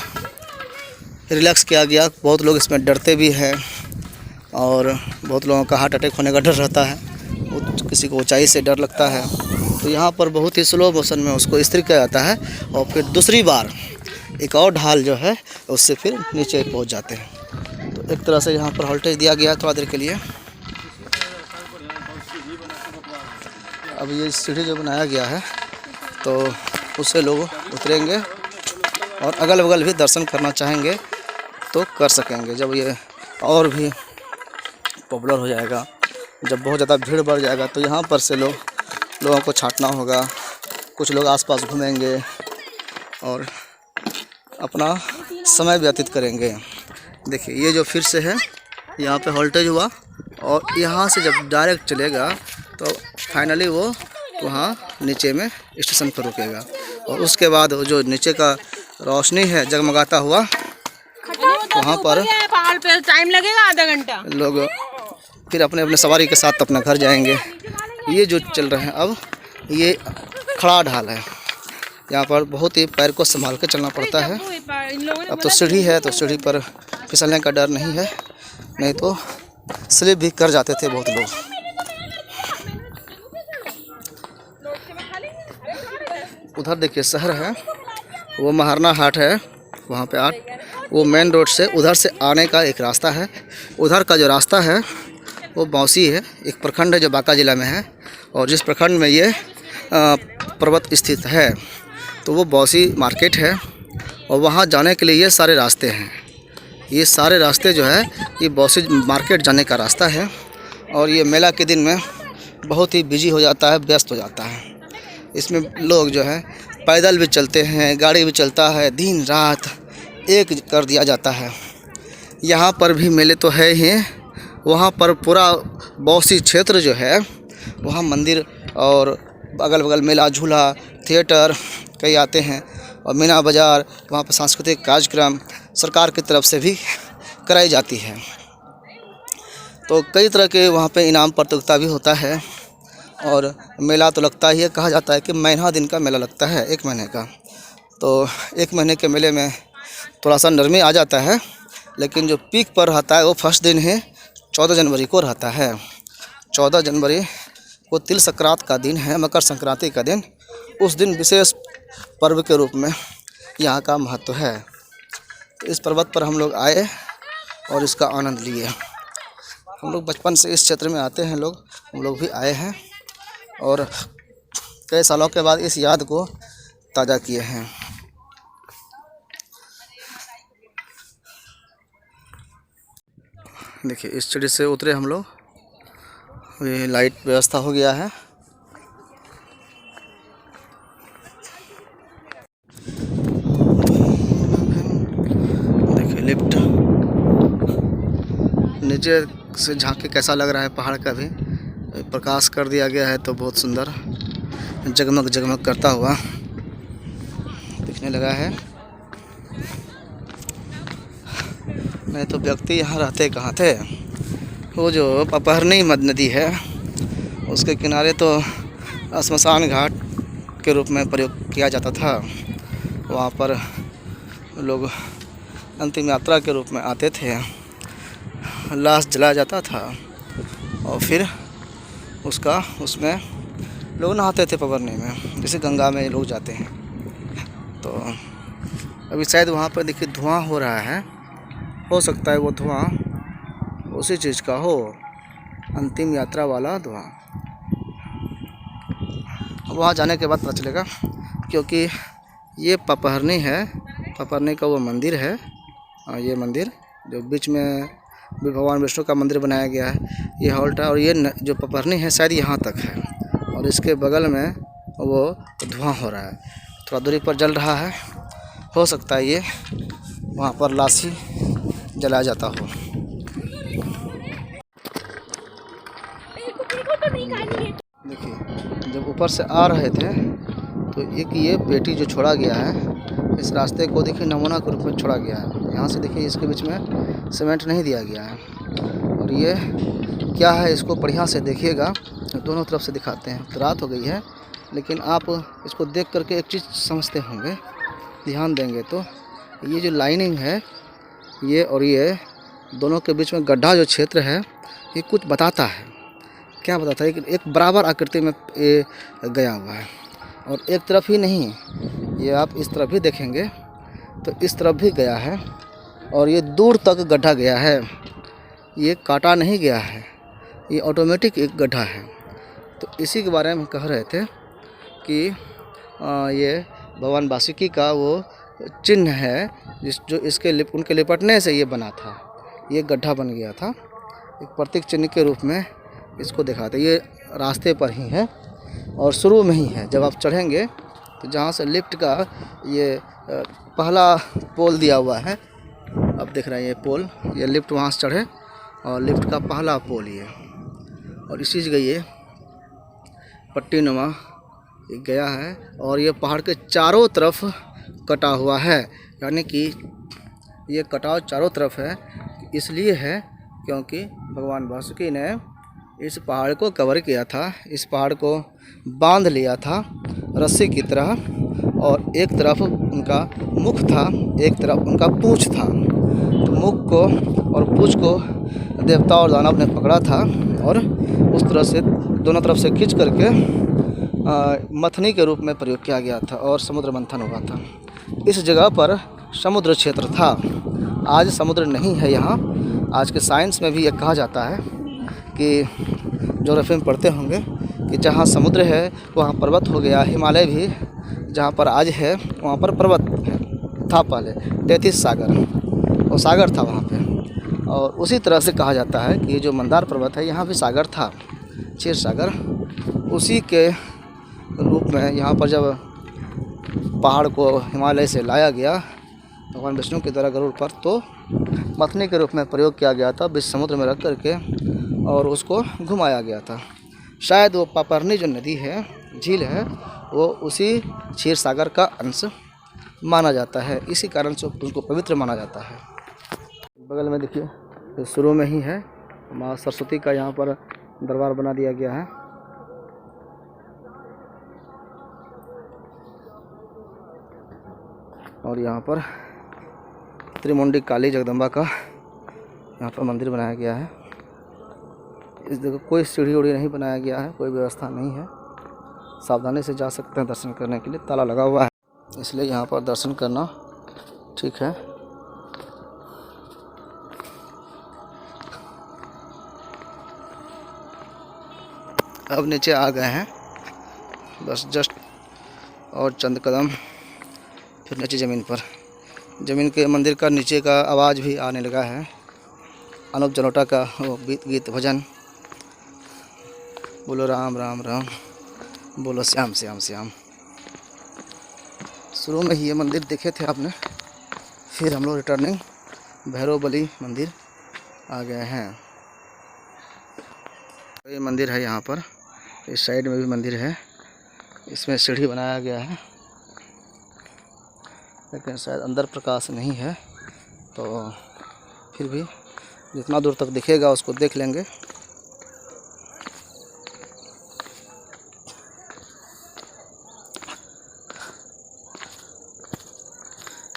रिलैक्स किया गया। बहुत लोग इसमें डरते भी हैं और बहुत लोगों का हार्ट अटैक होने का डर रहता है, किसी को ऊंचाई से डर लगता है, तो यहाँ पर बहुत ही स्लो मोशन में उसको स्थिर किया जाता है और फिर दूसरी बार एक और ढाल जो है उससे फिर नीचे पहुँच जाते हैं। तो एक तरह से यहाँ पर वोल्टेज दिया गया है थोड़ा देर के लिए। अब ये सीढ़ी जो बनाया गया है तो उससे लोग उतरेंगे और अगल बगल भी दर्शन करना चाहेंगे तो कर सकेंगे। जब ये और भी पॉपुलर हो जाएगा, जब बहुत ज़्यादा भीड़ बढ़ जाएगा तो यहाँ पर से लोगों को छांटना होगा। कुछ लोग आसपास घूमेंगे और अपना समय व्यतीत करेंगे। देखिए ये जो फिर से है, यहाँ पे वोल्टेज हुआ और यहाँ से जब डायरेक्ट चलेगा तो फाइनली वो वहाँ नीचे में स्टेशन पर रुकेगा और उसके बाद जो नीचे का रोशनी है जगमगाता हुआ, वहाँ पर टाइम लगेगा आधा घंटा, लोग फिर अपने अपने सवारी के साथ अपने घर जाएंगे। ये जो चल रहे हैं अब, ये खड़ा ढाल है, यहाँ पर बहुत ही पैर को संभाल के चलना पड़ता है। अब तो सीढ़ी है तो सीढ़ी पर फिसलने का डर नहीं है, नहीं तो स्लिप भी कर जाते थे बहुत लोग। उधर देखिए शहर है, वो महाराणा हाट है, वहाँ पे वो मेन रोड से उधर से आने का एक रास्ता है। उधर का जो रास्ता है वो बौसी है, एक प्रखंड है जो बांका ज़िला में है, और जिस प्रखंड में ये पर्वत स्थित है तो वो बौसी मार्केट है और वहाँ जाने के लिए ये सारे रास्ते हैं। ये सारे रास्ते जो है ये बौसी मार्केट जाने का रास्ता है और ये मेला के दिन में बहुत ही बिजी हो जाता है, व्यस्त हो जाता है। इसमें लोग जो है पैदल भी चलते हैं, गाड़ी भी चलता है, दिन रात एक कर दिया जाता है। यहाँ पर भी मेले तो है ही, वहाँ पर पूरा बौसी क्षेत्र जो है वहाँ मंदिर और अगल बगल मेला, झूला, थिएटर कई आते हैं और मीना बाज़ार, वहाँ पर सांस्कृतिक कार्यक्रम सरकार की तरफ से भी कराई जाती है। तो कई तरह के वहाँ पे इनाम प्रतियोगिता भी होता है और मेला तो लगता ही है, कहा जाता है कि महीना दिन का मेला लगता है, 1 महीने का। तो 1 महीने के मेले में थोड़ा सा नरमी आ जाता है, लेकिन जो पीक पर रहता है वो फर्स्ट दिन है 14 जनवरी को रहता है। 14 जनवरी को तिल संक्रांत का दिन है, मकर संक्रांति का दिन। उस दिन विशेष पर्व के रूप में यहाँ का महत्व है। तो इस पर्वत पर हम लोग आए और इसका आनंद लिए। हम लोग बचपन से इस क्षेत्र में आते हैं, हम लोग भी आए हैं और कई सालों के बाद इस याद को ताज़ा किए हैं। देखिए इस सीढ़ी से उतरे हम लोग, ये लाइट व्यवस्था हो गया है। देखिए लिफ्ट नीचे से झांक के कैसा लग रहा है, पहाड़ का भी प्रकाश कर दिया गया है, तो बहुत सुंदर जगमग जगमग करता हुआ दिखने लगा है। नहीं तो व्यक्ति यहाँ रहते कहाँ थे। वो जो पपहरनी नदी है उसके किनारे तो श्मशान घाट के रूप में प्रयोग किया जाता था। वहाँ पर लोग अंतिम यात्रा के रूप में आते थे, लाश जलाया जाता था और फिर उसमें लोग नहाते थे पपहरनी में, जैसे गंगा में लोग जाते हैं। तो अभी शायद वहाँ पर देखिए धुआं हो रहा है, हो सकता है वो धुआं उसी चीज़ का हो, अंतिम यात्रा वाला धुआं। वहाँ जाने के बाद पता चलेगा, क्योंकि ये पपहरनी है, पपहरनी का वो मंदिर है। ये मंदिर जो बीच में भगवान विष्णु का मंदिर बनाया गया है, ये हॉल्ट है। और ये जो पपहरनी है शायद यहाँ तक है, और इसके बगल में वो धुआं हो रहा है, थोड़ा दूरी पर जल रहा है। हो सकता है ये वहाँ पर लाश ही जलाया जाता हो। देखिए जब ऊपर से आ रहे थे तो एक ये पेटी जो छोड़ा गया है, इस रास्ते को देखिए नमूना के रूप में छोड़ा गया है। यहाँ से देखिए इसके बीच में सीमेंट नहीं दिया गया है, और ये क्या है इसको बढ़िया से देखिएगा, दोनों तरफ से दिखाते हैं। तो रात हो गई है, लेकिन आप इसको देख करके एक चीज़ समझते होंगे, ध्यान देंगे तो ये जो लाइनिंग है ये और ये दोनों के बीच में गड्ढा जो क्षेत्र है, ये कुछ बताता है। क्या बताता है कि एक बराबर आकृति में ये गया हुआ है, और एक तरफ ही नहीं, ये आप इस तरफ भी देखेंगे तो इस तरफ भी गया है, और ये दूर तक गड्ढा गया है। ये काटा नहीं गया है, ये ऑटोमेटिक एक गड्ढा है। तो इसी के बारे में कह रहे थे कि ये भगवान वासुकी का वो चिन्ह है, जो उनके लिपटने से ये बना था। ये गड्ढा बन गया था, एक प्रतीक चिन्ह के रूप में इसको दिखाते। ये रास्ते पर ही है और शुरू में ही है। जब आप चढ़ेंगे तो जहाँ से लिफ्ट का ये पहला पोल दिया हुआ है, अब देख रहे हैं ये पोल, ये लिफ्ट वहाँ से चढ़े और लिफ्ट का पहला पोल ये, और इसी जगह ये पट्टी नुमा ये गया है। और ये पहाड़ के चारों तरफ कटा हुआ है, यानी कि ये कटाव चारों तरफ है। इसलिए है क्योंकि भगवान वासुकी ने इस पहाड़ को कवर किया था, इस पहाड़ को बांध लिया था रस्सी की तरह, और एक तरफ उनका मुख था, एक तरफ उनका पूँछ था। तो मुख को और पूँछ को देवता और दानव ने पकड़ा था, और उस तरह से दोनों तरफ से खींच करके मथनी के रूप में प्रयोग किया गया था, और समुद्र मंथन हुआ था। इस जगह पर समुद्र क्षेत्र था, आज समुद्र नहीं है यहाँ। आज के साइंस में भी ये कहा जाता है कि ज्योग्राफी में पढ़ते होंगे कि जहाँ समुद्र है वहाँ पर्वत हो गया। हिमालय भी जहाँ पर आज है वहाँ पर पर्वत था पहले, 33 सागर, और सागर था वहाँ पे। और उसी तरह से कहा जाता है कि जो मंदार पर्वत है यहाँ भी सागर था, क्षीर सागर। उसी के रूप में यहाँ पर जब पहाड़ को हिमालय से लाया गया भगवान विष्णु के द्वारा गरुड़ पर, तो मथनी के रूप में प्रयोग किया गया था बीच समुद्र में रख करके, और उसको घुमाया गया था। शायद वो पपहरनी जो नदी है, झील है, वो उसी क्षीर सागर का अंश माना जाता है। इसी कारण से उसको पवित्र माना जाता है। बगल में देखिए शुरू में ही है माँ सरस्वती का यहाँ पर दरबार बना दिया गया है। और यहाँ पर त्रिमुंडी काली जगदम्बा का यहाँ पर मंदिर बनाया गया है। इस जगह कोई सीढ़ी उड़ी नहीं बनाया गया है, कोई व्यवस्था नहीं है। सावधानी से जा सकते हैं दर्शन करने के लिए, ताला लगा हुआ है, इसलिए यहाँ पर दर्शन करना ठीक है। अब नीचे आ गए हैं, बस जस्ट और चंद कदम फिर नीचे ज़मीन पर। ज़मीन के मंदिर का नीचे का आवाज़ भी आने लगा है। अनूप जलोटा का वो गीत भजन, बोलो राम राम राम, बोलो श्याम श्याम श्याम। शुरू में ही ये मंदिर देखे थे आपने, फिर हम लोग रिटर्निंग भैरव बली मंदिर आ गए हैं। ये मंदिर है यहाँ पर, इस साइड में भी मंदिर है, इसमें सीढ़ी बनाया गया है, लेकिन शायद अंदर प्रकाश नहीं है, तो फिर भी जितना दूर तक दिखेगा उसको देख लेंगे।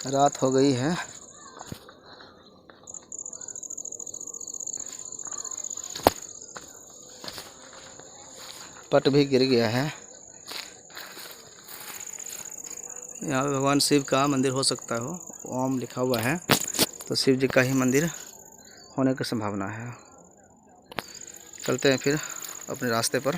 रात हो गई है, पट भी गिर गया है। यहाँ पे भगवान शिव का मंदिर हो सकता हो, ओम लिखा हुआ है, तो शिव जी का ही मंदिर होने की संभावना है। चलते हैं फिर अपने रास्ते पर।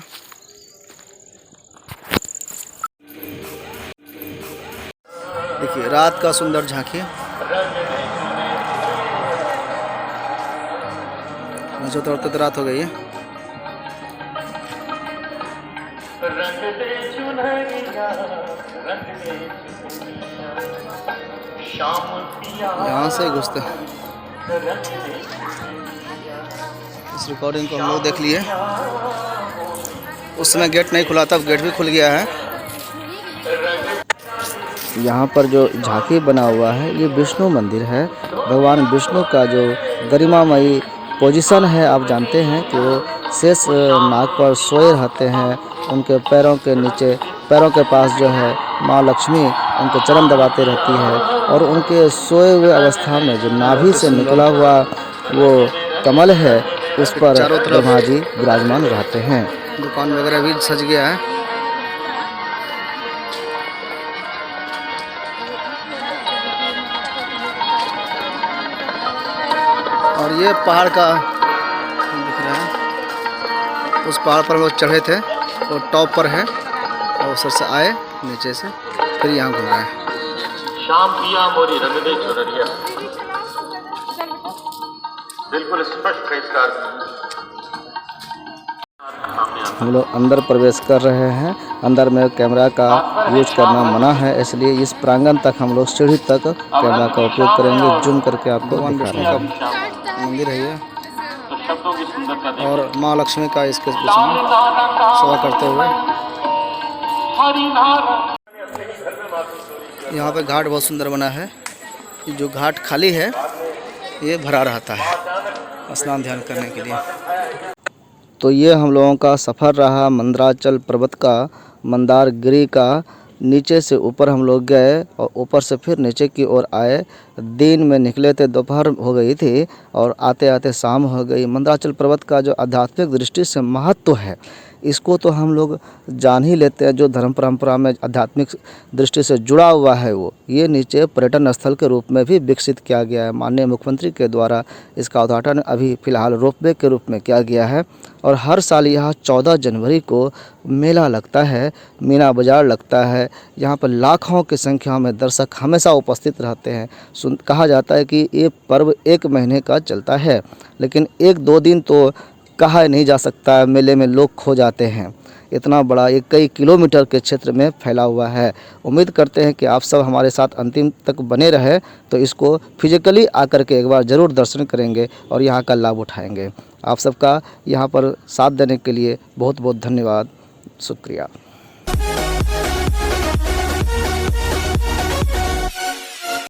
देखिए रात का सुंदर झांकी, मुझे तो रात हो गई है। यहाँ से घुसते हैं, इस रिकॉर्डिंग को हम लोग देख लिए। उस समय गेट नहीं खुला था, अब गेट भी खुल गया है। यहाँ पर जो झांकी बना हुआ है ये विष्णु मंदिर है। भगवान विष्णु का जो गरिमामयी पोजीशन है, आप जानते हैं कि वो शेष नाग पर सोए रहते हैं। उनके पैरों के नीचे, पैरों के पास जो है माँ लक्ष्मी उनके चरण दबाते रहती है, और उनके सोए हुए अवस्था में जो नाभि से निकला हुआ वो कमल है, उस पर ब्रह्मा जी विराजमान रहते हैं। दुकान वगैरह भी सज गया है। और ये पहाड़ का दिख रहा है, उस पहाड़ पर हम लोग चढ़े थे, वो टॉप पर है, और सर से आए नीचे से, फिर यहाँ घूम रहे हैं। शाम पिया मोरी रंग दे चुनरिया, बिल्कुल स्पष्ट है इसका। हम लोग अंदर प्रवेश कर रहे हैं। अंदर में कैमरा का यूज करना मना है, इसलिए इस प्रांगण तक हम लोग सीढ़ी तक कैमरा का उपयोग करेंगे। जूम करके आपको दिखा रहे हैं। मंदिर है ये, और माँ लक्ष्मी का इसके बीच में सेवा करते हुए। यहाँ पे घाट बहुत सुंदर बना है। जो घाट खाली है ये भरा रहता है स्नान ध्यान करने के लिए। तो ये हम लोगों का सफ़र रहा मंदराचल पर्वत का, मंदारगिरी का। नीचे से ऊपर हम लोग गए और ऊपर से फिर नीचे की ओर आए। दिन में निकले थे, दोपहर हो गई थी और आते आते शाम हो गई। मंदराचल पर्वत का जो आध्यात्मिक दृष्टि से महत्व है, इसको तो हम लोग जान ही लेते हैं। जो धर्म परंपरा में आध्यात्मिक दृष्टि से जुड़ा हुआ है, वो ये नीचे पर्यटन स्थल के रूप में भी विकसित किया गया है। माननीय मुख्यमंत्री के द्वारा इसका उद्घाटन अभी फ़िलहाल रोपवे के रूप में किया गया है। और हर साल यहाँ 14 जनवरी को मेला लगता है, मीना बाज़ार लगता है। यहाँ पर लाखों की संख्या में दर्शक हमेशा उपस्थित रहते हैं। कहा जाता है कि ये पर्व 1 महीने का चलता है, लेकिन 1-2 दिन तो कहा नहीं जा सकता है। मेले में लोग खो जाते हैं। इतना बड़ा ये कई किलोमीटर के क्षेत्र में फैला हुआ है। उम्मीद करते हैं कि आप सब हमारे साथ अंतिम तक बने रहे, तो इसको फिजिकली आकर के एक बार ज़रूर दर्शन करेंगे और यहाँ का लाभ उठाएंगे। आप सबका यहाँ पर साथ देने के लिए बहुत बहुत धन्यवाद, शुक्रिया।